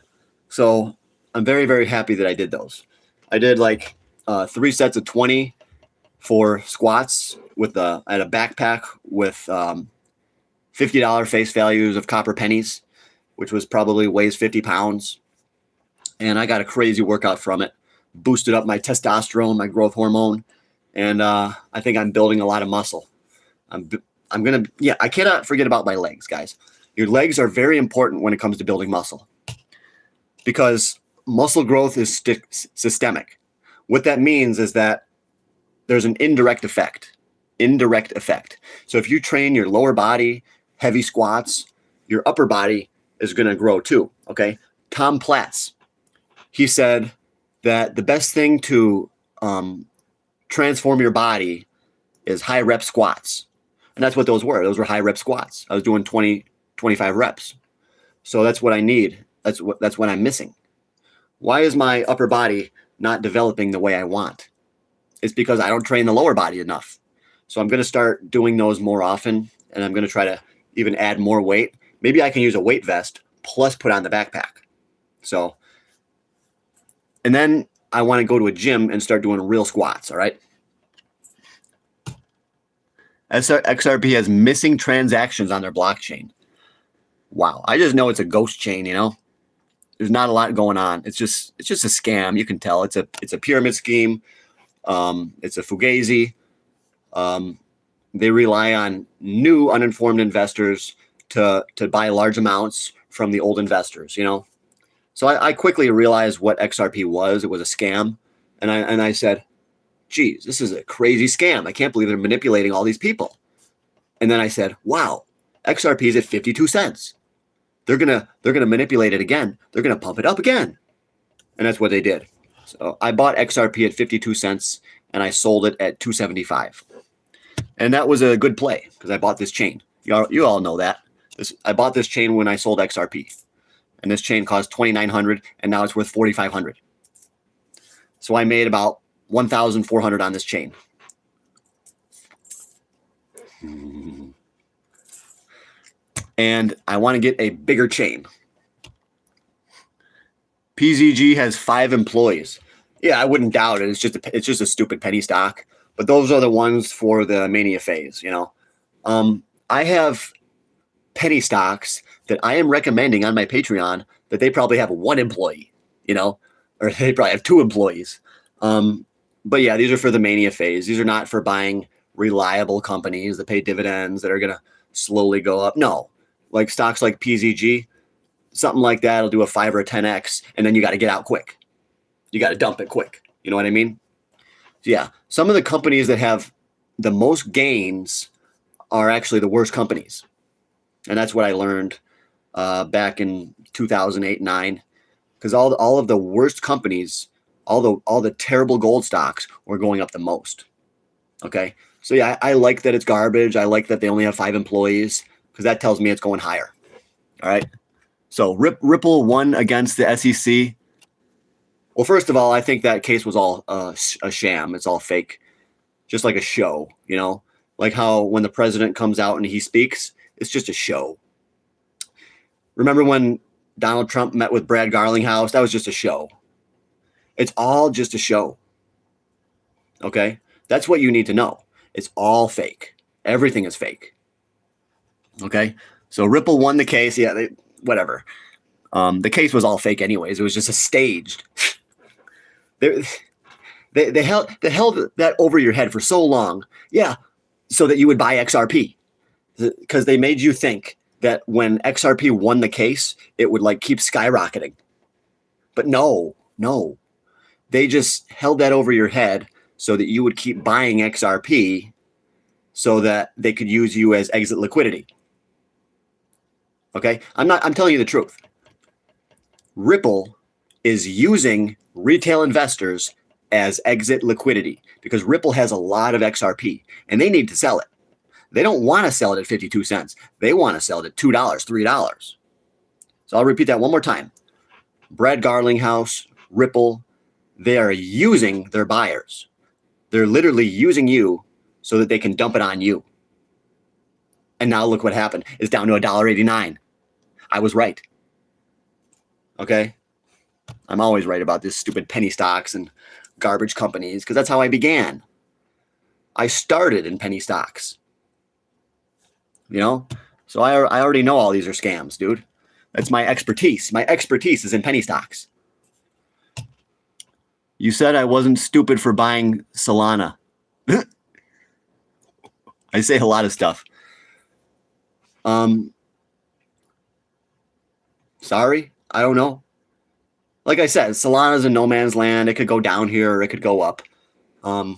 So I'm very, very happy that I did those. I did like 3 sets of 20 for squats with I had a backpack with $50 face values of copper pennies, which was probably weighs 50 pounds. And I got a crazy workout from it. Boosted up my testosterone, my growth hormone. And I think I'm building a lot of muscle. I'm going to, yeah, I cannot forget about my legs, guys. Your legs are very important when it comes to building muscle because muscle growth is systemic. What that means is that there's an indirect effect. So if you train your lower body, heavy squats, your upper body is going to grow too. Okay. Tom Platz, he said that the best thing to transform your body is high rep squats. And that's what those were. Those were high rep squats. I was doing 20, 25 reps. So that's what I need. That's what I'm missing. Why is my upper body not developing the way I want? It's because I don't train the lower body enough. So I'm going to start doing those more often. And I'm going to try to even add more weight. Maybe I can use a weight vest plus put on the backpack. So, and then I want to go to a gym and start doing real squats. All right. XRP has missing transactions on their blockchain. Wow. I just know it's a ghost chain, you know. There's not a lot going on. It's just a scam. You can tell it's a pyramid scheme. It's a fugazi. They rely on new uninformed investors to buy large amounts from the old investors, you know. So I quickly realized what XRP was. It was a scam. And I said, geez, this is a crazy scam. I can't believe they're manipulating all these people. And then I said, wow, XRP is at 52 cents. They're gonna manipulate it again. They're gonna pump it up again. And that's what they did. So I bought XRP at 52 cents and I sold it at 275. And that was a good play because I bought this chain. You all know that. I bought this chain when I sold XRP. And this chain cost $2,900 and now it's worth $4,500. So I made about $1,400 on this chain. And I want to get a bigger chain. PZG has 5 employees. Yeah, I wouldn't doubt it. It's just a stupid penny stock. But those are the ones for the mania phase, you know. I have penny stocks that I am recommending on my Patreon that they probably have 1 employee, you know, or they probably have 2 employees. But yeah, these are for the mania phase. These are not for buying reliable companies that pay dividends that are going to slowly go up. No, like stocks like PZG, something like that will do a 5 or a 10x, and then you got to get out quick. You got to dump it quick. You know what I mean? So yeah, some of the companies that have the most gains are actually the worst companies. And that's what I learned back in 2008-9, because all of the worst companies, all the terrible gold stocks were going up the most. Okay, so yeah, I like that it's garbage. I like that they only have 5 employees because that tells me it's going higher. All right, so Ripple won against the SEC. Well, first of all, I think that case was all a sham. It's all fake, just like a show. You know, like how when the president comes out and he speaks, it's just a show. Remember when Donald Trump met with Brad Garlinghouse? That was just a show. It's all just a show. Okay? That's what you need to know. It's all fake. Everything is fake. Okay? So Ripple won the case. Yeah, whatever. The case was all fake anyways. It was just a staged. They held that over your head for so long. Yeah, so that you would buy XRP. Because they made you think that when XRP won the case, it would like keep skyrocketing. But no. They just held that over your head so that you would keep buying XRP so that they could use you as exit liquidity. Okay? I'm telling you the truth. Ripple is using retail investors as exit liquidity because Ripple has a lot of XRP and they need to sell it. They don't want to sell it at 52 cents. They want to sell it at $2, $3. So I'll repeat that one more time. Brad Garlinghouse, Ripple, they are using their buyers. They're literally using you so that they can dump it on you. And now look what happened. It's down to $1.89. I was right. Okay? I'm always right about this stupid penny stocks and garbage companies because that's how I began. I started in penny stocks. You know? So I already know all these are scams, dude. That's my expertise. My expertise is in penny stocks. You said I wasn't stupid for buying Solana. I say a lot of stuff. Sorry, I don't know. Like I said, Solana's in no man's land. It could go down here or it could go up. I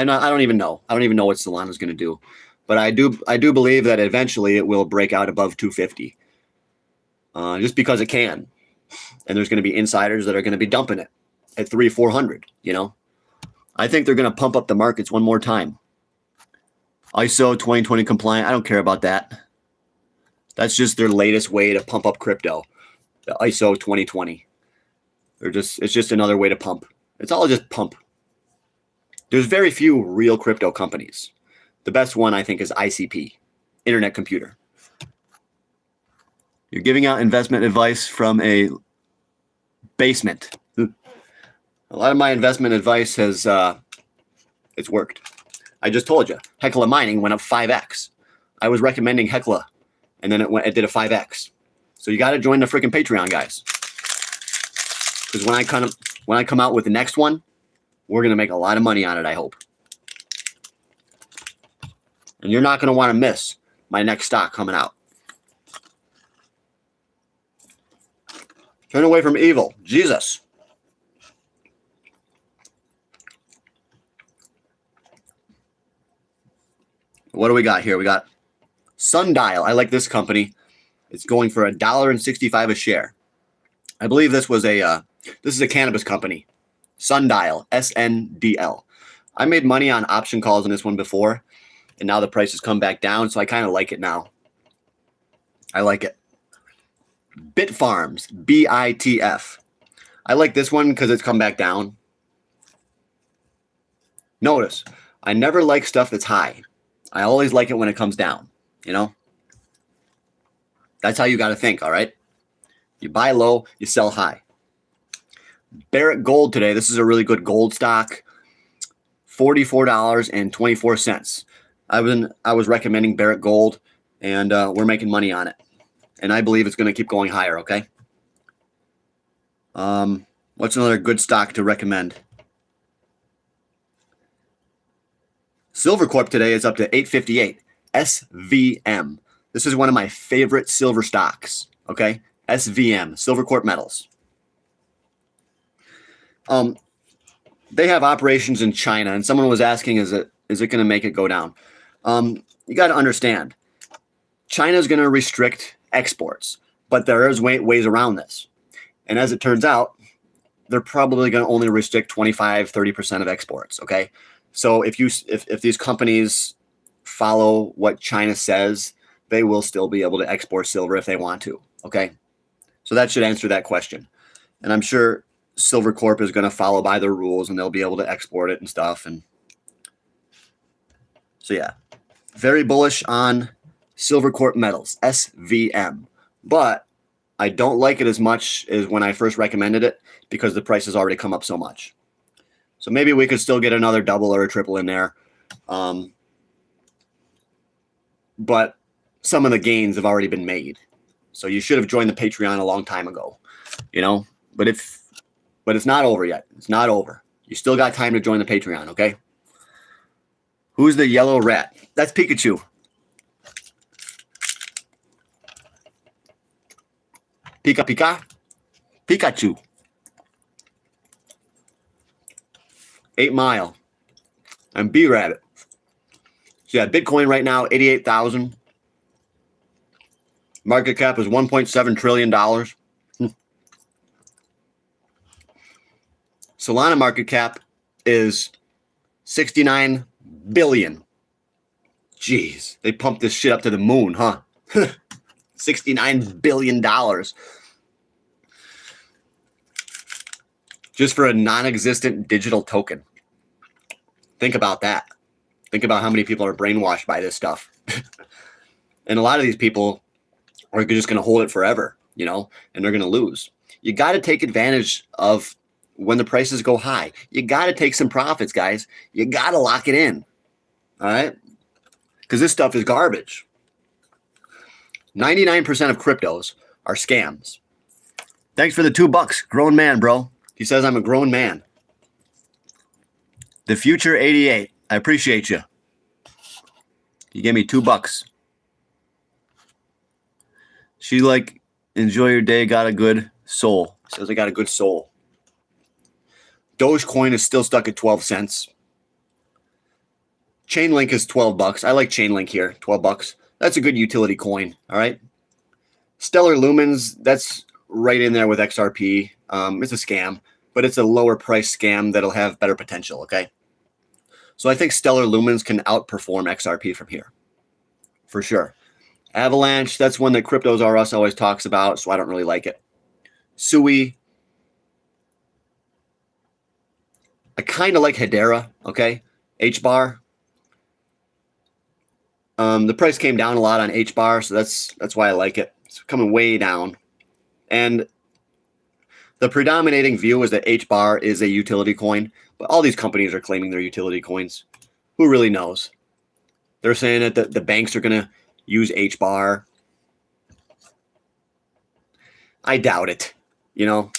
don't even know. I don't even know what Solana's going to do. But I do believe that eventually it will break out above 250. Just because it can. And there's going to be insiders that are going to be dumping it at 300-400, you know. I think they're going to pump up the markets one more time. ISO 2020 compliant, I don't care about that. That's just their latest way to pump up crypto. The ISO 2020. It's just another way to pump. It's all just pump. There's very few real crypto companies. The best one, I think, is ICP, Internet Computer. You're giving out investment advice from a basement. A lot of my investment advice has it's worked. I just told you, Hecla Mining went up 5x. I was recommending Hecla, and then it did a 5x. So you got to join the freaking Patreon, guys. Because when I come out with the next one, we're gonna make a lot of money on it. I hope. And you're not gonna want to miss my next stock coming out. Turn away from evil. Jesus. What do we got here? We got Sundial. I like this company. It's going for $1.65 a share. I believe this is a cannabis company. Sundial, SNDL. I made money on option calls on this one before, and now the price has come back down, so I kind of like it now. I like it. Bitfarms, BITF. I like this one because it's come back down. Notice, I never like stuff that's high. I always like it when it comes down, you know? That's how you got to think, all right? You buy low, you sell high. Barrick Gold today, this is a really good gold stock. $44.24. I was recommending Barrick Gold, and we're making money on it. And I believe it's going to keep going higher, okay? What's another good stock to recommend? Silver Corp today is up to $8.58. SVM. This is one of my favorite silver stocks, okay? SVM, Silver Corp Metals. They have operations in China, and someone was asking, is it going to make it go down? You got to understand, China is going to restrict exports, but there is ways around this. And as it turns out, they're probably going to only restrict 25-30% of exports, okay? So if these companies follow what China says, they will still be able to export silver if they want to, okay? So that should answer that question. And I'm sure Silver Corp is going to follow by their rules, and they'll be able to export it and stuff. And so, yeah, very bullish on Silver Corp Metals, SVM. But I don't like it as much as when I first recommended it because the price has already come up so much. So maybe we could still get another double or a triple in there. But some of the gains have already been made. So you should have joined the Patreon a long time ago, you know? But it's not over yet. It's not over. You still got time to join the Patreon, okay? Who's the yellow rat? That's Pikachu. Pikachu. 8 Mile, and B-Rabbit. So yeah, Bitcoin right now, 88,000. Market cap is $1.7 trillion. Solana market cap is 69 billion. Jeez, they pumped this shit up to the moon, huh? $69 billion. Just for a non-existent digital token. Think about that. Think about how many people are brainwashed by this stuff. And a lot of these people are just going to hold it forever, you know, and they're going to lose. You got to take advantage of when the prices go high. You got to take some profits, guys. You got to lock it in. All right? Because this stuff is garbage. 99% of cryptos are scams. Thanks for the $2. Grown man, bro. He says I'm a grown man. The Future 88. I appreciate you. You gave me $2. She like, enjoy your day, got a good soul. Says I got a good soul. Dogecoin is still stuck at 12 cents. Chainlink is $12. I like Chainlink here, $12. That's a good utility coin, all right? Stellar Lumens, that's right in there with XRP. It's a scam, but it's a lower price scam that'll have better potential, okay? So I think Stellar Lumens can outperform XRP from here, for sure. Avalanche, that's one that Cryptos R Us always talks about, so I don't really like it. Sui. I kind of like Hedera, okay? HBAR. The price came down a lot on HBAR, so that's why I like it. It's coming way down. And the predominating view is that HBAR is a utility coin, but all these companies are claiming they're utility coins. Who really knows? They're saying that the banks are going to use HBAR. I doubt it. You know,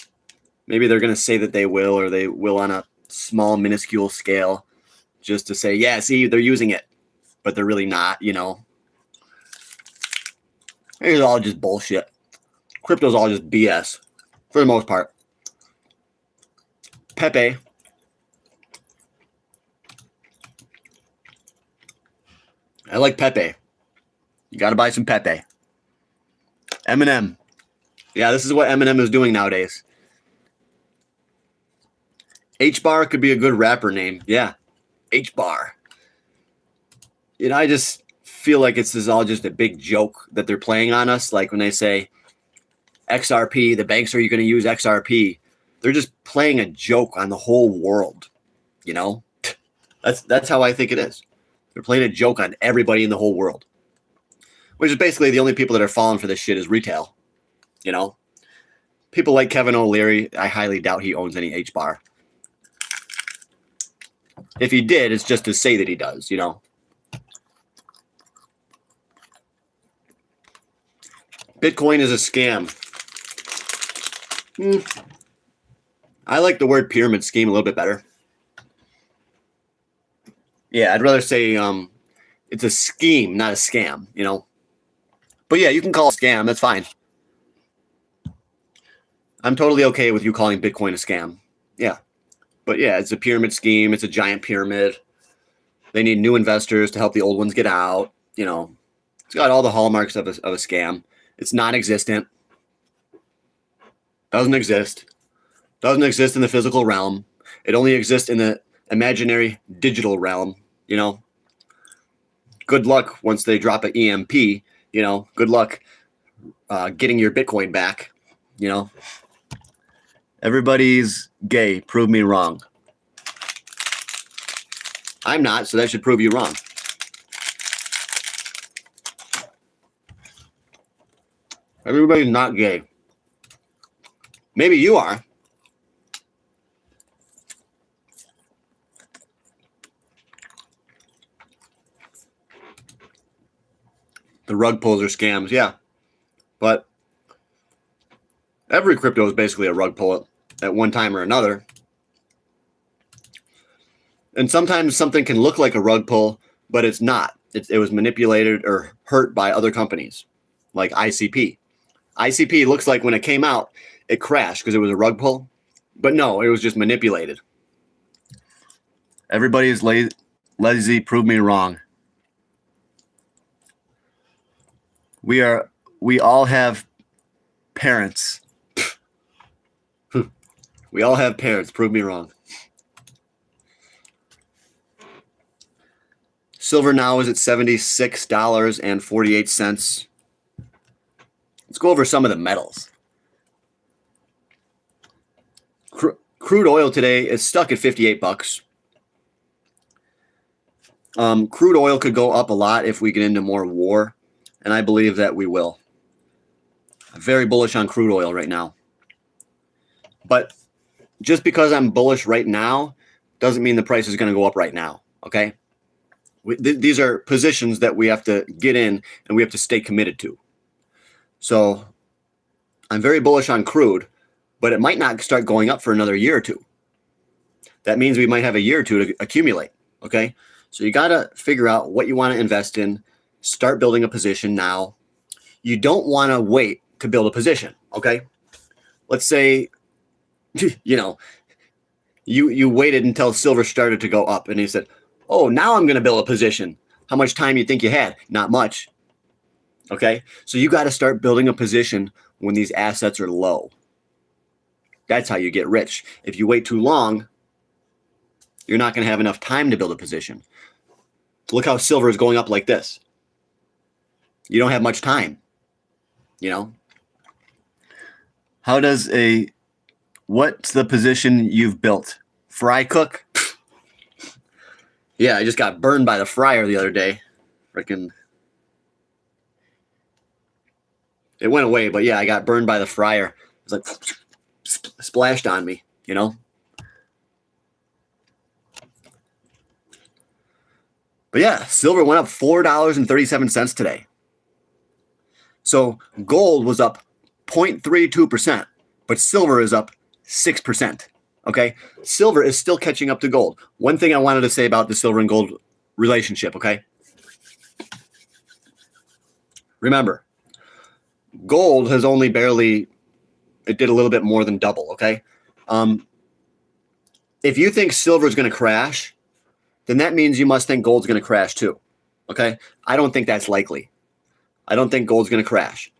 maybe they're going to say that they will, or they will on a small, minuscule scale, just to say, yeah, see, they're using it, but they're really not, you know. It's all just bullshit. Crypto's all just BS, for the most part. Pepe. I like Pepe. You got to buy some Pepe. Eminem. Yeah, this is what Eminem is doing nowadays. H-Bar could be a good rapper name. Yeah, H-Bar. You know, I just feel like this is all just a big joke that they're playing on us. Like when they say XRP, the banks are you going to use XRP? They're just playing a joke on the whole world. You know, that's how I think it is. They're playing a joke on everybody in the whole world, which is basically the only people that are falling for this shit is retail. You know, people like Kevin O'Leary, I highly doubt he owns any H-Bar. If he did, it's just to say that he does, you know. Bitcoin is a scam. I like the word pyramid scheme a little bit better. Yeah, I'd rather say it's a scheme, not a scam, you know. But yeah, you can call it a scam. That's fine. I'm totally okay with you calling Bitcoin a scam. Yeah. But yeah, it's a pyramid scheme. It's a giant pyramid. They need new investors to help the old ones get out. You know, it's got all the hallmarks of a scam. It's non-existent. Doesn't exist. Doesn't exist in the physical realm. It only exists in the imaginary digital realm, you know. Good luck once they drop an EMP, you know. Good luck getting your Bitcoin back, you know. Everybody's gay. Prove me wrong. I'm not, so that should prove you wrong. Everybody's not gay. Maybe you are. The rug pulls are scams, yeah. But every crypto is basically a rug pull at one time or another. And sometimes something can look like a rug pull, but it's not. It was manipulated or hurt by other companies, like ICP. ICP looks like when it came out, it crashed because it was a rug pull. But no, it was just manipulated. Everybody is lazy. Prove me wrong. We all have parents. We all have parents. Prove me wrong. Silver now is at $76.48. Let's go over some of the metals. Crude oil today is stuck at 58 bucks. Crude oil could go up a lot if we get into more war, and I believe that we will. I'm very bullish on crude oil right now. But just because I'm bullish right now doesn't mean the price is going to go up right now, okay? These are positions that we have to get in and we have to stay committed to. So I'm very bullish on crude, but it might not start going up for another year or two. That means we might have a year or two to accumulate, okay? So you got to figure out what you want to invest in. Start building a position now. You don't want to wait to build a position, okay? Let's say, you waited until silver started to go up and you said, oh, now I'm going to build a position. How much time you think you had? Not much. Okay. So you got to start building a position when these assets are low. That's how you get rich. If you wait too long, you're not going to have enough time to build a position. Look how silver is going up like this. You don't have much time. What's the position you've built? Fry cook? Yeah, I just got burned by the fryer the other day. Freaking. It went away, but yeah, I got burned by the fryer. It was like splashed on me, But yeah, silver went up $4.37 today. So gold was up 0.32%, but silver is up 6%. Okay, silver is still catching up to gold. One thing I wanted to say about the silver and gold relationship, okay? Remember, gold has only barely, it did a little bit more than double, okay? If you think silver is going to crash, then that means you must think gold's going to crash too, okay? I don't think that's likely. I don't think gold's going to crash.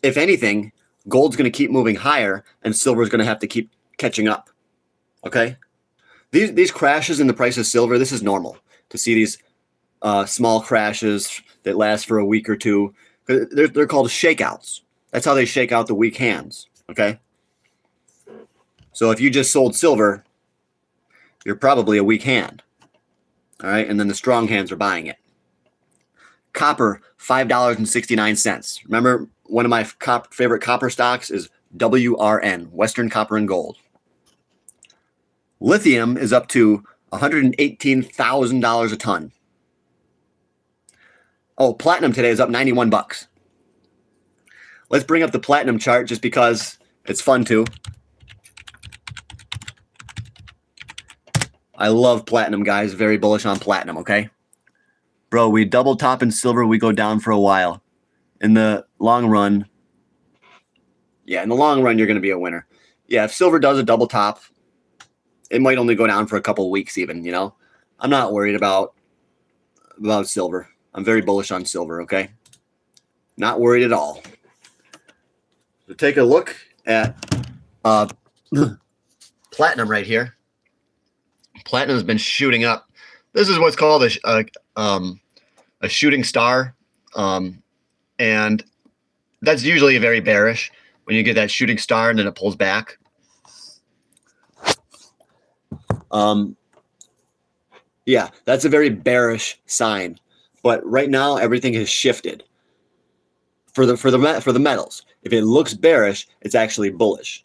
If anything, gold's going to keep moving higher and silver is going to have to keep catching up. Okay, these crashes in the price of silver, this is normal to see these small crashes that last for a week or two. They're called shakeouts. That's how they shake out the weak hands. Okay, so if you just sold silver, you're probably a weak hand. All right, and then the strong hands are buying it. Copper, $5.69. Remember, one of my favorite copper stocks is WRN, Western Copper and Gold. Lithium is up to $118,000 a ton. Oh, platinum today is up 91 bucks. Let's bring up the platinum chart just because it's fun to. I love platinum, guys. Very bullish on platinum, okay? Bro, we double top in silver, we go down for a while. In the long run, you're going to be a winner. Yeah, if silver does a double top, it might only go down for a couple of weeks even, I'm not worried about silver. I'm very bullish on silver, okay? Not worried at all. So take a look at platinum right here. Platinum has been shooting up. This is what's called a shooting star. And that's usually very bearish when you get that shooting star and then it pulls back. Yeah, that's a very bearish sign. But right now, everything has shifted for the metals. If it looks bearish, it's actually bullish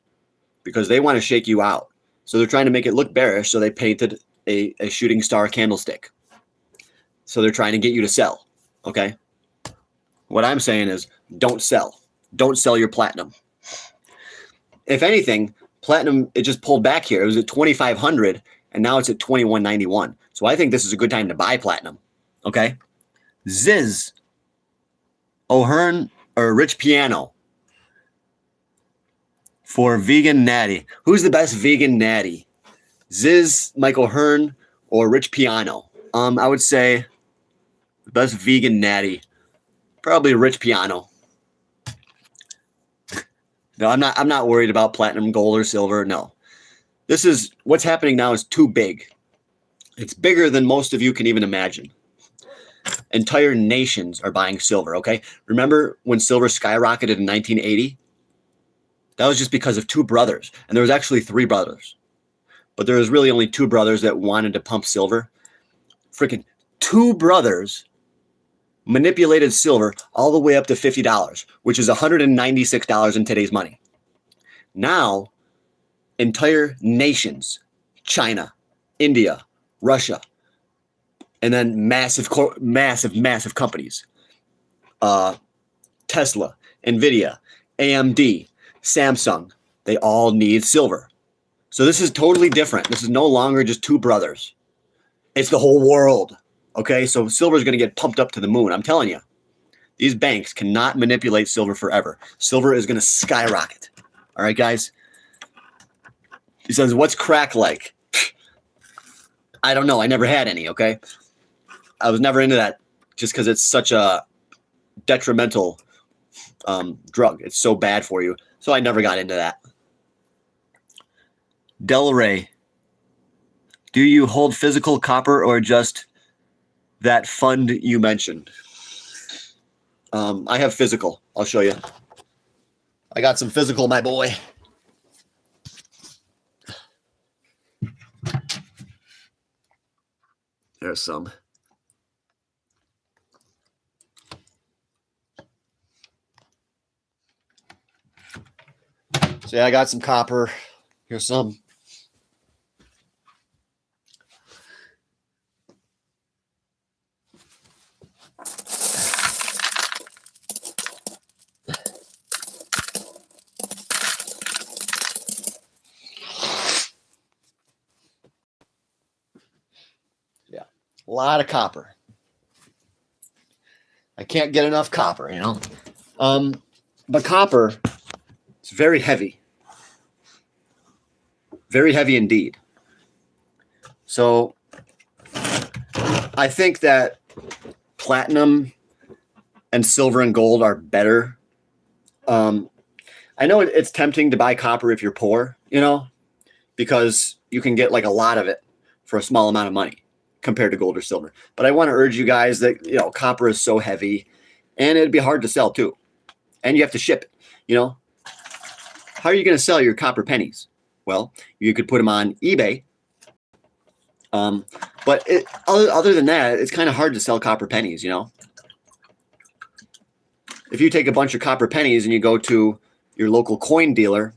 because they want to shake you out. So they're trying to make it look bearish. So they painted a shooting star candlestick. So they're trying to get you to sell. Okay. What I'm saying is don't sell. Don't sell your platinum. If anything, platinum, it just pulled back here. It was at 2,500 and now it's at 2,191. So I think this is a good time to buy platinum. Okay. Ziz, O'Hearn, or Rich Piano for vegan natty. Who's the best vegan natty? Ziz, Mike O'Hearn, or Rich Piano? I would say the best vegan natty, probably Rich Piano. No, I'm not worried about platinum, gold, or silver. No. This is what's happening now is too big. It's bigger than most of you can even imagine. Entire nations are buying silver, okay? Remember when silver skyrocketed in 1980? That was just because of two brothers. And there was actually three brothers. But there was really only two brothers that wanted to pump silver. Freaking two brothers manipulated silver all the way up to $50, which is $196 in today's money. Now, entire nations, China, India, Russia, and then massive companies, Tesla, NVIDIA, AMD, Samsung, they all need silver. So this is totally different. This is no longer just two brothers. It's the whole world. Okay, so silver is going to get pumped up to the moon. I'm telling you, these banks cannot manipulate silver forever. Silver is going to skyrocket. All right, guys. He says, what's crack like? I don't know. I never had any, okay? I was never into that just because it's such a detrimental drug. It's so bad for you. So I never got into that. Del Rey, do you hold physical copper or just that fund you mentioned? I have physical. I'll show you. I got some physical, my boy. There's some. So yeah, I got some copper. Here's some. Yeah, a lot of copper. I can't get enough copper, you know. But copper, it's very heavy. Very heavy indeed. So I think that platinum and silver and gold are better. I know it's tempting to buy copper if you're poor, you know, because you can get like a lot of it for a small amount of money compared to gold or silver. But I want to urge you guys that, you know, copper is so heavy and it'd be hard to sell too. And you have to ship it, you know. How are you going to sell your copper pennies? Well, you could put them on eBay. But other than that, it's kind of hard to sell copper pennies, you know. If you take a bunch of copper pennies and you go to your local coin dealer,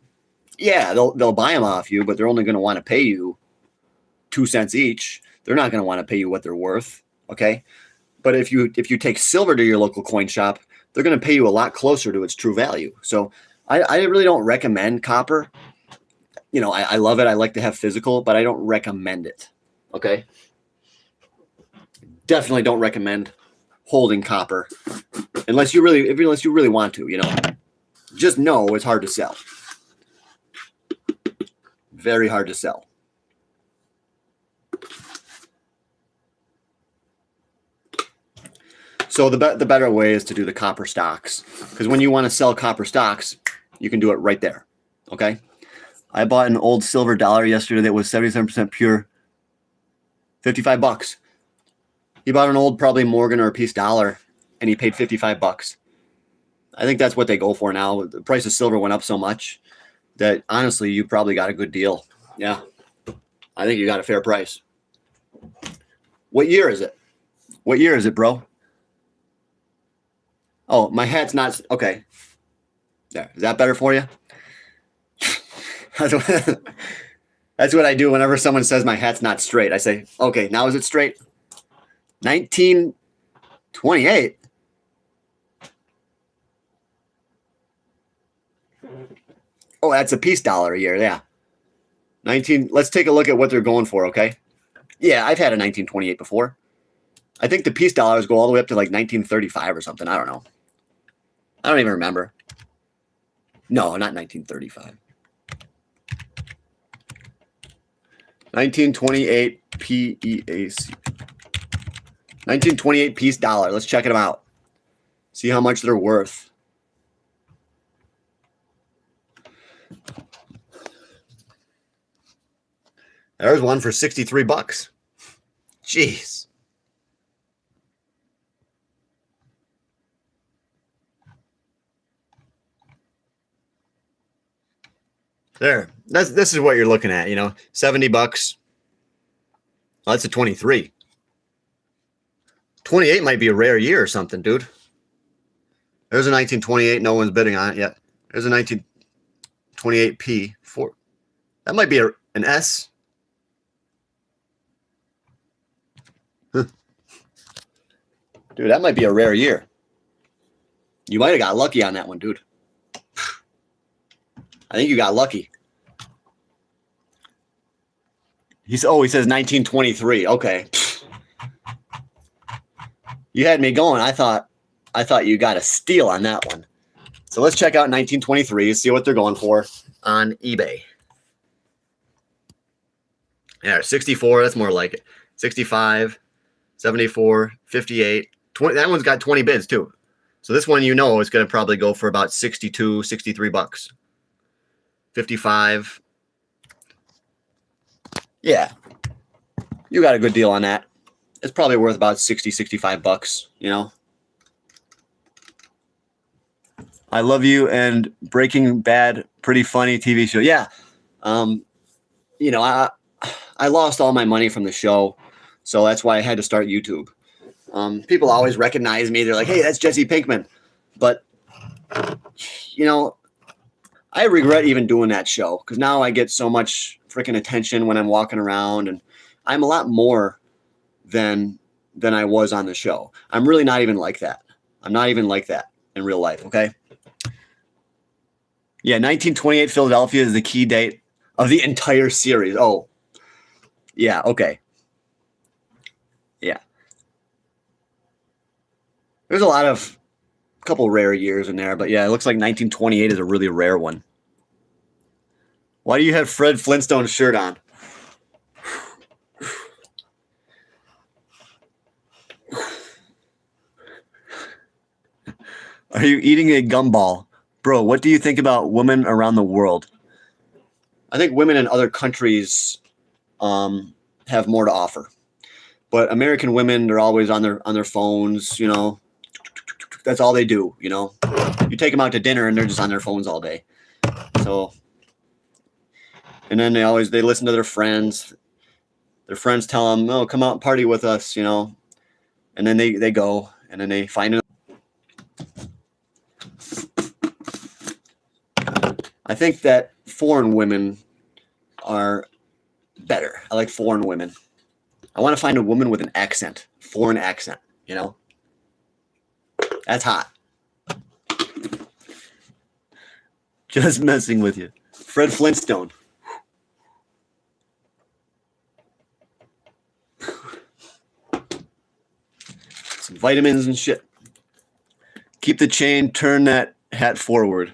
yeah, they'll buy them off you, but they're only going to want to pay you 2 cents each. They're not going to want to pay you what they're worth, okay? But if you take silver to your local coin shop, they're going to pay you a lot closer to its true value. So I really don't recommend copper. You know, I love it. I like to have physical, but I don't recommend it. Okay. Definitely don't recommend holding copper unless you really want to, you know. Just know it's hard to sell. Very hard to sell. So the better way is to do the copper stocks, because when you want to sell copper stocks, you can do it right there. Okay. I bought an old silver dollar yesterday that was 77% pure, $55. He bought an old probably Morgan or a piece dollar, and he paid $55. I think that's what they go for now. The price of silver went up so much that honestly, you probably got a good deal. Yeah, I think you got a fair price. What year is it? What year is it, bro? Oh, my hat's not okay. There, is that better for you? That's what I do whenever someone says my hat's not straight. I say, okay, now is it straight? 1928. Oh, that's a piece dollar a year. Yeah. Let's take a look at what they're going for, okay? Yeah, I've had a 1928 before. I think the piece dollars go all the way up to like 1935 or something. I don't know. I don't even remember. No, not 1935. 1928 PEAC. 1928 piece dollar. Let's check them out. See how much they're worth. There's one for 63 bucks. Jeez. There. This is what you're looking at, you know. 70 bucks. Well, that's a 23. 28 might be a rare year or something, dude. There's a 1928. No one's bidding on it yet. There's a 1928P. That might be an S. Huh. Dude, that might be a rare year. You might have got lucky on that one, dude. I think you got lucky. He says 1923. Okay. You had me going. I thought you got a steal on that one. So let's check out 1923, see what they're going for on eBay. Yeah, 64, that's more like it. 65, 74, 58, 20. That one's got 20 bids too. So this one, you know, is going to probably go for about 62, 63 bucks. 55. Yeah. You got a good deal on that. It's probably worth about 60, 65 bucks, you know. I Love You and Breaking Bad, pretty funny TV show. Yeah. You know, I lost all my money from the show, so that's why I had to start YouTube. People always recognize me. They're like, hey, that's Jesse Pinkman. But, you know, I regret even doing that show because now I get so much freaking attention when I'm walking around, and I'm a lot more than I was on the show. I'm really not even like that. I'm not even like that in real life, okay? Yeah, 1928 Philadelphia is the key date of the entire series. Oh, yeah, okay. Yeah. There's a couple rare years in there, but yeah, it looks like 1928 is a really rare one. Why do you have Fred Flintstone's shirt on? Are you eating a gumball? Bro, what do you think about women around the world? I think women in other countries have more to offer. But American women, they're always on their phones, you know. That's all they do, you know. You take them out to dinner and they're just on their phones all day. So, and then they listen to their friends. Their friends tell them, "Oh, come out and party with us," you know. And then they go, and then they find it. I think that foreign women are better. I like foreign women. I want to find a woman with an accent, foreign accent, you know? That's hot. Just messing with you. Fred Flintstone. Some vitamins and shit. Keep the chain, turn that hat forward.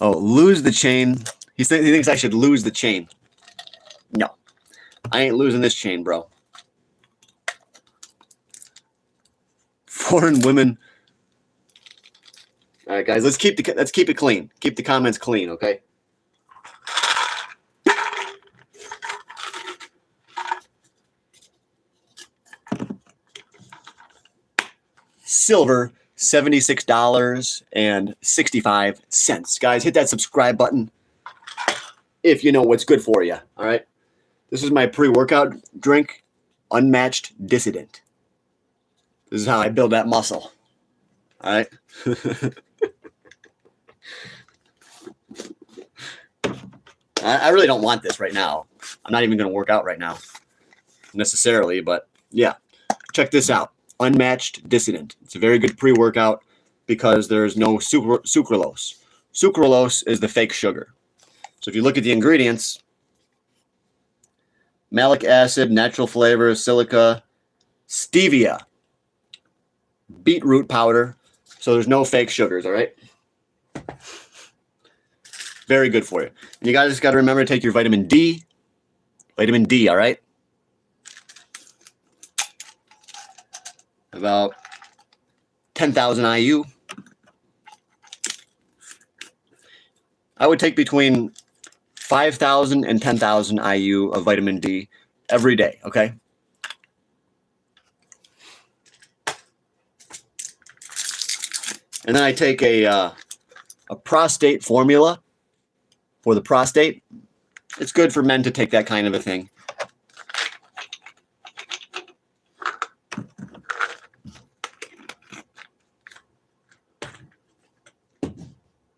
Oh, lose the chain. He thinks I should lose the chain. No. I ain't losing this chain, bro. Foreign women. All right, guys, let's keep it clean. Keep the comments clean, okay? Silver, $76.65. Guys, hit that subscribe button if you know what's good for you, all right? This is my pre-workout drink, Unmatched Dissident. This is how I build that muscle, all right? I really don't want this right now. I'm not even going to work out right now necessarily, but yeah, check this out. Unmatched Dissident. It's a very good pre-workout because there's no sucralose. Sucralose is the fake sugar. So if you look at the ingredients, malic acid, natural flavor, silica, stevia, beetroot powder. So there's no fake sugars, all right? Very good for you. And you guys just got to remember to take your vitamin D Vitamin D, all right? About 10,000 IU. I would take between 5,000 and 10,000 IU of vitamin D every day, okay? And then I take a prostate formula for the prostate. It's good for men to take that kind of a thing.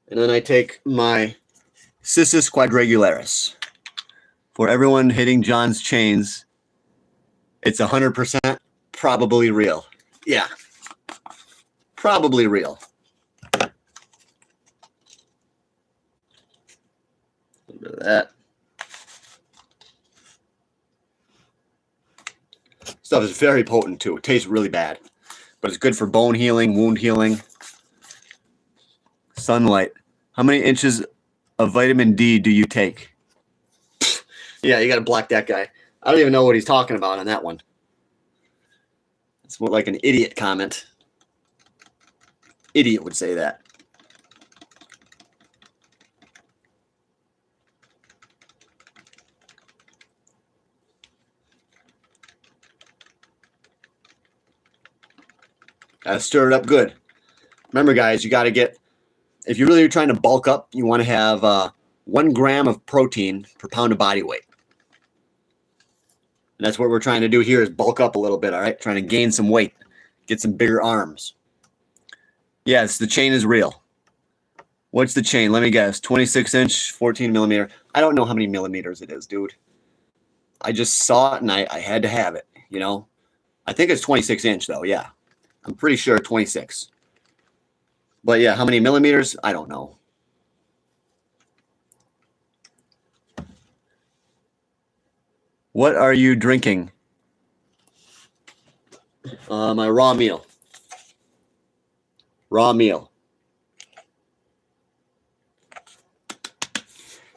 And then I take my Cissus quadrangularis. For everyone hitting John's chains, it's 100% probably real. Yeah, probably real. A little bit of that. Stuff is very potent too. It tastes really bad, but it's good for bone healing, wound healing. Sunlight. How many inches of vitamin D do you take? Yeah, you got to block that guy. I don't even know what he's talking about on that one. It's more like an idiot comment. Idiot would say that. Gotta stir it up good. Remember, guys, you got to get, if you're really trying to bulk up, you want to have 1 gram of protein per pound of body weight. And that's what we're trying to do here is bulk up a little bit, all right? Trying to gain some weight, get some bigger arms. Yes, the chain is real. What's the chain? Let me guess. 26-inch, 14 millimeter. I don't know how many millimeters it is, dude. I just saw it and I had to have it, you know? I think it's 26-inch though, yeah. I'm pretty sure 26. But yeah, how many millimeters? I don't know. What are you drinking? My raw meal. Raw meal.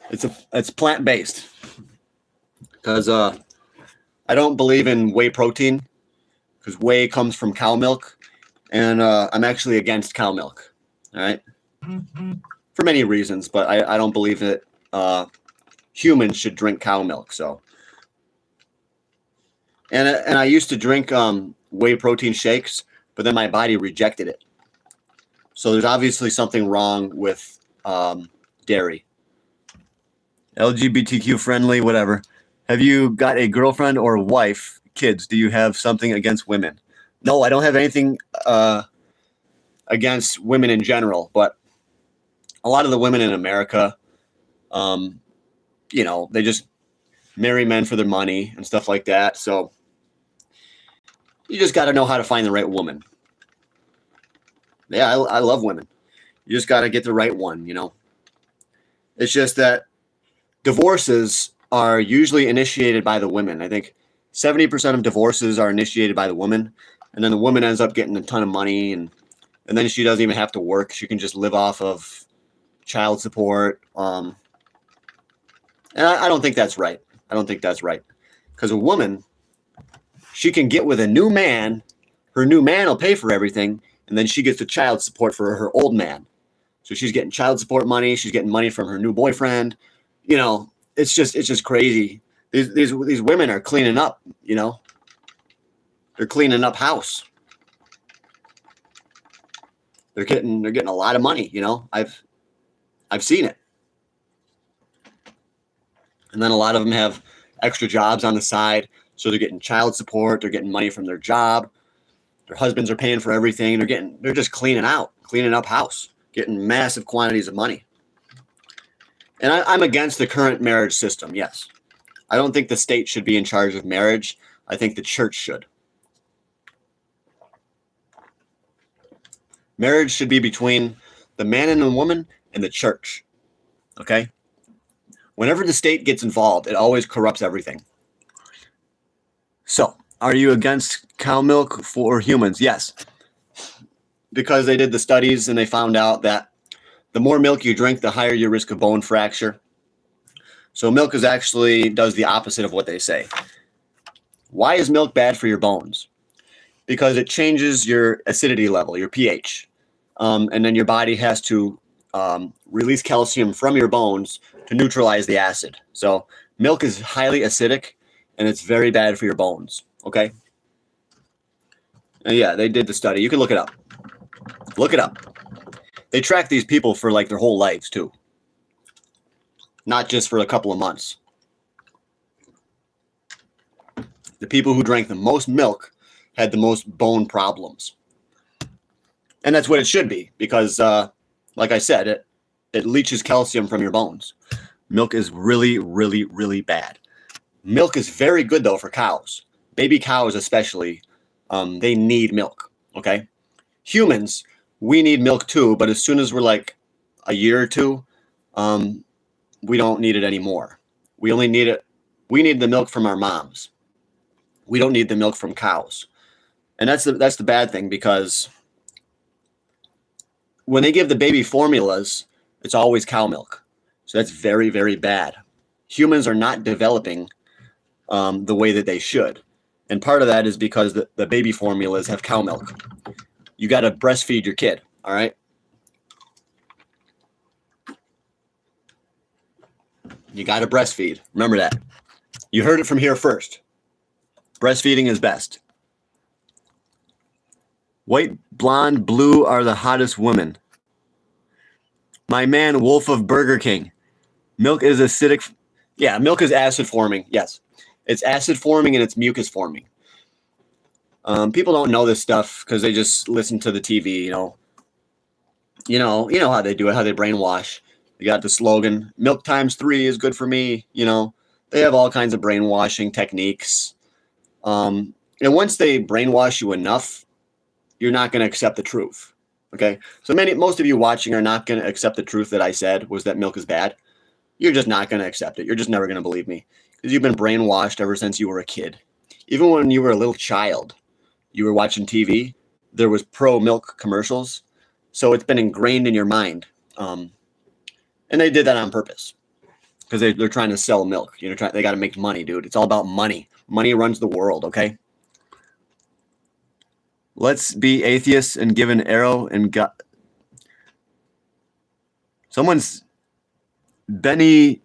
It's plant-based. Because I don't believe in whey protein. Because whey comes from cow milk. And I'm actually against cow milk. All right? For many reasons. But I don't believe that humans should drink cow milk. So. And I used to drink whey protein shakes, but then my body rejected it. So there's obviously something wrong with dairy. LGBTQ friendly, whatever. Have you got a girlfriend or wife, kids? Do you have something against women? No, I don't have anything against women in general, but a lot of the women in America, you know, they just marry men for their money and stuff like that. So you just got to know how to find the right woman. Yeah, I love women. You just got to get the right one, you know. It's just that divorces are usually initiated by the women. I think 70% of divorces are initiated by the woman, and then the woman ends up getting a ton of money, and then she doesn't even have to work. She can just live off of child support. And I don't think that's right. I don't think that's right. Because a woman, she can get with a new man. Her new man will pay for everything. And then she gets the child support for her old man. So she's getting child support money. She's getting money from her new boyfriend. You know, it's just crazy. These women are cleaning up, you know. They're cleaning up house. They're getting a lot of money, you know. I've seen it. And then a lot of them have extra jobs on the side. So they're getting child support. They're getting money from their job. Their husbands are paying for everything. They're just cleaning up house, getting massive quantities of money. And I'm against the current marriage system, yes. I don't think the state should be in charge of marriage. I think the church should. Marriage should be between the man and the woman and the church, okay? Whenever the state gets involved, it always corrupts everything. So, are you against cow milk for humans? Yes. Because they did the studies and they found out that the more milk you drink, the higher your risk of bone fracture. So milk is actually does the opposite of what they say. Why is milk bad for your bones? Because it changes your acidity level, your pH. And then your body has to release calcium from your bones to neutralize the acid. So milk is highly acidic, and it's very bad for your bones. Okay. And yeah, they did the study. You can look it up. Look it up. They track these people for like their whole lives too, not just for a couple of months. The people who drank the most milk had the most bone problems. And that's what it should be because, like I said, it leaches calcium from your bones. Milk is really, really, really bad. Milk is very good, though, for cows. Baby cows especially, they need milk, okay? Humans, we need milk too, but as soon as we're like a year or two, we don't need it anymore. We only need it. We need the milk from our moms. We don't need the milk from cows. And that's the bad thing because when they give the baby formulas, it's always cow milk. So that's very, very bad. Humans are not developing the way that they should. And part of that is because the baby formulas have cow milk. You got to breastfeed your kid, all right? You got to breastfeed. Remember that. You heard it from here first. Breastfeeding is best. White, blonde, blue are the hottest women. My man, Wolf of Burger King. Milk is acidic. Yeah, milk is acid forming. Yes. It's acid forming and it's mucus forming. People don't know this stuff because they just listen to the TV, You know how they do it, how they brainwash. You got the slogan, milk times 3 is good for me. They have all kinds of brainwashing techniques. And once they brainwash you enough, you're not going to accept the truth. Okay. So most of you watching are not going to accept the truth that I said was that milk is bad. You're just not going to accept it. You're just never going to believe me because you've been brainwashed ever since you were a kid. Even when you were a little child, you were watching TV, there was pro milk commercials. So it's been ingrained in your mind. And they did that on purpose because they're trying to sell milk. They got to make money, dude. It's all about money. Money runs the world. Okay. Let's be atheists and give an arrow and God. Someone's Benny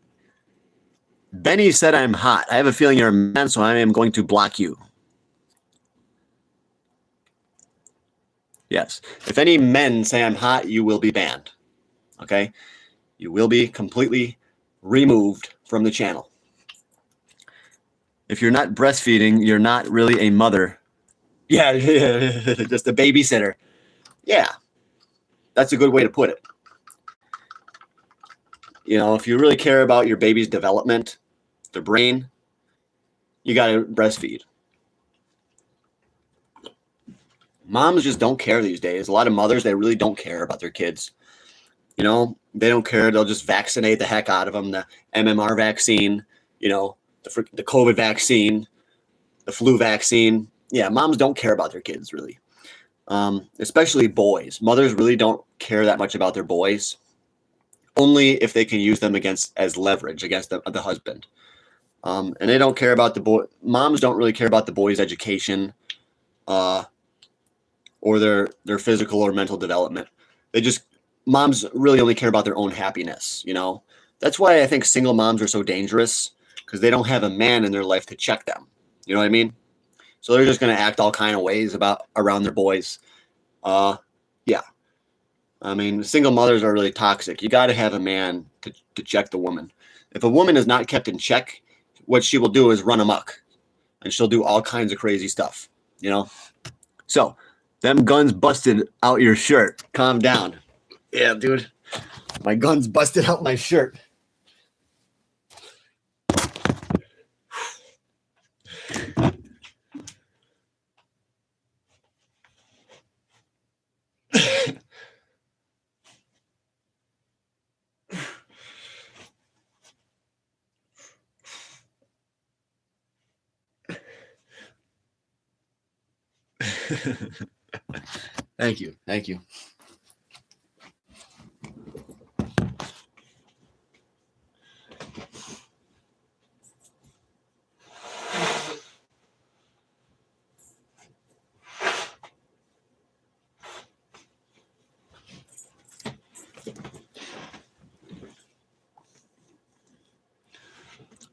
said I'm hot. I have a feeling you're a man, so I am going to block you. Yes. If any men say I'm hot, you will be banned. Okay? You will be completely removed from the channel. If you're not breastfeeding, you're not really a mother. Yeah, just a babysitter. Yeah. That's a good way to put it. If you really care about your baby's development, their brain, you got to breastfeed. Moms just don't care these days. A lot of mothers, they really don't care about their kids. They don't care. They'll just vaccinate the heck out of them. The MMR vaccine, the COVID vaccine, the flu vaccine. Yeah, moms don't care about their kids, really. Especially boys. Mothers really don't care that much about their boys. Only if they can use them as leverage against the husband. And they don't care about the boy. Moms don't really care about the boy's education or their physical or mental development. Moms really only care about their own happiness, That's why I think single moms are so dangerous because they don't have a man in their life to check them. You know what I mean? So they're just going to act all kind of ways around their boys. Yeah. I mean, single mothers are really toxic. You got to have a man to check the woman. If a woman is not kept in check, what she will do is run amok. And she'll do all kinds of crazy stuff, So, them guns busted out your shirt. Calm down. Yeah, dude. My guns busted out my shirt. Thank you. Thank you.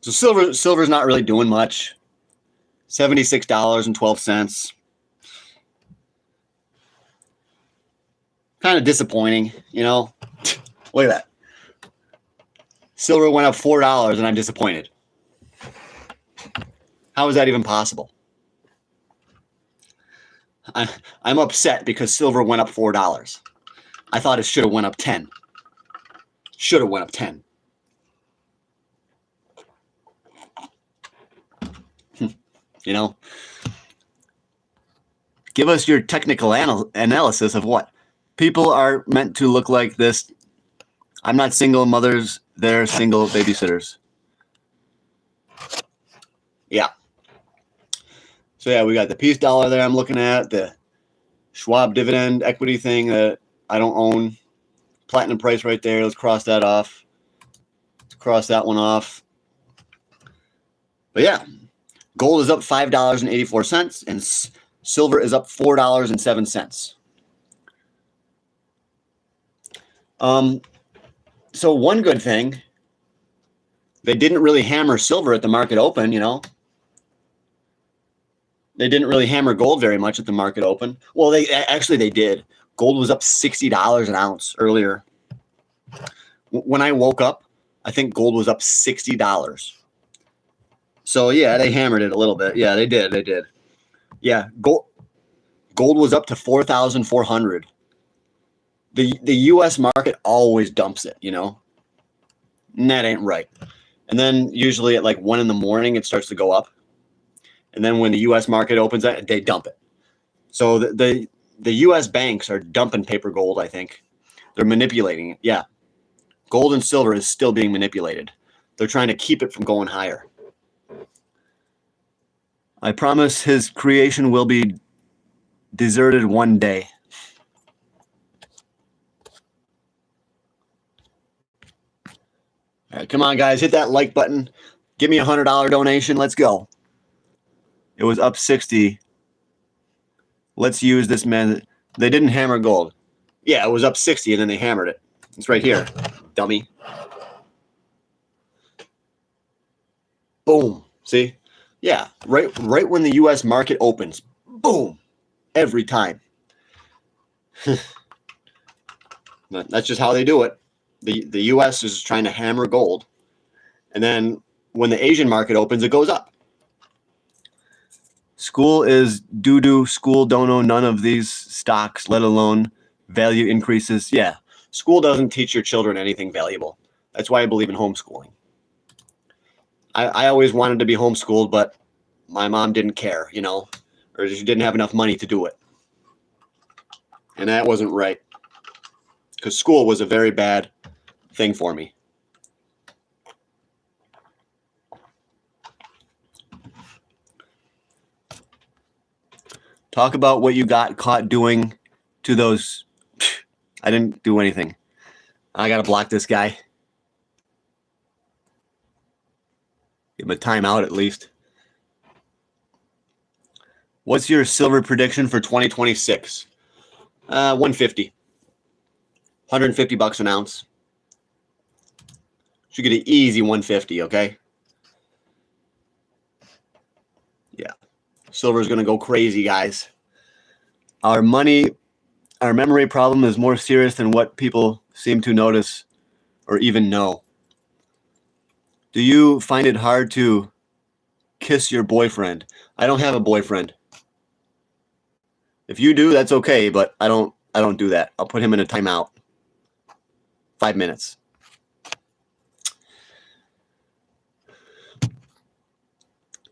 So silver's not really doing much. $76.12. Kind of disappointing, you know. Look at that. Silver went up $4 and I'm disappointed. How is that even possible? I'm upset because silver went up $4. I thought it should have went up 10. Should have went up 10. You know? Give us your technical analysis of what? People are meant to look like this. I'm not single mothers. They're single babysitters. Yeah. So yeah, we got the peace dollar there I'm looking at. The Schwab dividend equity thing that I don't own. Platinum price right there. Let's cross that off. Let's cross that one off. But yeah, gold is up $5.84 and silver is up $4.07. So one good thing, they didn't really hammer silver at the market open, you know. They didn't really hammer gold very much at the market open. Well, they did. Gold was up $60 an ounce earlier. When I woke up, I think gold was up $60. So yeah, they hammered it a little bit. Yeah, they did. They did. Yeah, gold was up to 4,400. The U.S. market always dumps it, you know. And that ain't right. And then usually at like 1 in the morning, it starts to go up. And then when the U.S. market opens, they dump it. So the U.S. banks are dumping paper gold, I think. They're manipulating it. Yeah. Gold and silver is still being manipulated. They're trying to keep it from going higher. I promise his creation will be deserted one day. All right, come on, guys. Hit that like button. Give me a $100 donation. Let's go. It was up 60. Let's use this man. They didn't hammer gold. Yeah, it was up 60 and then they hammered it. It's right here, dummy. Boom. See? Yeah, right when the U.S. market opens. Boom. Every time. That's just how they do it. The U.S. is trying to hammer gold. And then when the Asian market opens, it goes up. School is doo-doo. School don't know none of these stocks, let alone value increases. Yeah, school doesn't teach your children anything valuable. That's why I believe in homeschooling. I always wanted to be homeschooled, but my mom didn't care, you know, or she didn't have enough money to do it. And that wasn't right, because school was a very bad thing for me. Talk about what you got caught doing to those. I didn't do anything. I got to block this guy. Give him a timeout at least. What's your silver prediction for 2026? 150. $150 an ounce. Should get an easy 150, okay? Yeah. Silver is going to go crazy, guys. Our memory problem is more serious than what people seem to notice or even know. Do you find it hard to kiss your boyfriend? I don't have a boyfriend. If you do, that's okay, but I don't do that. I'll put him in a timeout. 5 minutes.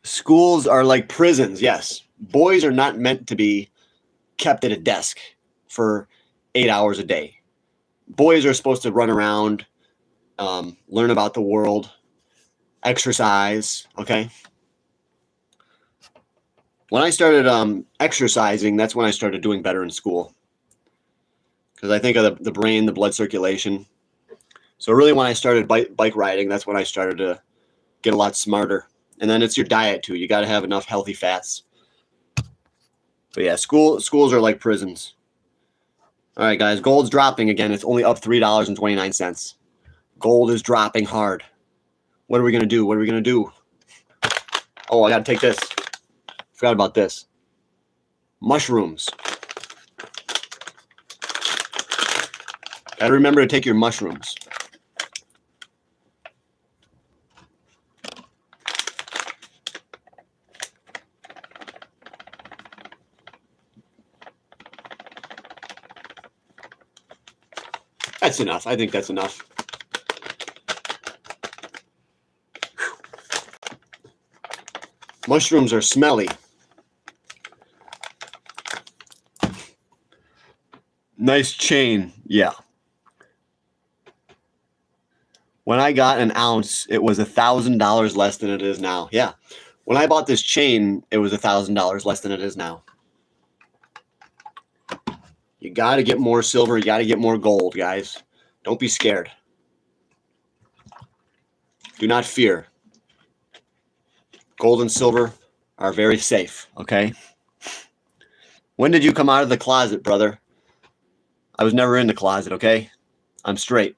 Schools are like prisons, yes. Boys are not meant to be kept at a desk for 8 hours a day. Boys are supposed to run around, learn about the world, exercise, okay? When I started exercising, that's when I started doing better in school. Because I think of the brain, the blood circulation. So really when I started bike riding, that's when I started to get a lot smarter. And then it's your diet too. You got to have enough healthy fats. But yeah, schools are like prisons. All right, guys, gold's dropping again. It's only up $3.29. Gold is dropping hard. What are we going to do? What are we going to do? Oh, I got to take this. Forgot about this. Mushrooms. Got to remember to take your mushrooms. That's enough. I think that's enough. Mushrooms are smelly. Nice chain. Yeah. When I got an ounce, it was $1,000 less than it is now. Yeah. When I bought this chain, it was $1,000 less than it is now. You got to get more silver. You got to get more gold, guys. Don't be scared. Do not fear. Gold and silver are very safe, okay? When did you come out of the closet, brother? I was never in the closet, okay? I'm straight.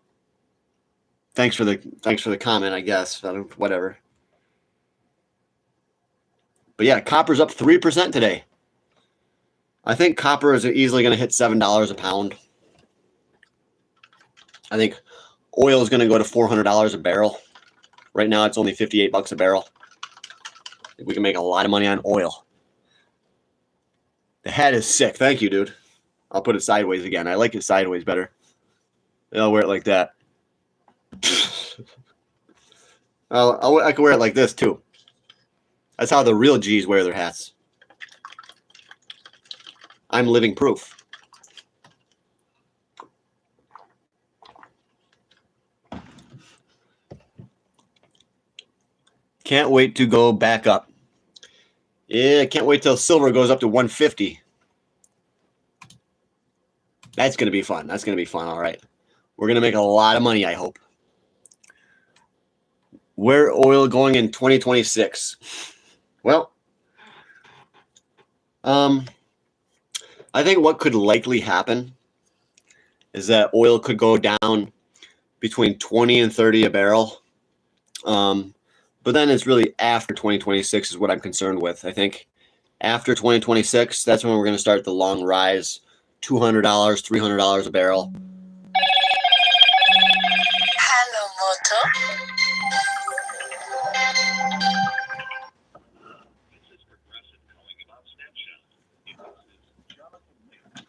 Thanks for the comment, I guess. Whatever. But yeah, copper's up 3% today. I think copper is easily going to hit $7 a pound. I think oil is going to go to $400 a barrel. Right now, it's only 58 bucks a barrel. We can make a lot of money on oil. The hat is sick. Thank you, dude. I'll put it sideways again. I like it sideways better. I'll wear it like that. I can wear it like this, too. That's how the real G's wear their hats. I'm living proof. Can't wait to go back up. Yeah, can't wait till silver goes up to 150. That's going to be fun. That's going to be fun. All right. We're going to make a lot of money, I hope. Where oil going in 2026? Well, I think what could likely happen is that oil could go down between 20 and 30 a barrel. But then it's really after 2026 is what I'm concerned with. I think after 2026, that's when we're going to start the long rise, $200, $300 a barrel. Hello,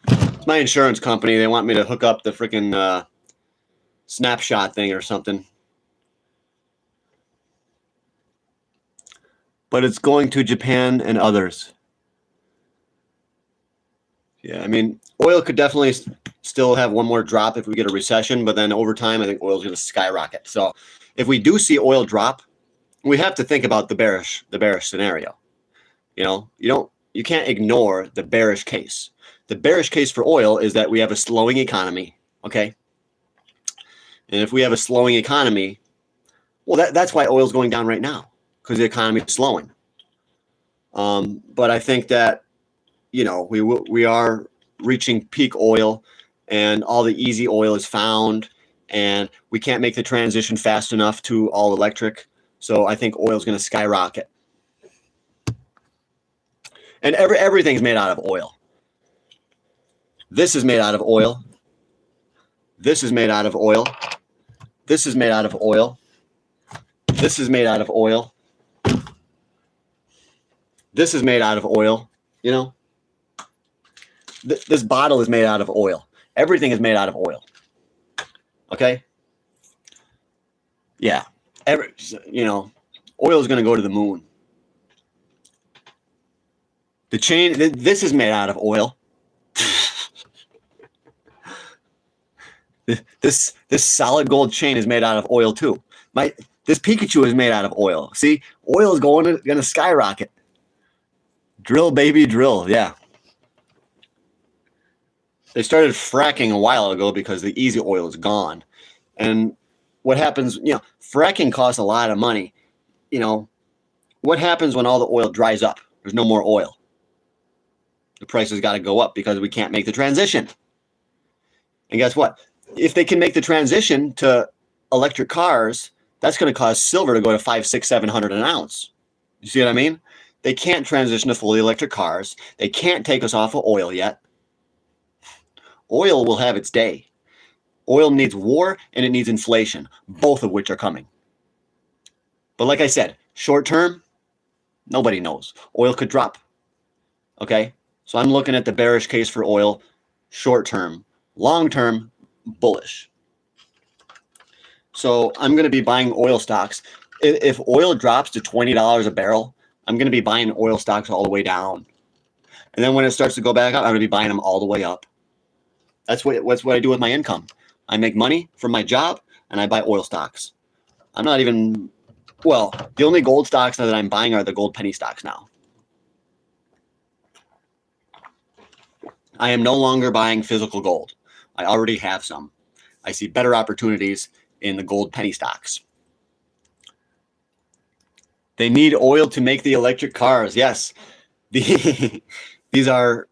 Moto. It's my insurance company. They want me to hook up the freaking snapshot thing or something. But it's going to Japan and others. Yeah, I mean, oil could definitely still have one more drop if we get a recession, but then over time, I think oil is going to skyrocket. So if we do see oil drop, we have to think about the bearish scenario. You know, you can't ignore the bearish case. The bearish case for oil is that we have a slowing economy, okay? And if we have a slowing economy, well, that's why oil is going down right now, because the economy is slowing. But I think that, you know, we are reaching peak oil, and all the easy oil is found, and we can't make the transition fast enough to all electric. So I think oil is going to skyrocket. And everything's made out of oil. This is made out of oil. This is made out of oil. This is made out of oil. This is made out of oil. This is made out of oil. You know, this bottle is made out of oil. Everything is made out of oil. Okay. Yeah. Oil is going to go to the moon. The chain, this is made out of oil. This solid gold chain is made out of oil too. This Pikachu is made out of oil. See, oil is going to skyrocket. Drill, baby, drill. Yeah. They started fracking a while ago because the easy oil is gone. And what happens, fracking costs a lot of money. What happens when all the oil dries up? There's no more oil. The price has got to go up because we can't make the transition. And guess what? If they can make the transition to electric cars, That's going to cause silver to go to 500, 600, 700 an ounce. You see what I mean? They can't transition to fully electric cars. They can't take us off of oil yet. Oil will have its day. Oil needs war and it needs inflation, both of which are coming. But like I said, short term, nobody knows. Oil could drop. Okay? So I'm looking at the bearish case for oil short term. Long term, bullish. So I'm going to be buying oil stocks. If oil drops to $20 a barrel, I'm going to be buying oil stocks all the way down. And then when it starts to go back up, I'm going to be buying them all the way up. That's what I do with my income. I make money from my job, and I buy oil stocks. I'm not even, well, the only gold stocks that I'm buying are the gold penny stocks now. I am no longer buying physical gold. I already have some. I see better opportunities in the gold penny stocks. They need oil to make the electric cars. Yes. These are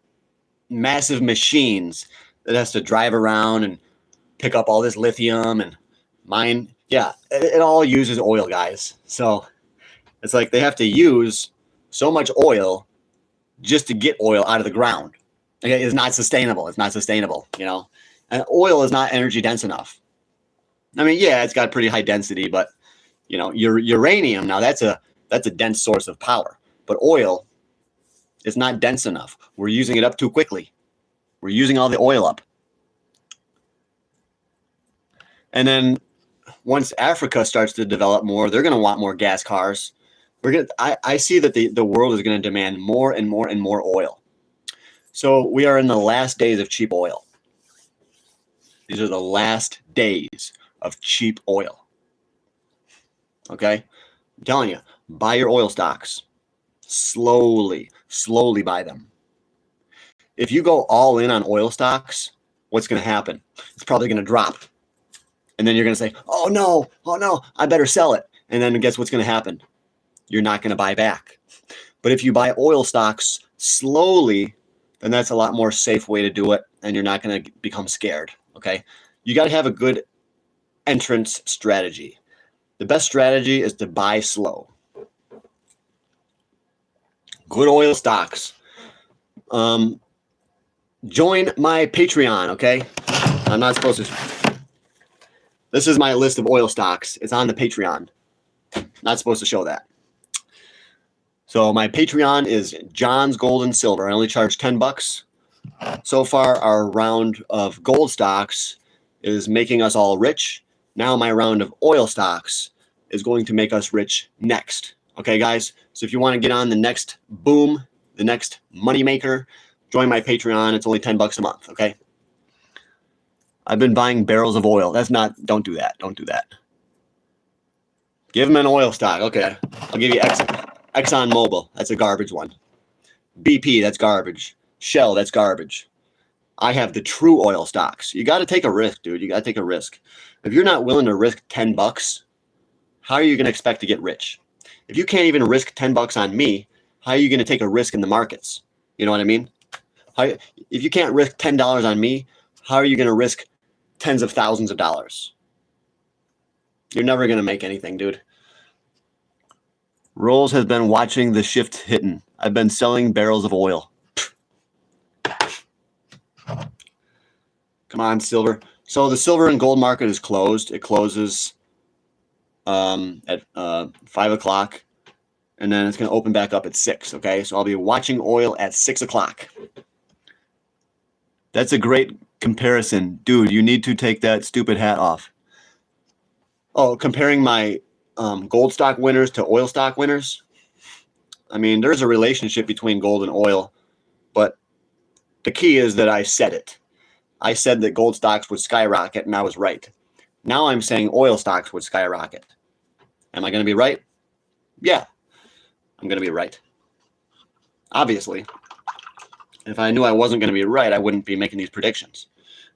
massive machines that has to drive around and pick up all this lithium and mine. Yeah, it all uses oil, guys. So it's like they have to use so much oil just to get oil out of the ground. Okay, it's not sustainable. It's not sustainable, you know. And oil is not energy dense enough. I mean, yeah, it's got pretty high density, but you know, uranium now that's a dense source of power. But oil is not dense enough. We're using it up too quickly. We're using all the oil up. And then once Africa starts to develop more, they're going to want more gas cars. I see that the world is going to demand more and more and more oil. So we are in the last days of cheap oil. These are the last days of cheap oil. Okay? I'm telling you, buy your oil stocks. Slowly buy them. If you go all in on oil stocks, what's going to happen? It's probably going to drop. And then you're going to say, oh no, I better sell it. And then guess what's going to happen? You're not going to buy back. But if you buy oil stocks slowly, then that's a lot more safe way to do it. And you're not going to become scared. Okay? You got to have a good entrance strategy. The best strategy is to buy slow. Good oil stocks. Join my Patreon, okay? I'm not supposed to. This is my list of oil stocks. It's on the Patreon. Not supposed to show that. So my Patreon is John's Gold and Silver. I only charge $10. So far, our round of gold stocks is making us all rich. Now my round of oil stocks is going to make us rich next. Okay, guys? So if you want to get on the next boom, the next money maker, join my Patreon. It's only $10 a month, okay? I've been buying barrels of oil. Don't do that. Don't do that. Give them an oil stock. Okay, I'll give you Exxon Mobil. That's a garbage one. BP, that's garbage. Shell, that's garbage. I have the true oil stocks. You got to take a risk, dude. You got to take a risk. If you're not willing to risk $10, how are you going to expect to get rich? If you can't even risk $10 on me, how are you going to take a risk in the markets? You know what I mean? If you can't risk $10 on me, how are you going to risk tens of thousands of dollars? You're never going to make anything, dude. Rolls has been watching the shift hitting. I've been selling barrels of oil. Come on, silver. So the silver and gold market is closed. It closes at 5 o'clock. And then it's going to open back up at 6, okay? So I'll be watching oil at 6 o'clock. That's a great comparison. Dude, you need to take that stupid hat off. Oh, comparing my gold stock winners to oil stock winners? I mean, there's a relationship between gold and oil, but the key is that I said it. I said that gold stocks would skyrocket, and I was right. Now I'm saying oil stocks would skyrocket. Am I going to be right? Yeah, I'm going to be right. Obviously. If I knew I wasn't going to be right, I wouldn't be making these predictions.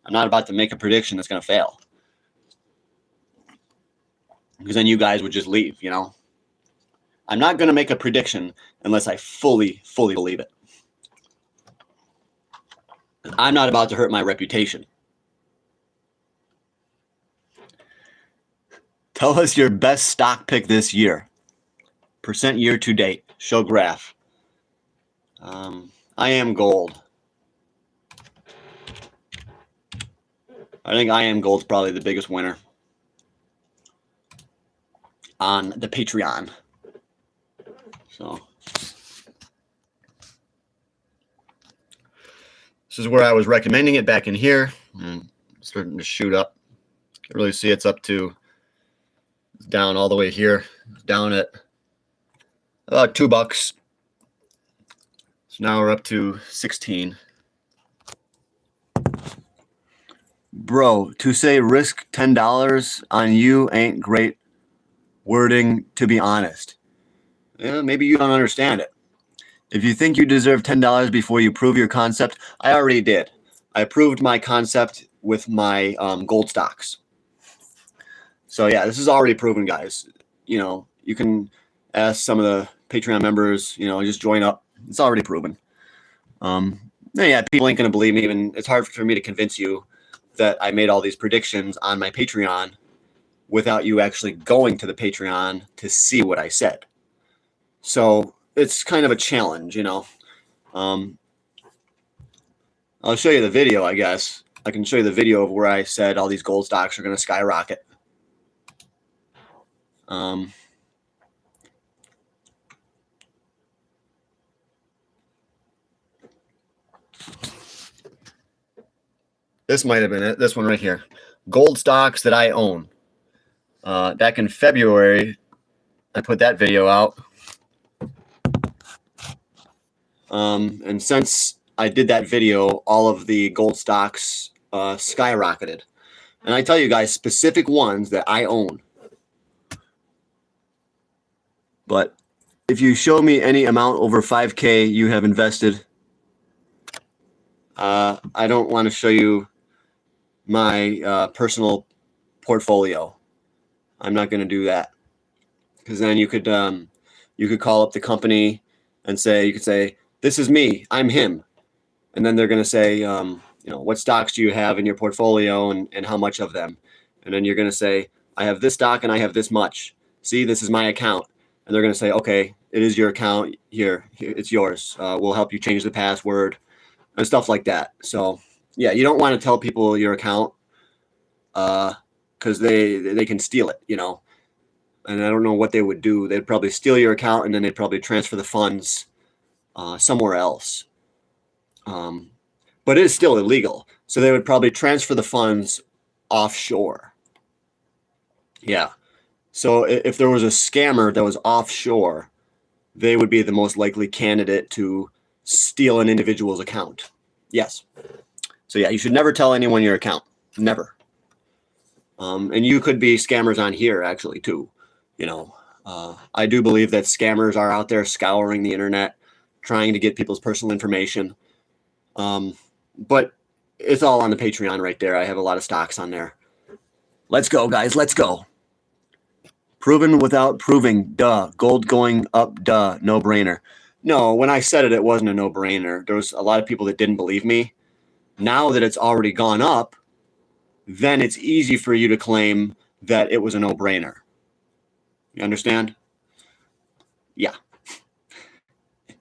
I'm not about to make a prediction that's going to fail. Because then you guys would just leave, you know? I'm not going to make a prediction unless I fully believe it. I'm not about to hurt my reputation. Tell us your best stock pick this year. Percent year to date. Show graph. I am gold. I think I am gold's probably the biggest winner on the Patreon. So this is where I was recommending it back in here. And it's starting to shoot up. You can really see it's up to down all the way here. It's down at about $2. So now we're up to 16. Bro, to say risk $10 on you ain't great wording, to be honest. Yeah, maybe you don't understand it. If you think you deserve $10 before you prove your concept, I already did. I proved my concept with my gold stocks. So yeah, this is already proven, guys. You know, you can ask some of the Patreon members, you know, just join up. It's already proven. Yeah, people ain't going to believe me, and it's hard for me to convince you that I made all these predictions on my Patreon without you actually going to the Patreon to see what I said. So it's kind of a challenge, you know. I'll show you the video, I guess. I can show you the video of where I said all these gold stocks are going to skyrocket. This might have been it. This one right here. Gold stocks that I own. Back in February, I put that video out. And since I did that video, all of the gold stocks skyrocketed. And I tell you guys specific ones that I own. But if you show me any amount over 5K you have invested, I don't want to show you my personal portfolio. I'm not going to do that, because then you could call up the company and say, you could say, this is me, I'm him. And then they're going to say, you know, what stocks do you have in your portfolio and how much of them? And then you're going to say, I have this stock and I have this much. See, this is my account. And they're going to say, okay, it is your account. Here it's yours. We'll help you change the password and stuff like that. So yeah, you don't want to tell people your account because they can steal it, you know. And I don't know what they would do. They'd probably steal your account and then they'd probably transfer the funds somewhere else. But it is still illegal. So they would probably transfer the funds offshore. Yeah. So if there was a scammer that was offshore, they would be the most likely candidate to steal an individual's account. Yes. So yeah, you should never tell anyone your account. Never. And you could be scammers on here actually too. You know, I do believe that scammers are out there scouring the internet, trying to get people's personal information. But it's all on the Patreon right there. I have a lot of stocks on there. Let's go, guys. Let's go. Proven without proving. Duh. Gold going up. Duh. No brainer. No, when I said it, it wasn't a no brainer. There was a lot of people that didn't believe me. Now that it's already gone up, then it's easy for you to claim that it was a no brainer. You understand? Yeah.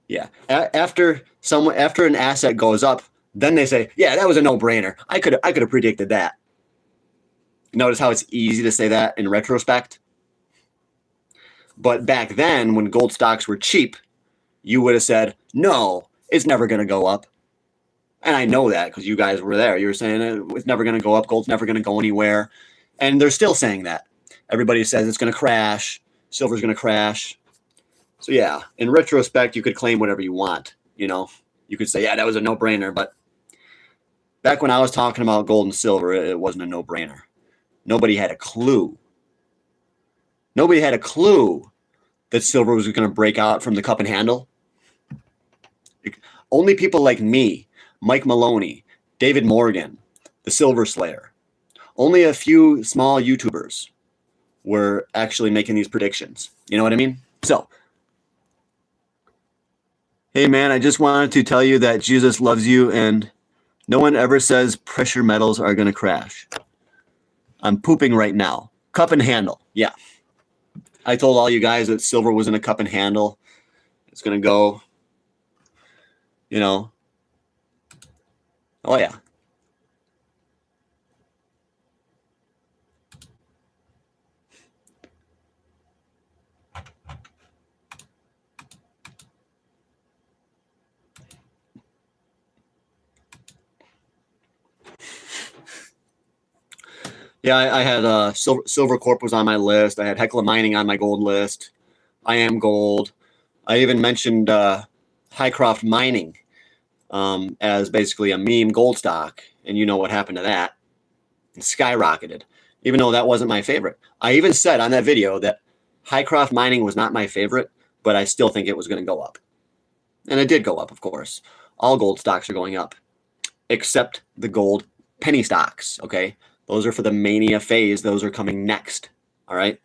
Yeah. After an asset goes up, then they say, yeah, that was a no brainer. I could have predicted that. Notice how it's easy to say that in retrospect. But back then, when gold stocks were cheap, you would have said, no, it's never going to go up. And I know that because you guys were there. You were saying it's never going to go up. Gold's never going to go anywhere. And they're still saying that. Everybody says it's going to crash. Silver's going to crash. So yeah, in retrospect, you could claim whatever you want. You know, you could say, yeah, that was a no-brainer. But back when I was talking about gold and silver, it wasn't a no-brainer. Nobody had a clue. Nobody had a clue that silver was going to break out from the cup and handle. Only people like me, Mike Maloney, David Morgan, the Silver Slayer. Only a few small YouTubers were actually making these predictions. You know what I mean? So, hey man, I just wanted to tell you that Jesus loves you and no one ever says precious metals are going to crash. I'm pooping right now. Cup and handle. Yeah. I told all you guys that silver was in a cup and handle. It's going to go, you know. Oh, yeah. Yeah, I had Silver Corp was on my list. I had Hecla Mining on my gold list. I am gold. I even mentioned Highcroft Mining as basically a meme gold stock. And you know what happened to that. It skyrocketed, even though that wasn't my favorite. I even said on that video that Highcroft Mining was not my favorite, but I still think it was going to go up. And it did go up, of course. All gold stocks are going up, except the gold penny stocks, okay? Those are for the mania phase. Those are coming next, all right?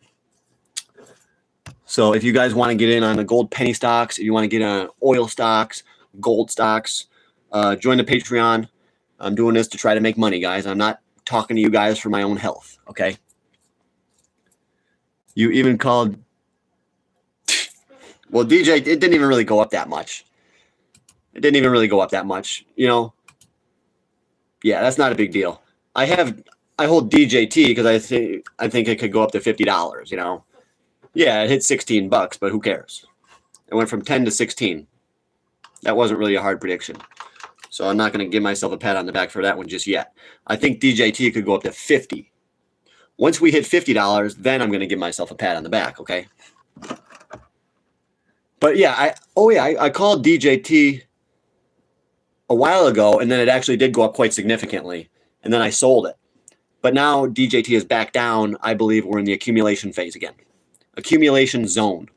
So if you guys want to get in on the gold penny stocks, if you want to get in on oil stocks, gold stocks, join the Patreon. I'm doing this to try to make money, guys. I'm not talking to you guys for my own health, okay? You even called... Well, DJ, it didn't even really go up that much. It didn't even really go up that much, you know? Yeah, that's not a big deal. I hold DJT because I think it could go up to $50, you know? Yeah, it hit 16 bucks, but who cares? It went from 10 to 16. That wasn't really a hard prediction. So I'm not going to give myself a pat on the back for that one just yet. I think DJT could go up to 50. Once we hit $50, then I'm going to give myself a pat on the back, okay? But yeah, I called DJT a while ago, and then it actually did go up quite significantly, and then I sold it. But now DJT is back down. I believe we're in the accumulation phase again. Accumulation zone.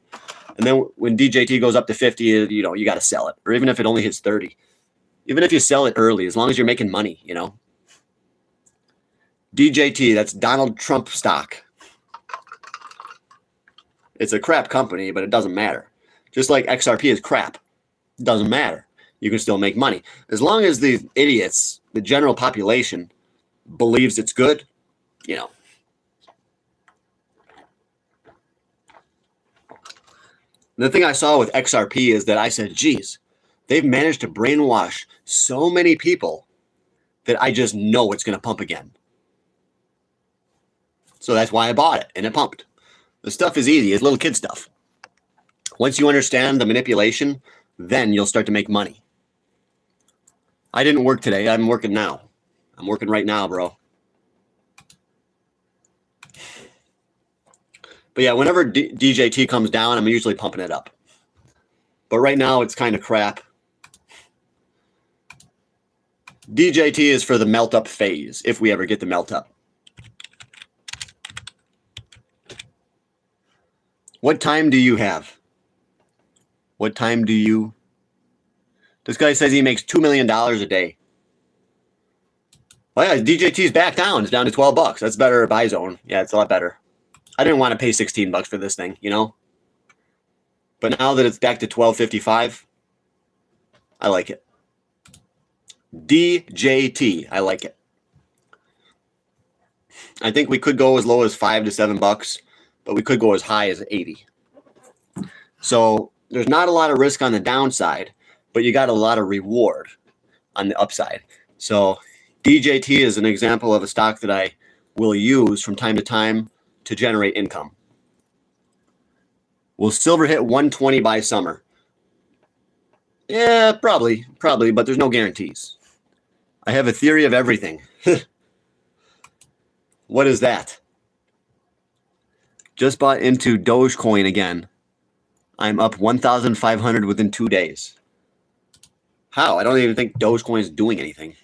And then when DJT goes up to 50, you know, you got to sell it. Or even if it only hits 30. Even if you sell it early, as long as you're making money, you know. DJT, that's Donald Trump stock. It's a crap company, but it doesn't matter. Just like XRP is crap. It doesn't matter. You can still make money. As long as the idiots, the general population, believes it's good, you know. The thing I saw with XRP is that I said, geez, they've managed to brainwash so many people that I just know it's going to pump again. So that's why I bought it, and it pumped. The stuff is easy. It's little kid stuff. Once you understand the manipulation, then you'll start to make money. I didn't work today. I'm working now. I'm working right now, bro. But yeah, whenever DJT comes down, I'm usually pumping it up. But right now, it's kind of crap. DJT is for the melt up phase, if we ever get the melt up. What time do you have? What time do you... This guy says he makes $2 million a day. Well, yeah, DJT's back down. It's down to 12 bucks. That's better at buy zone. Yeah, it's a lot better. I didn't want to pay 16 bucks for this thing, you know? But now that it's back to 12.55, I like it. DJT, I like it. I think we could go as low as $5 to $7, but we could go as high as 80. So there's not a lot of risk on the downside, but you got a lot of reward on the upside. So DJT is an example of a stock that I will use from time to time to generate income. Will silver hit 120 by summer? Yeah, probably, but there's no guarantees. I have a theory of everything. What is that? Just bought into Dogecoin again. I'm up 1,500 within 2 days. How? I don't even think Dogecoin is doing anything.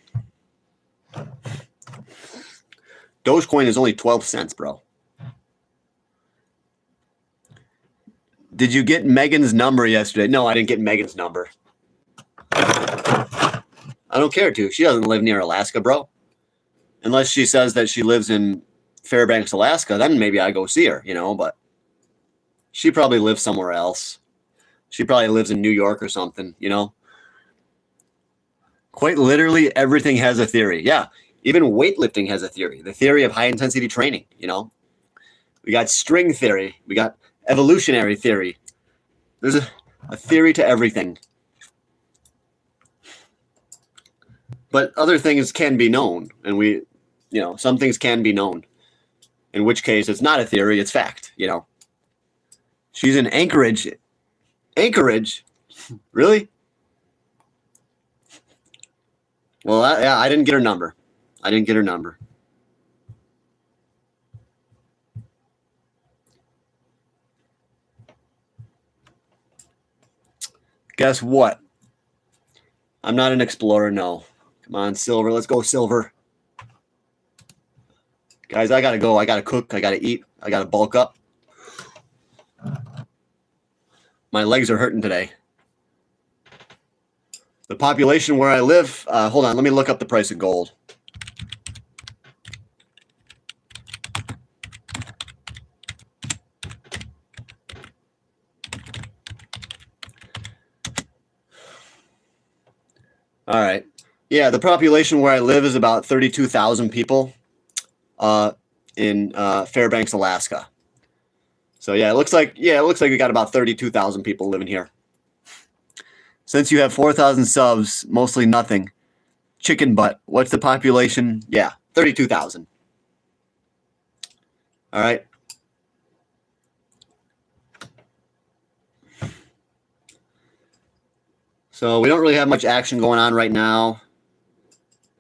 Dogecoin is only 12 cents, bro. Did you get Megan's number yesterday? No, I didn't get Megan's number. I don't care to. She doesn't live near Alaska, bro. Unless she says that she lives in Fairbanks, Alaska, then maybe I go see her, you know, but she probably lives somewhere else. She probably lives in New York or something, you know. Quite literally, everything has a theory. Yeah, even weightlifting has a theory. The theory of high-intensity training, you know. We got string theory. We got evolutionary theory. There's a theory to everything. But other things can be known, and some things can be known. In which case, it's not a theory, it's fact, She's in Anchorage. Anchorage? Really? Well, I didn't get her number. Guess what? I'm not an explorer, no. Come on, Silver. Let's go, Silver. Guys, I got to go. I got to cook. I got to eat. I got to bulk up. My legs are hurting today. The population where I live, hold on. Let me look up the price of gold. All right. Yeah, the population where I live is about 32,000 people in Fairbanks, Alaska. So yeah, it looks like we got about 32,000 people living here. Since you have 4,000 subs, mostly nothing. Chicken butt. What's the population? Yeah, 32,000. All right. So we don't really have much action going on right now.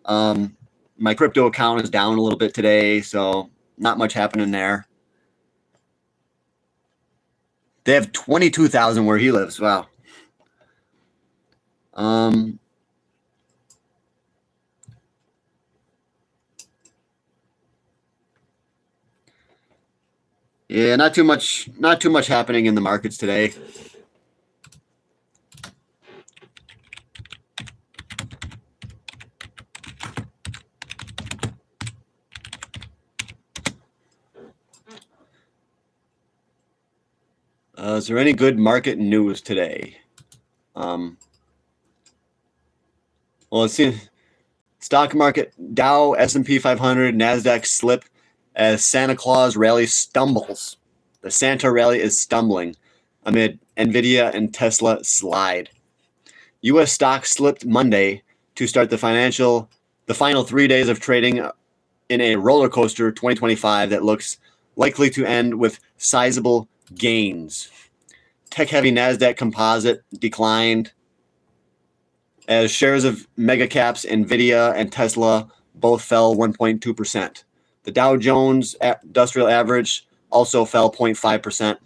My crypto account is down a little bit today, so not much happening there. They have 22,000 where he lives. Wow. Yeah, not too much happening in the markets today. Is there any good market news today? Well, let's see. Stock market, Dow, S&P 500, NASDAQ slip as Santa Claus rally stumbles. The Santa rally is stumbling amid NVIDIA and Tesla slide. U.S. stocks slipped Monday to start the final 3 days of trading in a roller coaster 2025 that looks likely to end with sizable gains. Tech-heavy NASDAQ composite declined as shares of mega caps NVIDIA and Tesla both fell 1.2%. The Dow Jones Industrial Average also fell 0.5%.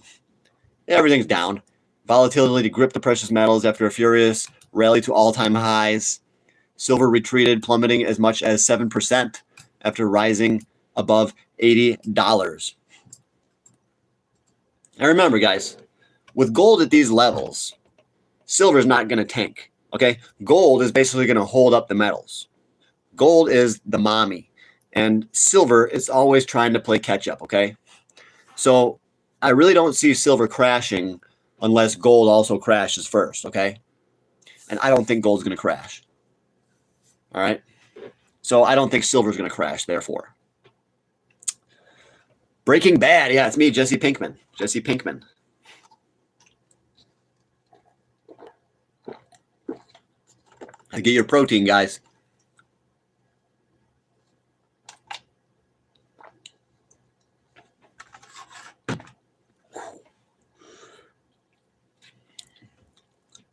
Everything's down. Volatility gripped the precious metals after a furious rally to all-time highs. Silver retreated, plummeting as much as 7% after rising above $80. And remember, guys, with gold at these levels, silver is not going to tank. Okay, gold is basically going to hold up the metals. Gold is the mommy, and silver is always trying to play catch up. Okay, so I really don't see silver crashing unless gold also crashes first. Okay, and I don't think gold's going to crash. All right, so I don't think silver's going to crash. Therefore, Breaking Bad. Yeah, it's me, Jesse Pinkman. Jesse Pinkman. Get your protein, guys.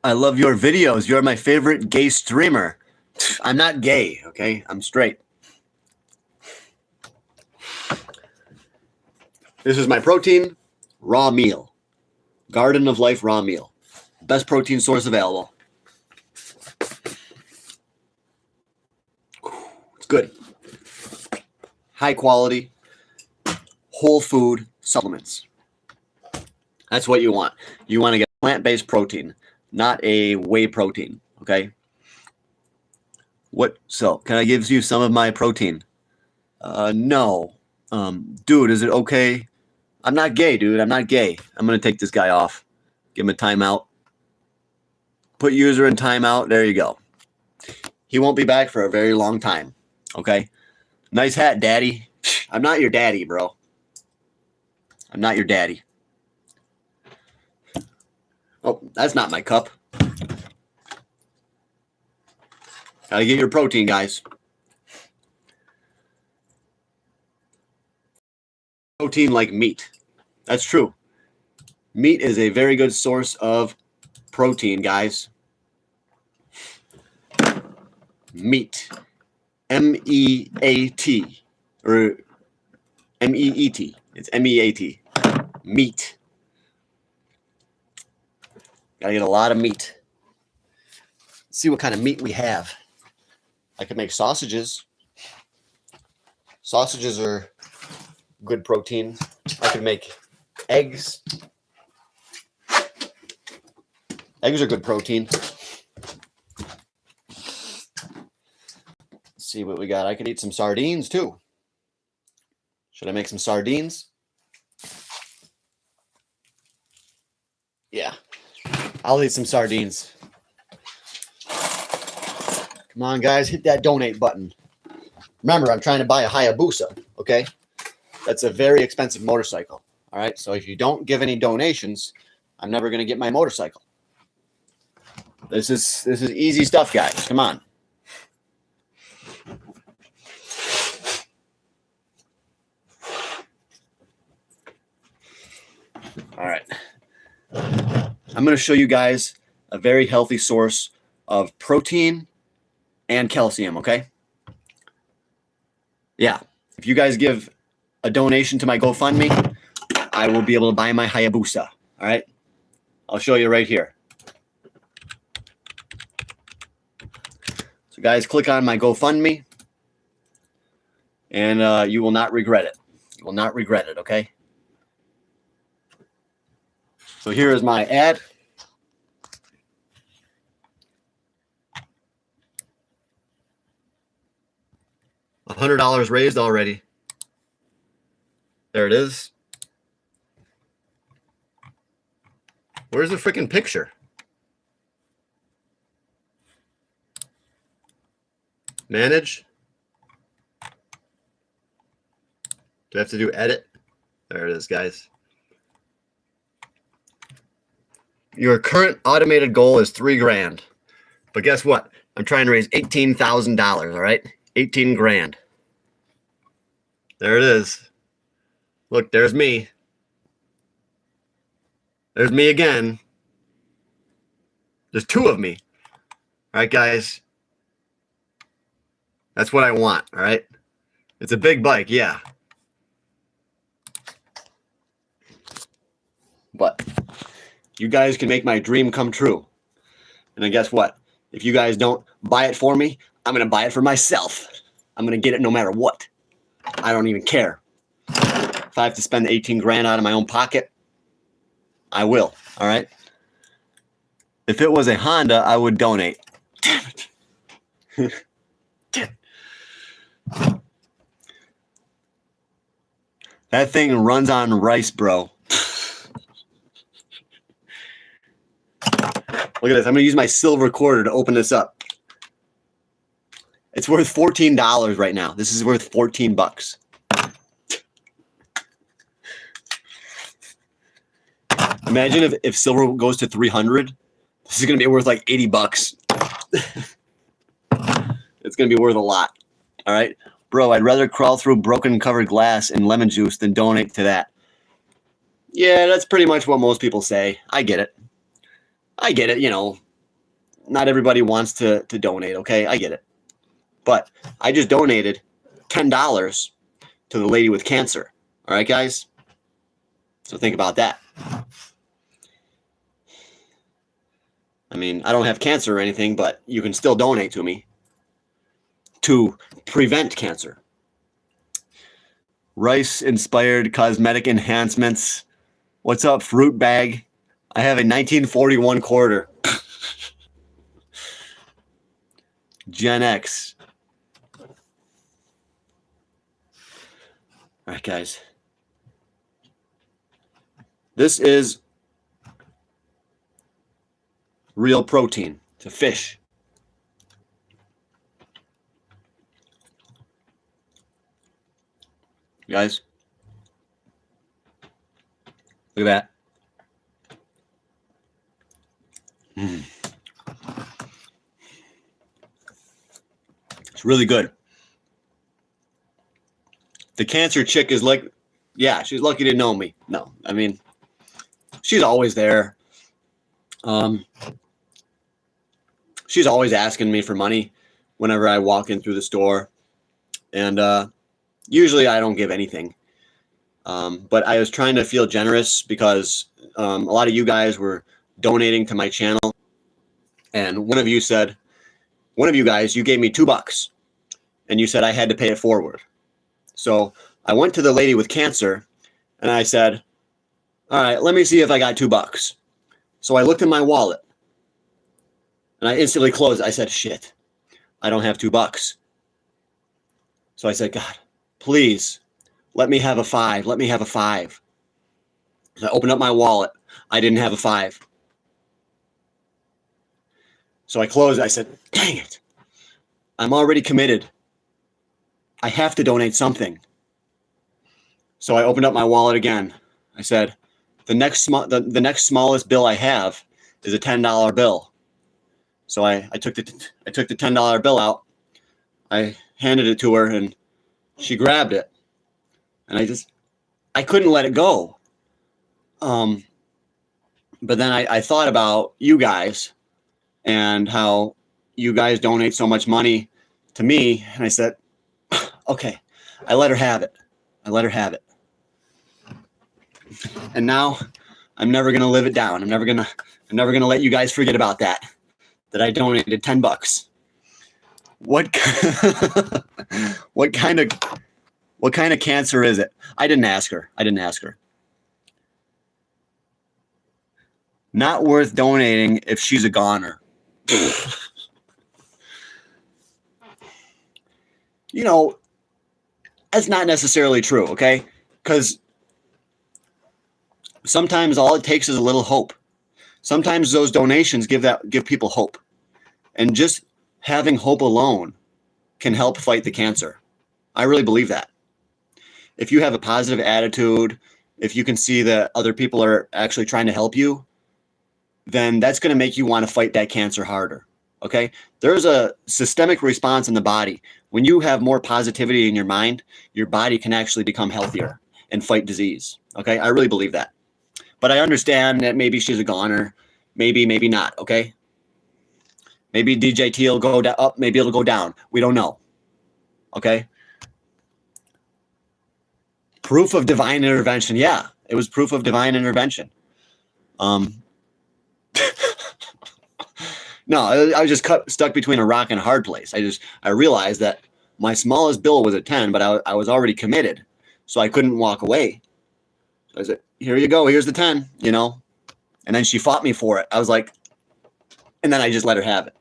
I love your videos. You're my favorite gay streamer. I'm not gay, okay? I'm straight. This is my protein raw meal. Garden of Life raw meal. Best protein source available. Good. High quality, whole food supplements. That's what you want. You want to get plant-based protein, not a whey protein, okay? So can I give you some of my protein? No. Dude, is it okay? I'm not gay, dude. I'm not gay. I'm going to take this guy off. Give him a timeout. Put user in timeout. There you go. He won't be back for a very long time. Okay. Nice hat, daddy. I'm not your daddy, bro. I'm not your daddy. Oh, that's not my cup. Gotta get your protein, guys. Protein like meat. That's true. Meat is a very good source of protein, guys. Meat. M-E-A-T. Or M-E-E-T. It's M-E-A-T. Meat. Gotta get a lot of meat. Let's see what kind of meat we have. I could make sausages. Sausages are good protein. I could make eggs. Eggs are good protein. Let's see what we got. I could eat some sardines too. Should I make some sardines? Yeah, I'll eat some sardines. Come on, guys, hit that donate button. Remember, I'm trying to buy a Hayabusa, okay? That's a very expensive motorcycle, all right? So if you don't give any donations, I'm never going to get my motorcycle. This is easy stuff, guys. Come on. All right. I'm going to show you guys a very healthy source of protein and calcium, okay? Yeah. If you guys give a donation to my GoFundMe, I will be able to buy my Hayabusa, all right? I'll show you right here. So guys, click on my GoFundMe, and you will not regret it. You will not regret it, okay? So here is my ad. $100 raised already. There it is. Where's the freaking picture? Manage. Do I have to do edit? There it is, guys. Your current automated goal is $3 grand. But guess what? I'm trying to raise $18,000, all right? 18 grand. There it is. Look, there's me. There's me again. There's two of me. All right, guys. That's what I want, all right? It's a big bike, yeah. But you guys can make my dream come true. And then guess what? If you guys don't buy it for me, I'm going to buy it for myself. I'm going to get it no matter what. I don't even care. If I have to spend 18 grand out of my own pocket, I will, all right? If it was a Honda, I would donate. Damn it. Damn. That thing runs on rice, bro. Look at this. I'm going to use my silver quarter to open this up. It's worth $14 right now. This is worth 14 bucks. Imagine if silver goes to 300. This is going to be worth like 80 bucks. It's going to be worth a lot. All right? Bro, I'd rather crawl through broken covered glass and lemon juice than donate to that. Yeah, that's pretty much what most people say. I get it. I get it, you know. Not everybody wants to donate, okay? I get it. But I just donated $10 to the lady with cancer. All right, guys? So think about that. I mean, I don't have cancer or anything, but you can still donate to me to prevent cancer. Rice-inspired cosmetic enhancements. What's up, fruit bag? I have a 1941 quarter. Gen X. All right, guys. This is real protein. It's a fish. Guys. Look at that. Mm. It's really good. The cancer chick is like, yeah, she's lucky to know me. No, I mean, she's always there. She's always asking me for money whenever I walk in through the store. And usually I don't give anything. But I was trying to feel generous because a lot of you guys were donating to my channel. And one of you guys, you gave me $2 and you said I had to pay it forward. So I went to the lady with cancer and I said, all right, let me see if I got $2. So I looked in my wallet and I instantly closed. I said, shit, I don't have $2. So I said, God, please let me have a 5. Let me have a 5. So I opened up my wallet. I didn't have a 5. So I closed. I said, dang it. I'm already committed. I have to donate something. So I opened up my wallet again. I said, the next smallest bill I have is a $10 bill. So I took the $10 bill out. I handed it to her and she grabbed it. And I couldn't let it go. But then I thought about you guys and how you guys donate so much money to me. And I said, okay, I let her have it. I let her have it. And now I'm never going to live it down. I'm never going to let you guys forget about that I donated $10. What kind of cancer is it? I didn't ask her. Not worth donating if she's a goner. You know, that's not necessarily true, okay? Because sometimes all it takes is a little hope. Sometimes those donations give people hope. And just having hope alone can help fight the cancer. I really believe that. If you have a positive attitude, if you can see that other people are actually trying to help you, then that's going to make you want to fight that cancer harder. Okay? There's a systemic response in the body. When you have more positivity in your mind, your body can actually become healthier and fight disease. Okay? I really believe that. But I understand that maybe she's a goner. Maybe not. Okay? Maybe DJT will go up. Maybe it'll go down. We don't know. Okay? Proof of divine intervention. Yeah, it was proof of divine intervention. No, I was just stuck between a rock and a hard place. I realized that my smallest bill was a 10, but I was already committed, so I couldn't walk away. So I said, here you go. Here's the 10, And then she fought me for it. I was like, and then I just let her have it.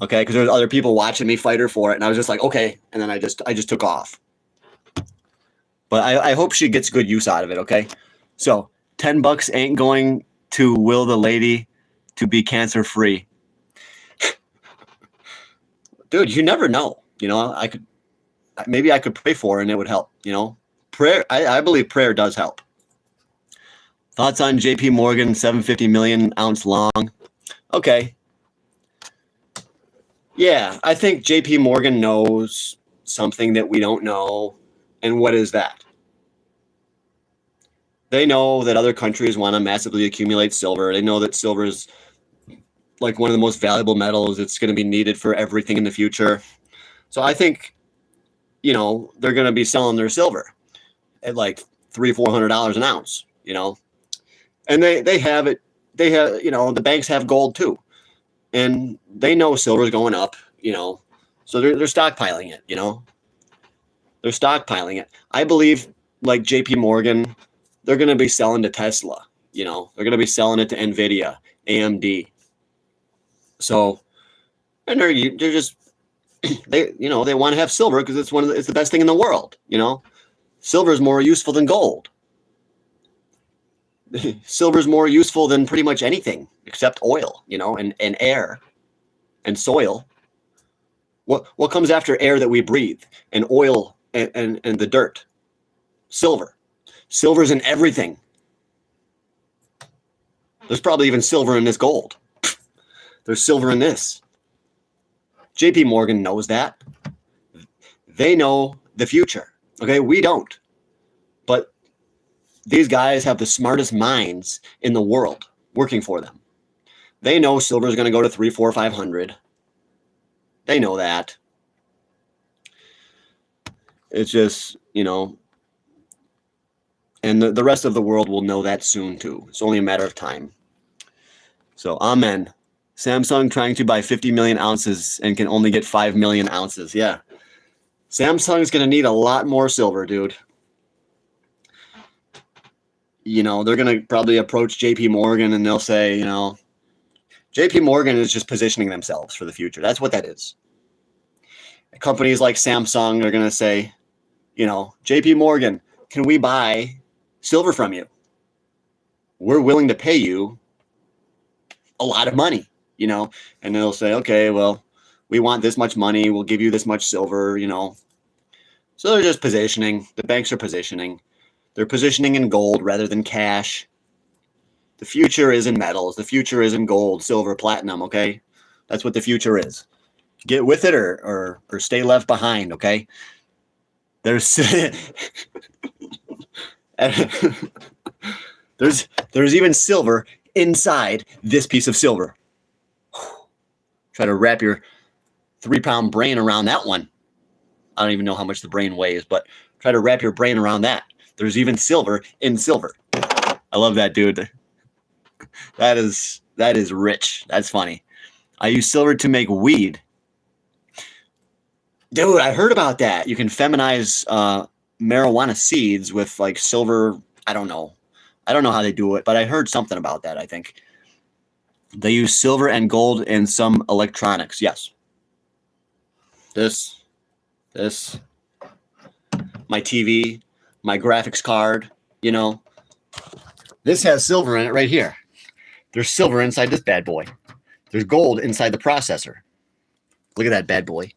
Okay, because there was other people watching me fight her for it, and I was just like, okay. And then I just took off. But I hope she gets good use out of it, okay? So $10 ain't going to will the lady to be cancer-free. Dude, you never know. Maybe I could pray for her and it would help, Prayer, I believe prayer does help. Thoughts on JP Morgan, 750 million ounce long? Okay. Yeah, I think JP Morgan knows something that we don't know. And what is that? They know that other countries want to massively accumulate silver. They know that silver is like one of the most valuable metals. It's going to be needed for everything in the future. So I think, they're going to be selling their silver at like $300-$400 an ounce, and they have it. They have, the banks have gold too, and they know silver is going up, so they're stockpiling it, They're stockpiling it. I believe, like JP Morgan, they're going to be selling to Tesla. They're going to be selling it to NVIDIA, AMD. So, and they're just they want to have silver because it's the best thing in the world. Silver is more useful than gold. Silver is more useful than pretty much anything except oil, and air, and soil. What comes after air that we breathe, and oil? And the dirt. Silver's in everything. There's probably even silver in this gold. There's silver in this. JP Morgan knows that. They know the future. Okay, we don't. But these guys have the smartest minds in the world working for them. They know silver is going to go to 3, 4, 500. They know that. It's just, you know, and the rest of the world will know that soon too. It's only a matter of time. So, amen. Samsung trying to buy 50 million ounces and can only get 5 million ounces. Yeah. Samsung's going to need a lot more silver, dude. You know, they're going to probably approach JP Morgan and they'll say, you know, JP Morgan is just positioning themselves for the future. That's what that is. Companies like Samsung are going to say, you know, JP Morgan, can we buy silver from you? We're willing to pay you a lot of money, you know, and they'll say, okay, well, we want this much money. We'll give you this much silver, you know. So they're just positioning. The banks are positioning. They're positioning in gold rather than cash. The future is in metals. The future is in gold, silver, platinum, okay? That's what the future is. Get with it or stay left behind, okay? There's there's even silver inside this piece of silver. Try to wrap your 3-pound brain around that one. I don't even know how much the brain weighs, but try to wrap your brain around that. There's even silver in silver. I love that, dude. That is rich. That's funny. I use silver to make weed. Dude, I heard about that. You can feminize marijuana seeds with like silver. I don't know how they do it, but I heard something about that, I think. They use silver and gold in some electronics. Yes. This, my TV, my graphics card, you know. This has silver in it right here. There's silver inside this bad boy. There's gold inside the processor. Look at that bad boy.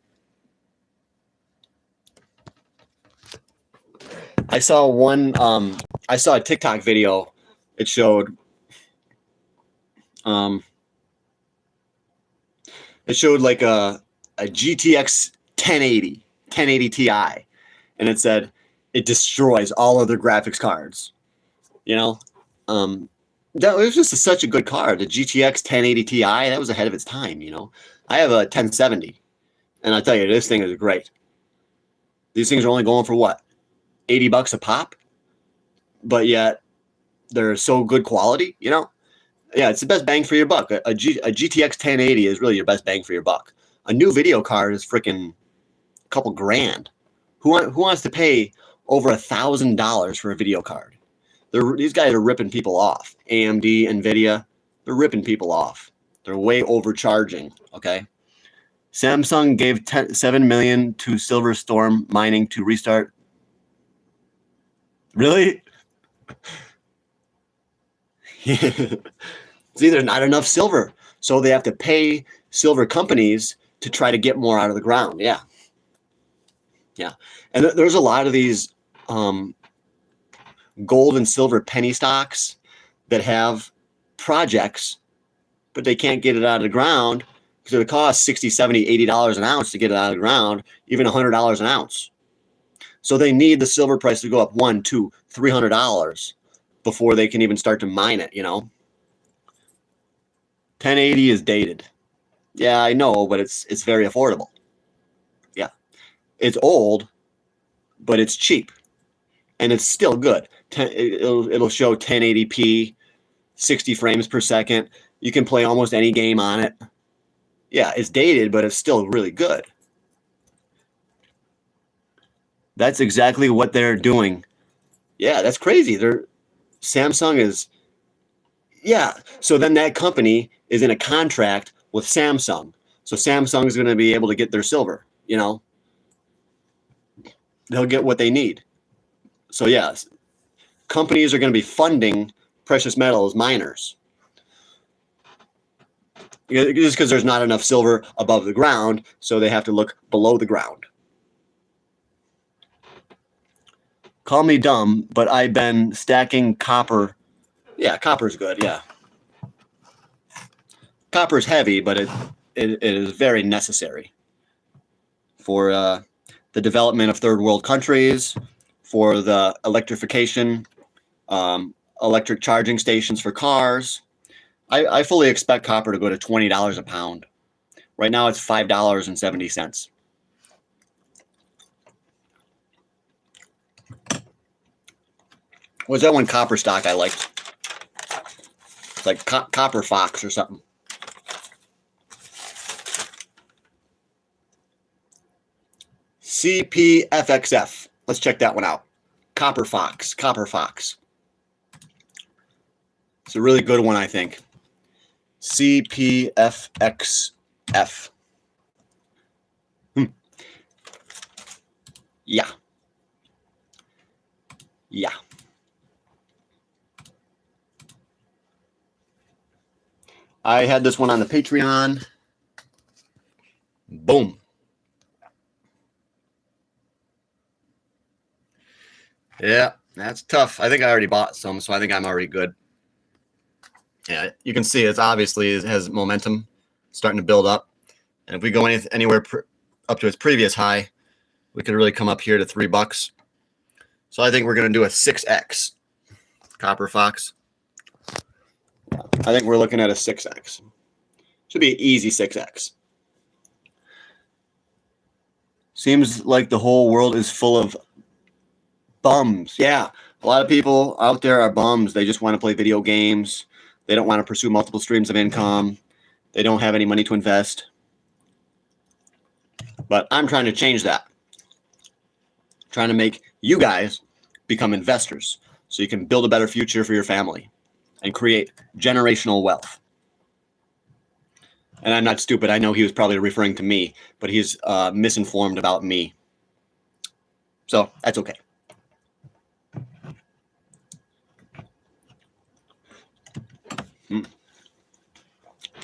I saw a TikTok video. It showed like a GTX 1080 Ti, and it said it destroys all other graphics cards. You know, that was just such a good card. The GTX 1080 Ti, that was ahead of its time. You know, I have a 1070, and I tell you, this thing is great. These things are only going for what, $80 a pop, but yet they're so good quality. You know, yeah, it's the best bang for your buck. A GTX 1080 is really your best bang for your buck. A new video card is freaking a couple grand. Who wants to pay over $1,000 for a video card? These guys are ripping people off. AMD, Nvidia, they're ripping people off. They're way overcharging. Okay. Samsung gave $7 million to Silverstorm Mining to restart. Really? See, there's not enough silver, so they have to pay silver companies to try to get more out of the ground. Yeah. And there's a lot of these gold and silver penny stocks that have projects, but they can't get it out of the ground because it costs $60, $70, $80 an ounce to get it out of the ground, even $100 an ounce. So they need the silver price to go up $100, $200, $300 before they can even start to mine it, you know. 1080 is dated. Yeah, I know, but it's very affordable. Yeah. It's old, but it's cheap. And it's still good. It'll show 1080p, 60 frames per second. You can play almost any game on it. Yeah, it's dated, but it's still really good. That's exactly what they're doing. Yeah, that's crazy. Samsung is, yeah. So then that company is in a contract with Samsung. So Samsung is going to be able to get their silver, you know. They'll get what they need. So yeah, companies are going to be funding precious metals miners. Just because there's not enough silver above the ground, so they have to look below the ground. Call me dumb, but I've been stacking copper. Yeah, copper's good, yeah. Copper is heavy, but it is very necessary for the development of third world countries, for the electrification, electric charging stations for cars. I fully expect copper to go to $20 a pound. Right now it's $5.70. What's that one copper stock I liked? It's like Copper Fox or something. CPFXF. Let's check that one out. Copper Fox. It's a really good one, I think. CPFXF. Yeah. I had this one on the Patreon. Boom. Yeah, that's tough. I think I already bought some, so I think I'm already good. Yeah, you can see it has momentum starting to build up. And if we go anywhere up to its previous high, we could really come up here to $3. So I think we're going to do a 6X. Copper Fox. I think we're looking at a 6X. Should be an easy 6X. Seems like the whole world is full of bums. Yeah, a lot of people out there are bums. They just want to play video games. They don't want to pursue multiple streams of income. They don't have any money to invest. But I'm trying to change that. Trying to make you guys become investors so you can build a better future for your family and create generational wealth. And I'm not stupid. I know he was probably referring to me, but he's misinformed about me. So that's okay.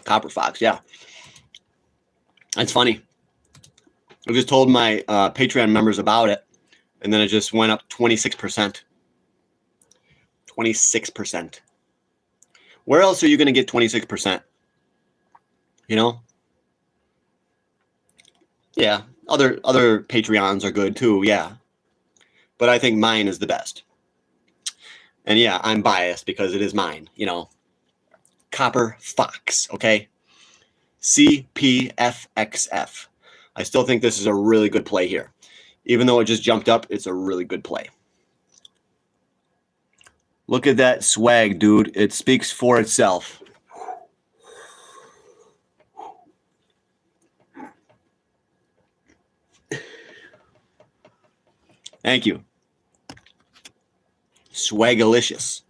Copper Fox, yeah. That's funny. I just told my Patreon members about it, and then it just went up 26%. 26%. Where else are you going to get 26%? You know? Yeah, other Patreons are good too, yeah. But I think mine is the best. And yeah, I'm biased because it is mine, you know. Copper Fox, okay? CPFXF. I still think this is a really good play here. Even though it just jumped up, it's a really good play. Look at that swag, dude. It speaks for itself. Thank you. Swagalicious.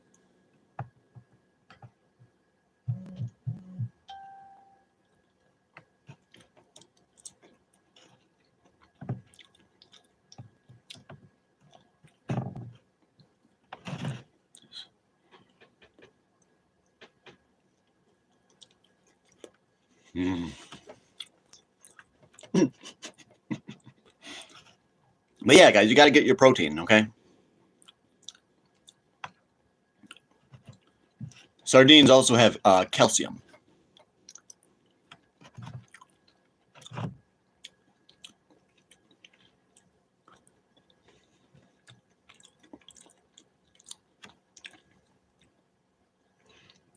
But yeah, guys, you got to get your protein, okay? Sardines also have calcium.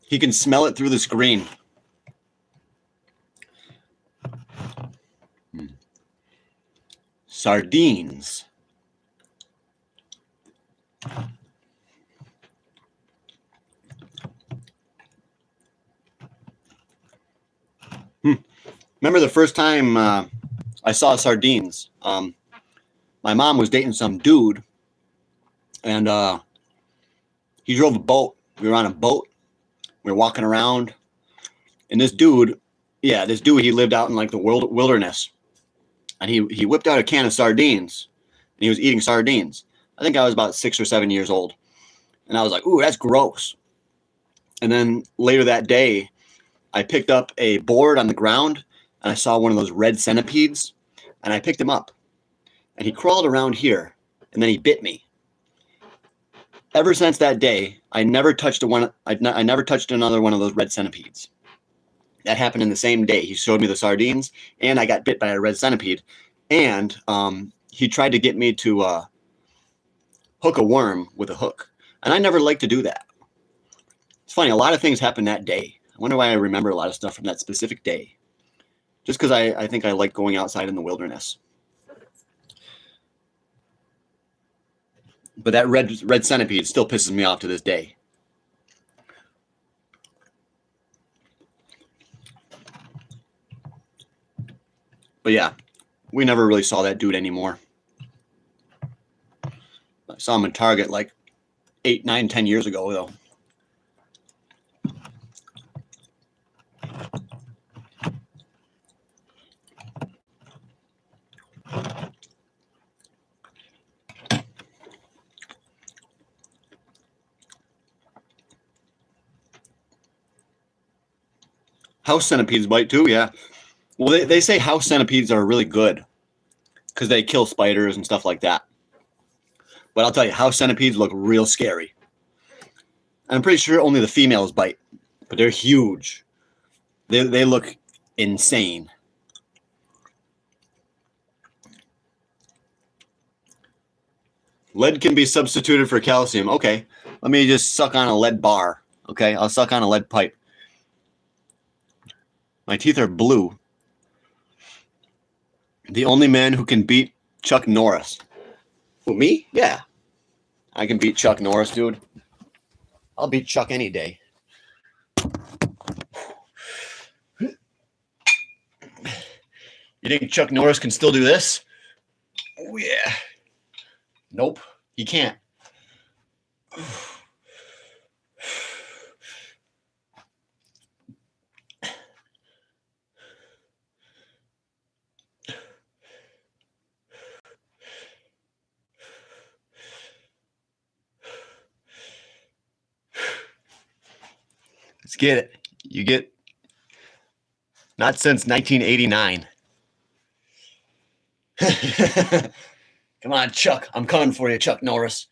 He can smell it through the screen. Sardines. Remember the first time I saw sardines? My mom was dating some dude, and he drove a boat. We were on a boat. We were walking around, and this dude, he lived out in like the wilderness, and he whipped out a can of sardines, and he was eating sardines. I think I was about 6 or 7 years old, and I was like, "Ooh, that's gross." And then later that day, I picked up a board on the ground, and I saw one of those red centipedes, and I picked him up, and he crawled around here, and then he bit me. Ever since that day, I never touched I never touched another one of those red centipedes. That happened in the same day. He showed me the sardines, and I got bit by a red centipede. And he tried to get me to hook a worm with a hook. And I never like to do that. It's funny, a lot of things happened that day. I wonder why I remember a lot of stuff from that specific day. Just because I think I like going outside in the wilderness. But that red centipede still pisses me off to this day. But yeah, we never really saw that dude anymore. I saw him in Target like 8, 9, 10 years ago, though. House centipedes bite too, yeah. Well, they say house centipedes are really good because they kill spiders and stuff like that. But I'll tell you, house centipedes look real scary. I'm pretty sure only the females bite, but they're huge. They look insane. Lead can be substituted for calcium. Okay, let me just suck on a lead bar. Okay, I'll suck on a lead pipe. My teeth are blue. The only man who can beat Chuck Norris. Who, me? Yeah. I can beat Chuck Norris, dude. I'll beat Chuck any day. You think Chuck Norris can still do this? Oh, yeah. Nope, he can't. Let's get it. You get not since 1989. Come on, Chuck. I'm coming for you, Chuck Norris.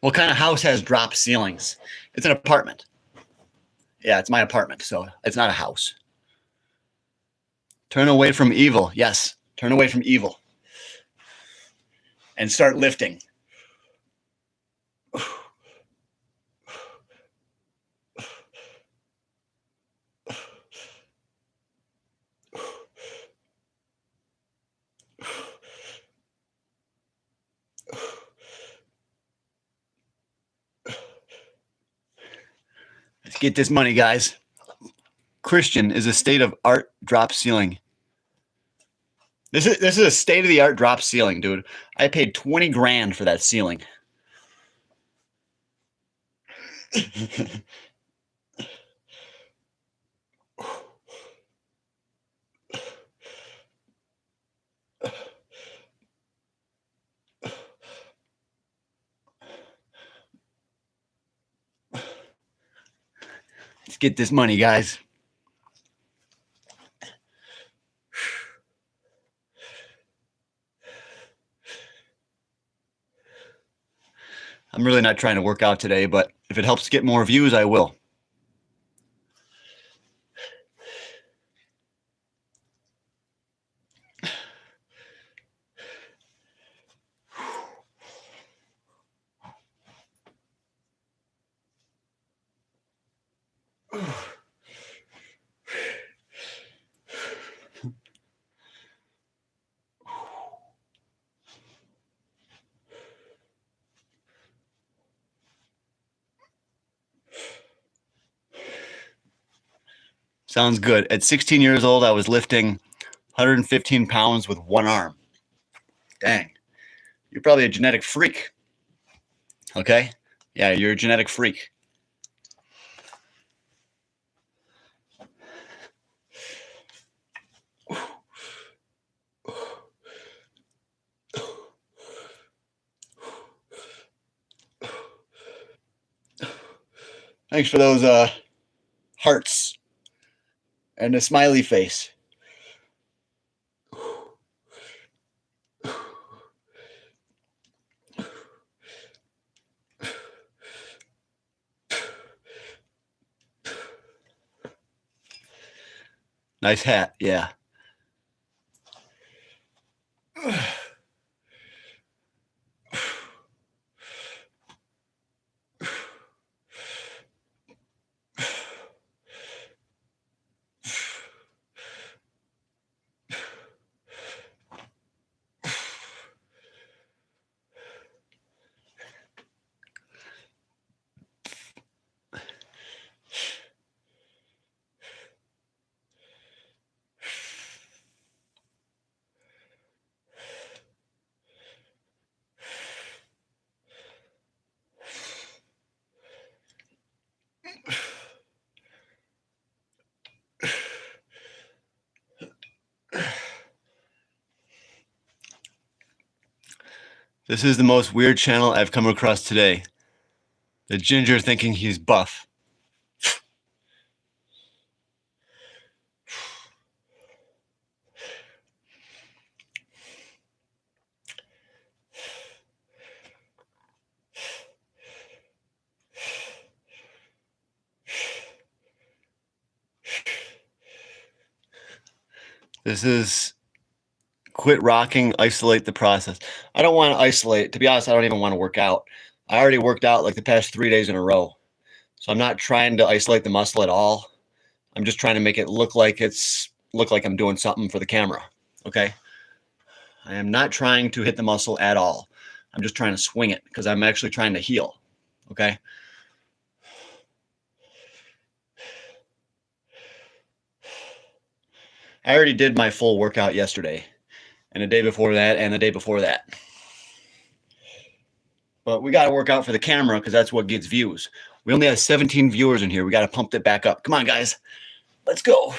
What kind of house has drop ceilings? It's an apartment. Yeah, it's my apartment, so it's not a house. Turn away from evil. Yes, turn away from evil. And start lifting. Let's get this money, guys. Christian is a state of art drop ceiling. This is a state of the art drop ceiling, dude. I paid 20 grand for that ceiling. Let's get this money, guys. I'm really not trying to work out today, but if it helps get more views, I will. Sounds good. At 16 years old, I was lifting 115 pounds with one arm. Dang. You're probably a genetic freak. Okay? Yeah, you're a genetic freak. Thanks for those hearts and a smiley face. Nice hat, yeah. This is the most weird channel I've come across today. The ginger thinking he's buff. This is quit rocking, isolate the process. I don't want to isolate. To be honest, I don't even want to work out. I already worked out like the past 3 days in a row. So I'm not trying to isolate the muscle at all. I'm just trying to make it look like I'm doing something for the camera. Okay. I am not trying to hit the muscle at all. I'm just trying to swing it because I'm actually trying to heal. Okay. I already did my full workout yesterday and the day before that and the day before that. But we got to work out for the camera because that's what gets views. We only have 17 viewers in here. We got to pump it back up. Come on, guys. Let's go.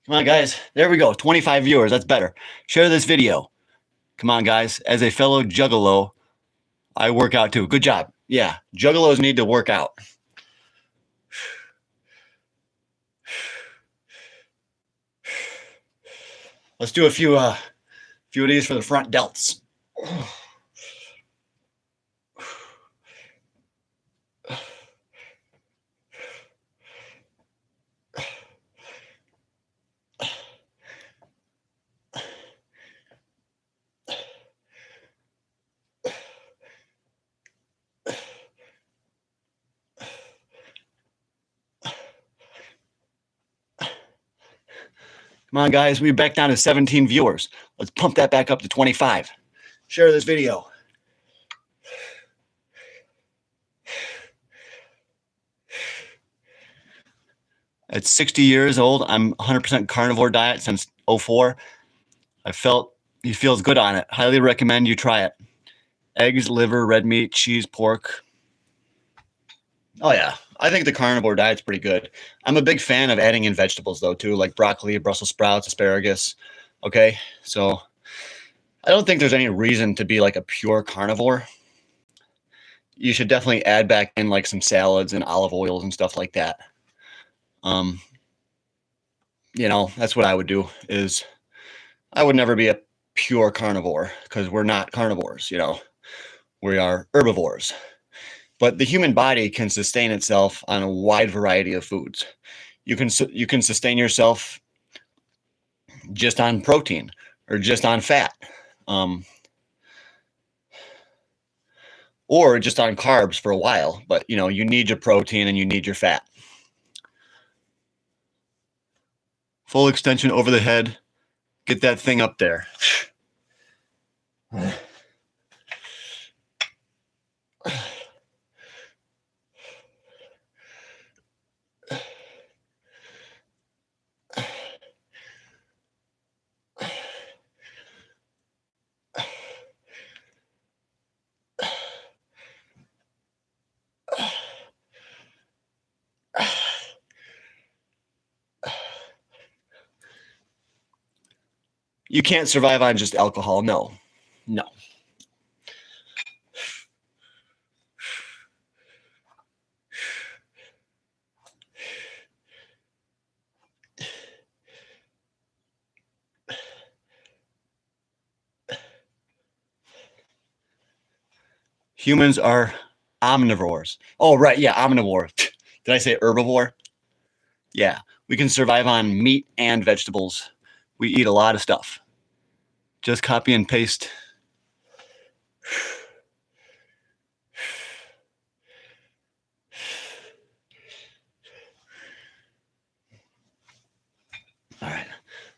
Come on, guys. There we go. 25 viewers. That's better. Share this video. Come on, guys. As a fellow juggalo, I work out too. Good job. Yeah, juggalos need to work out. Let's do a few of these for the front delts. Come on, guys. We're back down to 17 viewers. Let's pump that back up to 25. Share this video. At 60 years old, I'm 100% carnivore diet since 04. I felt he feels good on it. Highly recommend you try it. Eggs, liver, red meat, cheese, pork. Oh, yeah. I think the carnivore diet's pretty good. I'm a big fan of adding in vegetables, though, too, like broccoli, Brussels sprouts, asparagus. Okay. So I don't think there's any reason to be like a pure carnivore. You should definitely add back in like some salads and olive oils and stuff like that. That's what I would do is I would never be a pure carnivore because we're not carnivores, we are herbivores. But the human body can sustain itself on a wide variety of foods. You can sustain yourself just on protein or just on fat, or just on carbs for a while. But you need your protein and you need your fat. Full extension over the head. Get that thing up there. You can't survive on just alcohol. No. No. Humans are omnivores. Oh, right. Yeah, omnivore. Did I say herbivore? Yeah. We can survive on meat and vegetables. We eat a lot of stuff. Just copy and paste. All right.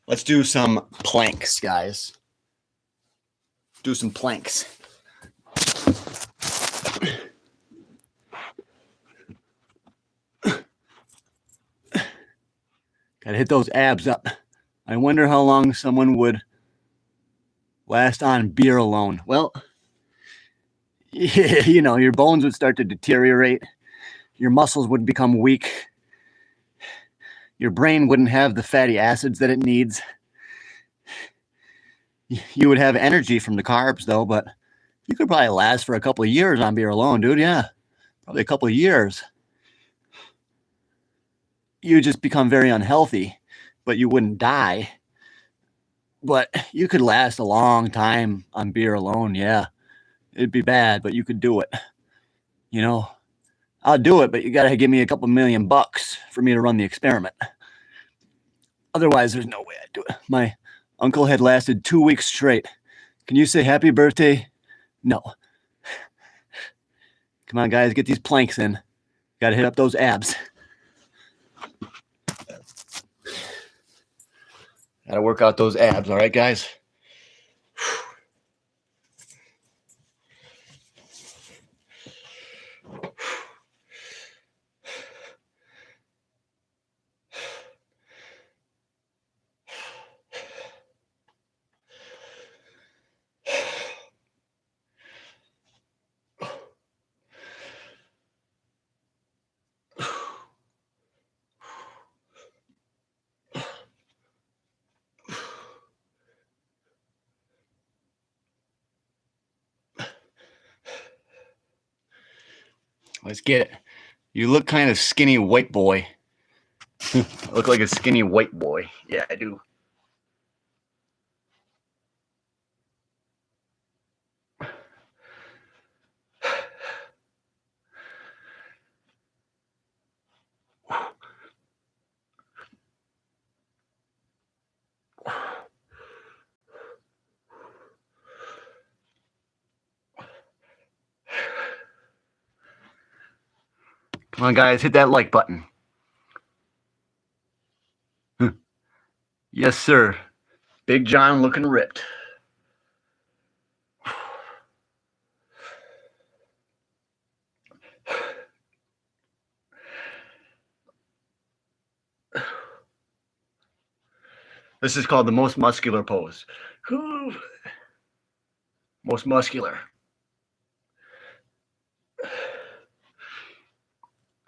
Let's do some planks, guys. Do some planks. Gotta hit those abs up. I wonder how long someone would last on beer alone. Well, you know, your bones would start to deteriorate. Your muscles would become weak. Your brain wouldn't have the fatty acids that it needs. You would have energy from the carbs, though, but you could probably last for a couple of years on beer alone, dude. Yeah, probably a couple of years. You would just become very unhealthy, but you wouldn't die. But you could last a long time on beer alone, yeah. It'd be bad, but you could do it. You know, I'll do it, but you gotta give me a couple $1,000,000 for me to run the experiment. Otherwise, there's no way I'd do it. My uncle had lasted 2 weeks straight. Can you say happy birthday? No. Come on, guys, get these planks in. Gotta hit up those abs. Gotta work out those abs, all right, guys? Let's get it. You look kind of skinny white boy. I look like a skinny white boy. Yeah, I do. Come on, guys, hit that like button. Yes, sir. Big John looking ripped. This is called the most muscular pose. Most muscular.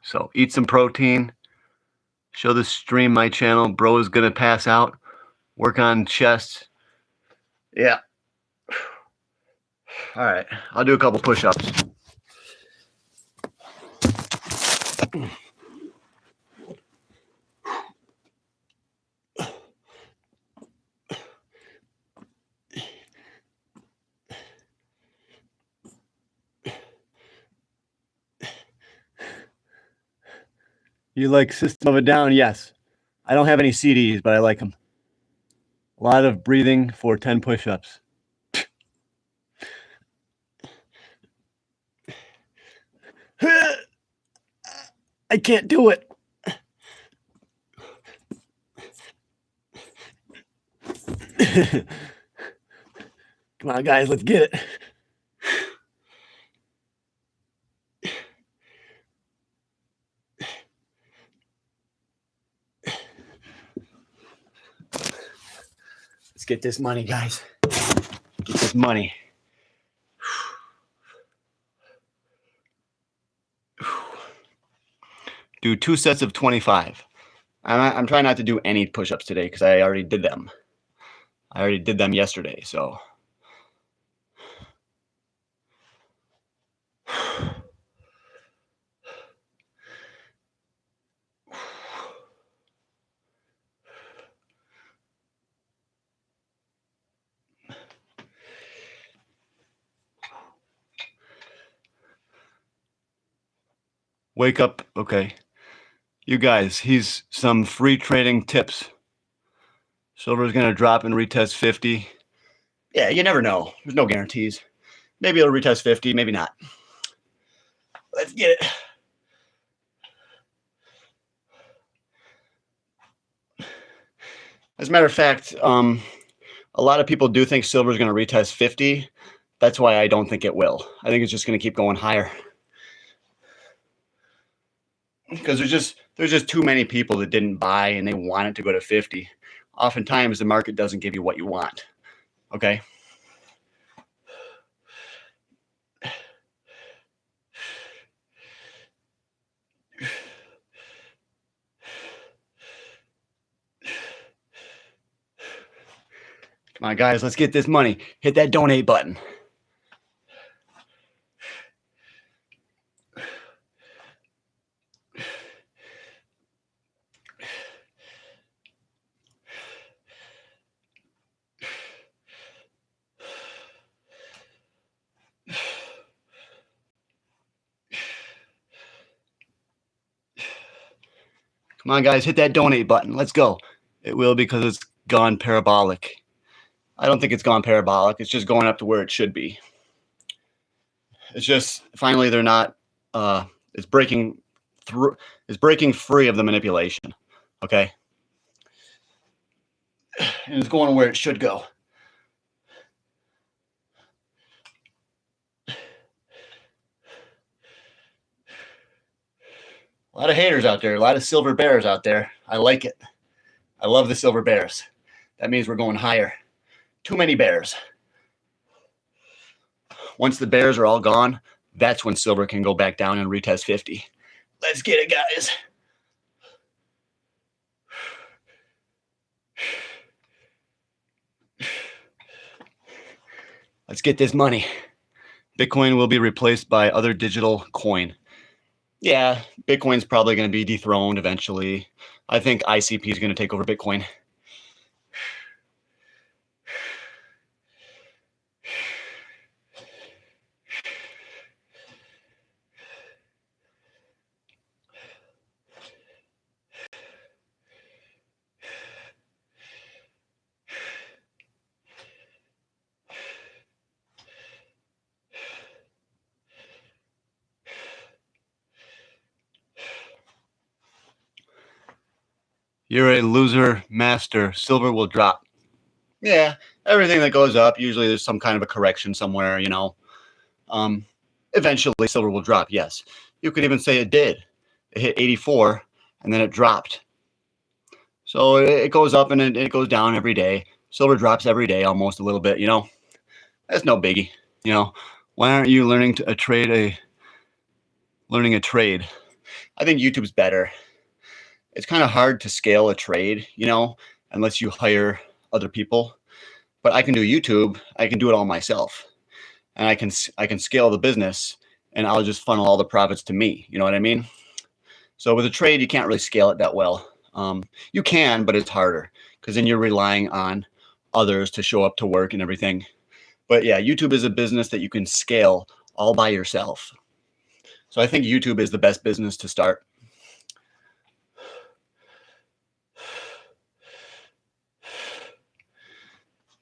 So eat some protein. Show the stream my channel. Bro is gonna pass out. Work on chest. Yeah. All right. I'll do a couple push-ups. You like System of a Down? Yes. I don't have any CDs, but I like them. A lot of breathing for 10 push-ups. I can't do it. Come on, guys, let's get it. Let's get this money, guys. Get this money. Do 2 sets of 25. I'm trying not to do any push-ups today because I already did them. I already did them yesterday, so. Wake up. Okay. You guys, he's some free trading tips. Silver's going to drop and retest 50. Yeah, you never know. There's no guarantees. Maybe it'll retest 50, maybe not. Let's get it. As a matter of fact, a lot of people do think silver is going to retest 50. That's why I don't think it will. I think it's just going to keep going higher. Because there's just too many people that didn't buy and they want it to go to 50. Oftentimes the market doesn't give you what you want. Okay? Come on, guys, let's get this money. Hit that donate button. Come on, guys, hit that donate button. Let's go. It will because it's gone parabolic. I don't think it's gone parabolic. It's just going up to where it should be. It's just finally they're not. It's breaking through. It's breaking free of the manipulation. Okay, and it's going where it should go. A lot of haters out there. A lot of silver bears out there. I like it. I love the silver bears. That means we're going higher. Too many bears. Once the bears are all gone, that's when silver can go back down and retest 50. Let's get it, guys. Let's get this money. Bitcoin will be replaced by other digital coin. Yeah, Bitcoin's probably going to be dethroned eventually. I think ICP is going to take over Bitcoin. You're a loser master. Silver will drop. Yeah, everything that goes up, usually there's some kind of a correction somewhere, you know. Eventually, silver will drop, yes. You could even say it did. It hit 84, and then it dropped. So it goes up and it goes down every day. Silver drops every day, almost a little bit, you know. That's no biggie, you know. Why aren't you learning a trade? I think YouTube's better. It's kind of hard to scale a trade, you know, unless you hire other people. But I can do YouTube. I can do it all myself, and I can scale the business, and I'll just funnel all the profits to me. You know what I mean? So with a trade, you can't really scale it that well. You can, but it's harder because then you're relying on others to show up to work and everything. But yeah, YouTube is a business that you can scale all by yourself. So I think YouTube is the best business to start.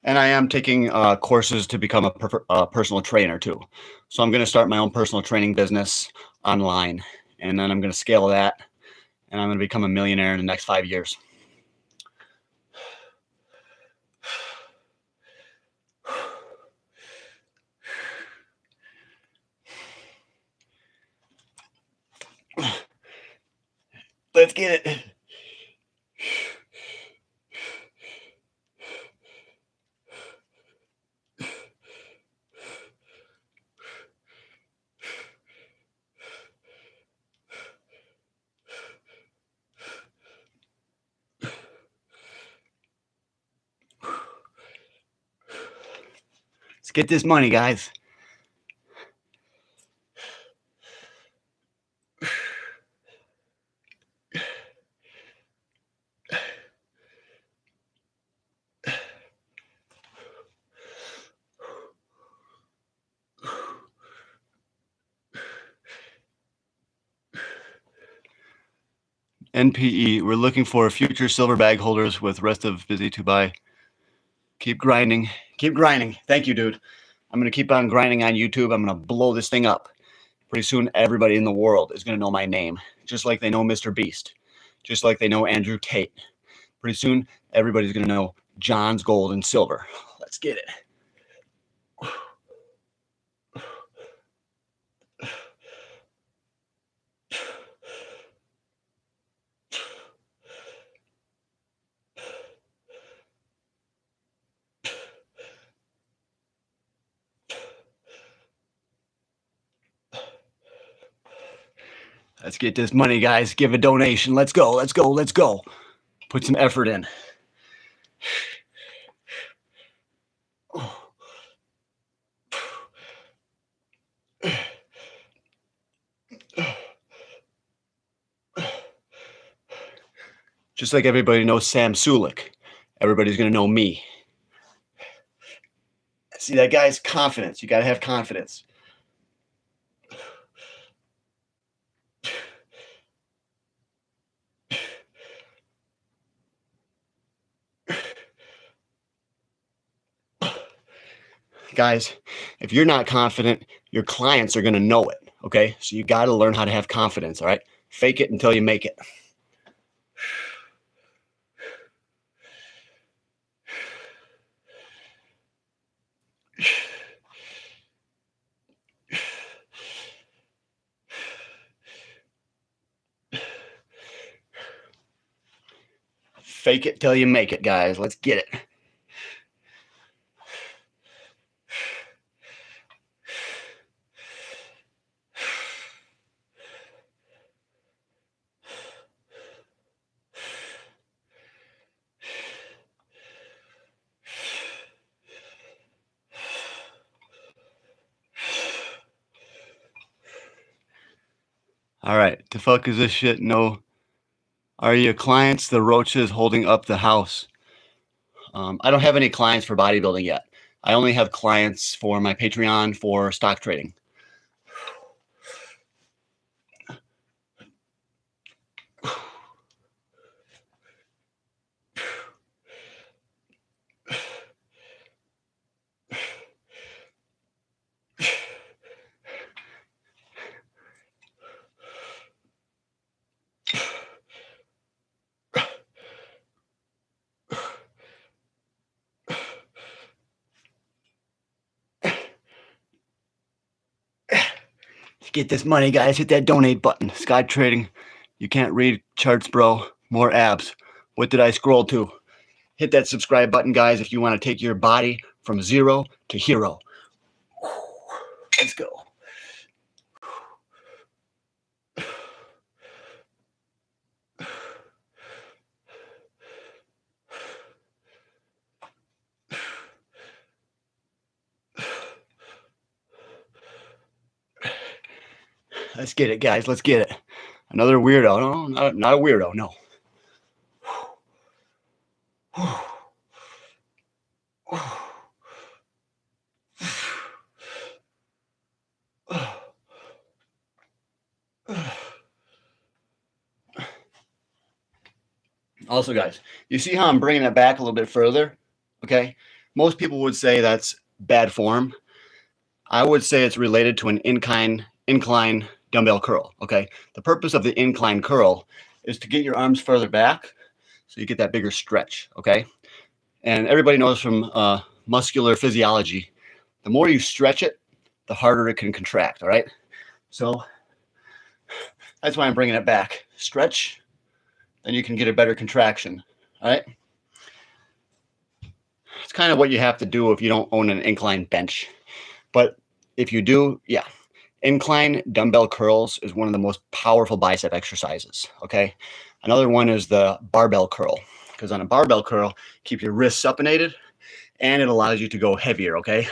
And I am taking courses to become a personal trainer too. So I'm going to start my own personal training business online, and then I'm going to scale that, and I'm going to become a millionaire in the next 5 years. Let's get it. Let's get this money, guys. NPE, we're looking for future silver bag holders with rest of busy to buy. Keep grinding. Keep grinding. Thank you, dude. I'm going to keep on grinding on YouTube. I'm going to blow this thing up. Pretty soon, everybody in the world is going to know my name, just like they know Mr. Beast, just like they know Andrew Tate. Pretty soon, everybody's going to know John's Gold and Silver. Let's get it. Let's get this money, guys. Give a donation. Let's go. Let's go. Let's go. Put some effort in. Just like everybody knows Sam Sulik, everybody's going to know me. See that, guys? Confidence. You got to have confidence. Guys, if you're not confident, your clients are going to know it, okay? So you got to learn how to have confidence, all right? Fake it until you make it. Fake it till you make it, guys. Let's get it. All right, the fuck is this shit? No. Are your clients the roaches holding up the house? I don't have any clients for bodybuilding yet. I only have clients for my Patreon for stock trading. Get this money, guys. Hit that donate button. Sky Trading. You can't read charts, bro. More abs. What did I scroll to? Hit that subscribe button, guys, if you want to take your body from zero to hero. Let's go. Let's get it, guys. Let's get it. Another weirdo. No, not a weirdo. No. Also, guys, you see how I'm bringing it back a little bit further? Okay. Most people would say that's bad form. I would say it's related to an incline dumbbell curl. Okay. The purpose of the incline curl is to get your arms further back so you get that bigger stretch. Okay. And everybody knows from muscular physiology, the more you stretch it, the harder it can contract. All right. So that's why I'm bringing it back. Stretch, then you can get a better contraction. All right. It's kind of what you have to do if you don't own an incline bench. But if you do, yeah. Incline dumbbell curls is one of the most powerful bicep exercises. Okay. Another one is the barbell curl, because on a barbell curl, keep your wrists supinated and it allows you to go heavier. Okay.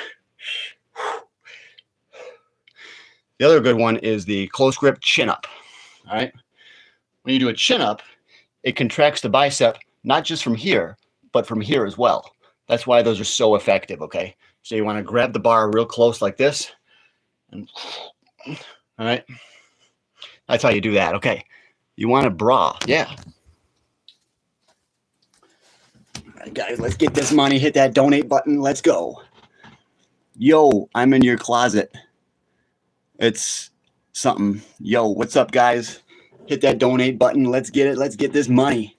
The other good one is the close grip chin up. All right. When you do a chin up, it contracts the bicep, not just from here, but from here as well. That's why those are so effective. Okay. So you want to grab the bar real close like this. And, all right. That's how you do that. Okay. You want a bra. Yeah. All right, guys, let's get this money. Hit that donate button. Let's go. Yo, I'm in your closet. It's something. Yo, what's up, guys? Hit that donate button. Let's get it. Let's get this money.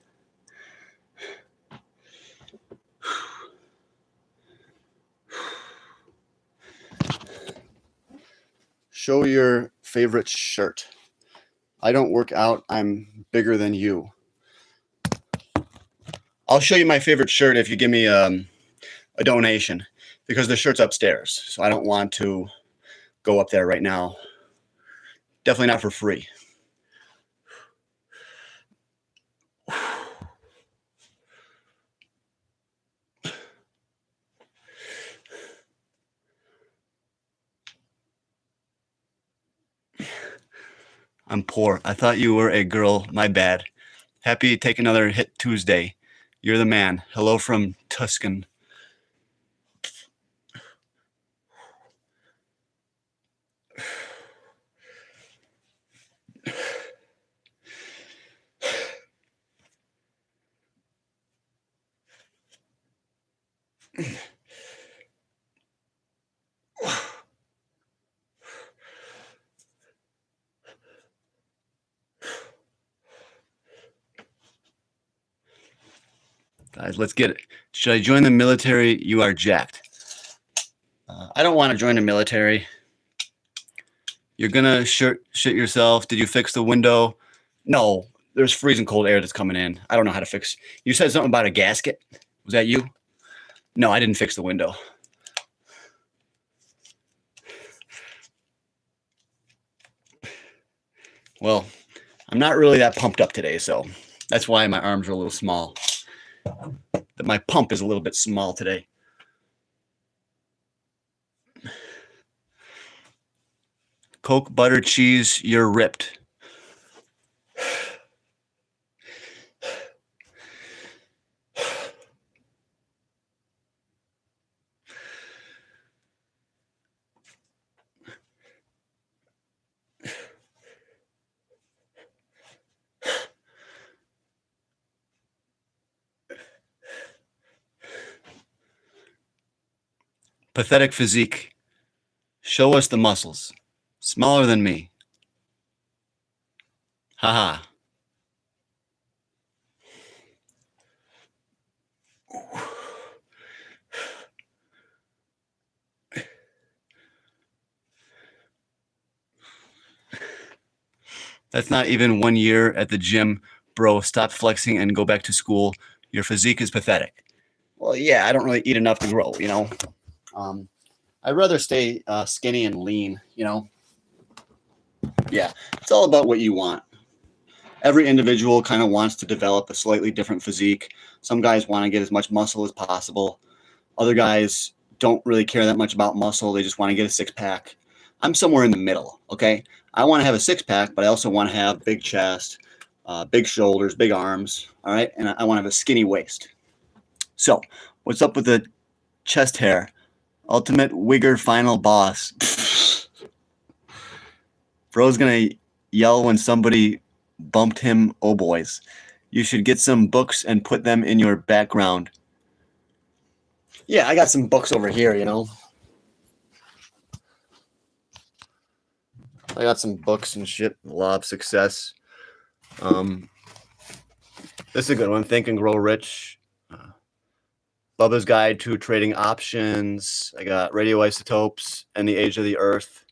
Show your favorite shirt. I don't work out. I'm bigger than you. I'll show you my favorite shirt if you give me a donation, because the shirt's upstairs. So I don't want to go up there right now. Definitely not for free. I'm poor. I thought you were a girl. My bad. Happy take another hit Tuesday. You're the man. Hello from Tuscan. Guys, let's get it. Should I join the military? You are jacked. I don't want to join the military. You're gonna shit yourself. Did you fix the window? No, there's freezing cold air that's coming in. I don't know how to fix. You said something about a gasket. Was that you? No, I didn't fix the window. Well, I'm not really that pumped up today, so that's why my arms are a little small. That my pump is a little bit small today. Coke, butter, cheese, you're ripped. Pathetic physique. Show us the muscles. Smaller than me. Haha. That's not even 1 year at the gym, bro. Stop flexing and go back to school. Your physique is pathetic. Well, yeah, I don't really eat enough to grow, you know. I'd rather stay skinny and lean, you know. Yeah, it's all about what you want. Every individual kind of wants to develop a slightly different physique. Some guys want to get as much muscle as possible. Other guys don't really care that much about muscle. They just want to get a six-pack. I'm somewhere in the middle, okay? I want to have a six-pack, but I also want to have big chest, big shoulders, big arms, all right? And I want to have a skinny waist. So what's up with the chest hair? Ultimate wigger final boss. Bro's going to yell when somebody bumped him. Oh, boys. You should get some books and put them in your background. Yeah, I got some books over here, you know. I got some books and shit. Law of Success. This is a good one. Think and Grow Rich. Bubba's Guide to Trading Options. I got Radioisotopes and the Age of the Earth.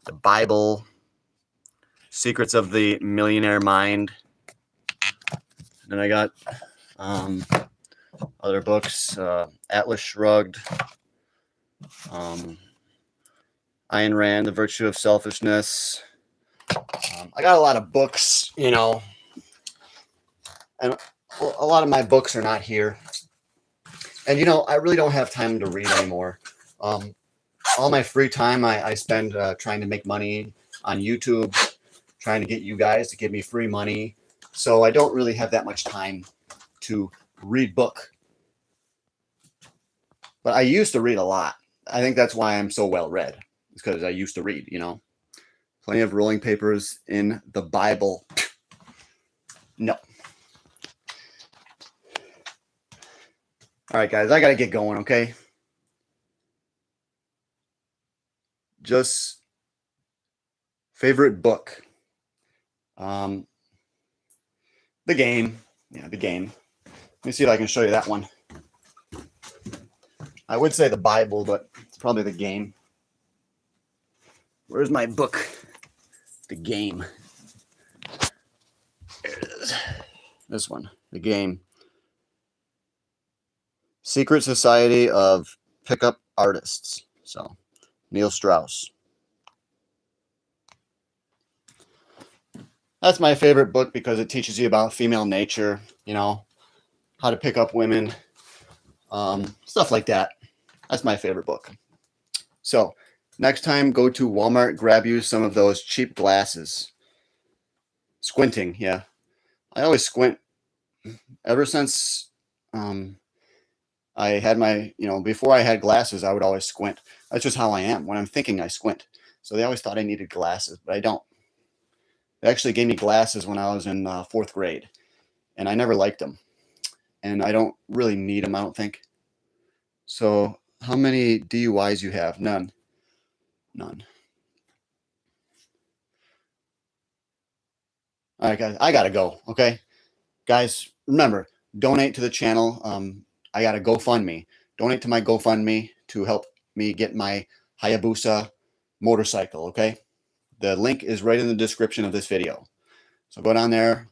The Bible. Secrets of the Millionaire Mind. And then I got other books. Atlas Shrugged. Ayn Rand, The Virtue of Selfishness. I got a lot of books, you know. And a lot of my books are not here. And, you know, I really don't have time to read anymore. all my free time I spend trying to make money on YouTube, trying to get you guys to give me free money. So I don't really have that much time to read book. But I used to read a lot. I think that's why I'm so well read. It's because I used to read, you know. Plenty of rolling papers in the Bible. No. All right, guys, I got to get going, okay? Just favorite book. The Game. Yeah, The Game. Let me see if I can show you that one. I would say the Bible, but it's probably The Game. Where's my book? The Game. There it is. This one, The Game. Secret Society of Pickup Artists. So, Neil Strauss. That's my favorite book because it teaches you about female nature, you know, how to pick up women, stuff like that. That's my favorite book. So, next time, go to Walmart, grab you some of those cheap glasses. Squinting, yeah. I always squint. Ever since I had my, before I had glasses, I would always squint. That's just how I am. When I'm thinking, I squint. So they always thought I needed glasses, but I don't. They actually gave me glasses when I was in 4th grade, and I never liked them. And I don't really need them, I don't think. So how many DUIs you have? None. None. All right, guys, I got to go, okay? Guys, remember, donate to the channel. I got a GoFundMe. Donate to my GoFundMe to help me get my Hayabusa motorcycle, okay? The link is right in the description of this video. So go down there,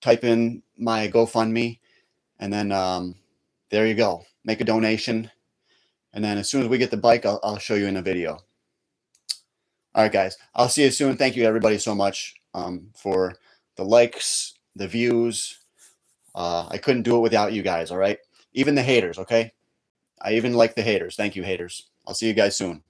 type in my GoFundMe, and then there you go. Make a donation. And then as soon as we get the bike, I'll show you in a video. All right, guys. I'll see you soon. Thank you, everybody, so much for the likes, the views. I couldn't do it without you guys, all right? Even the haters, okay? I even like the haters. Thank you, haters. I'll see you guys soon.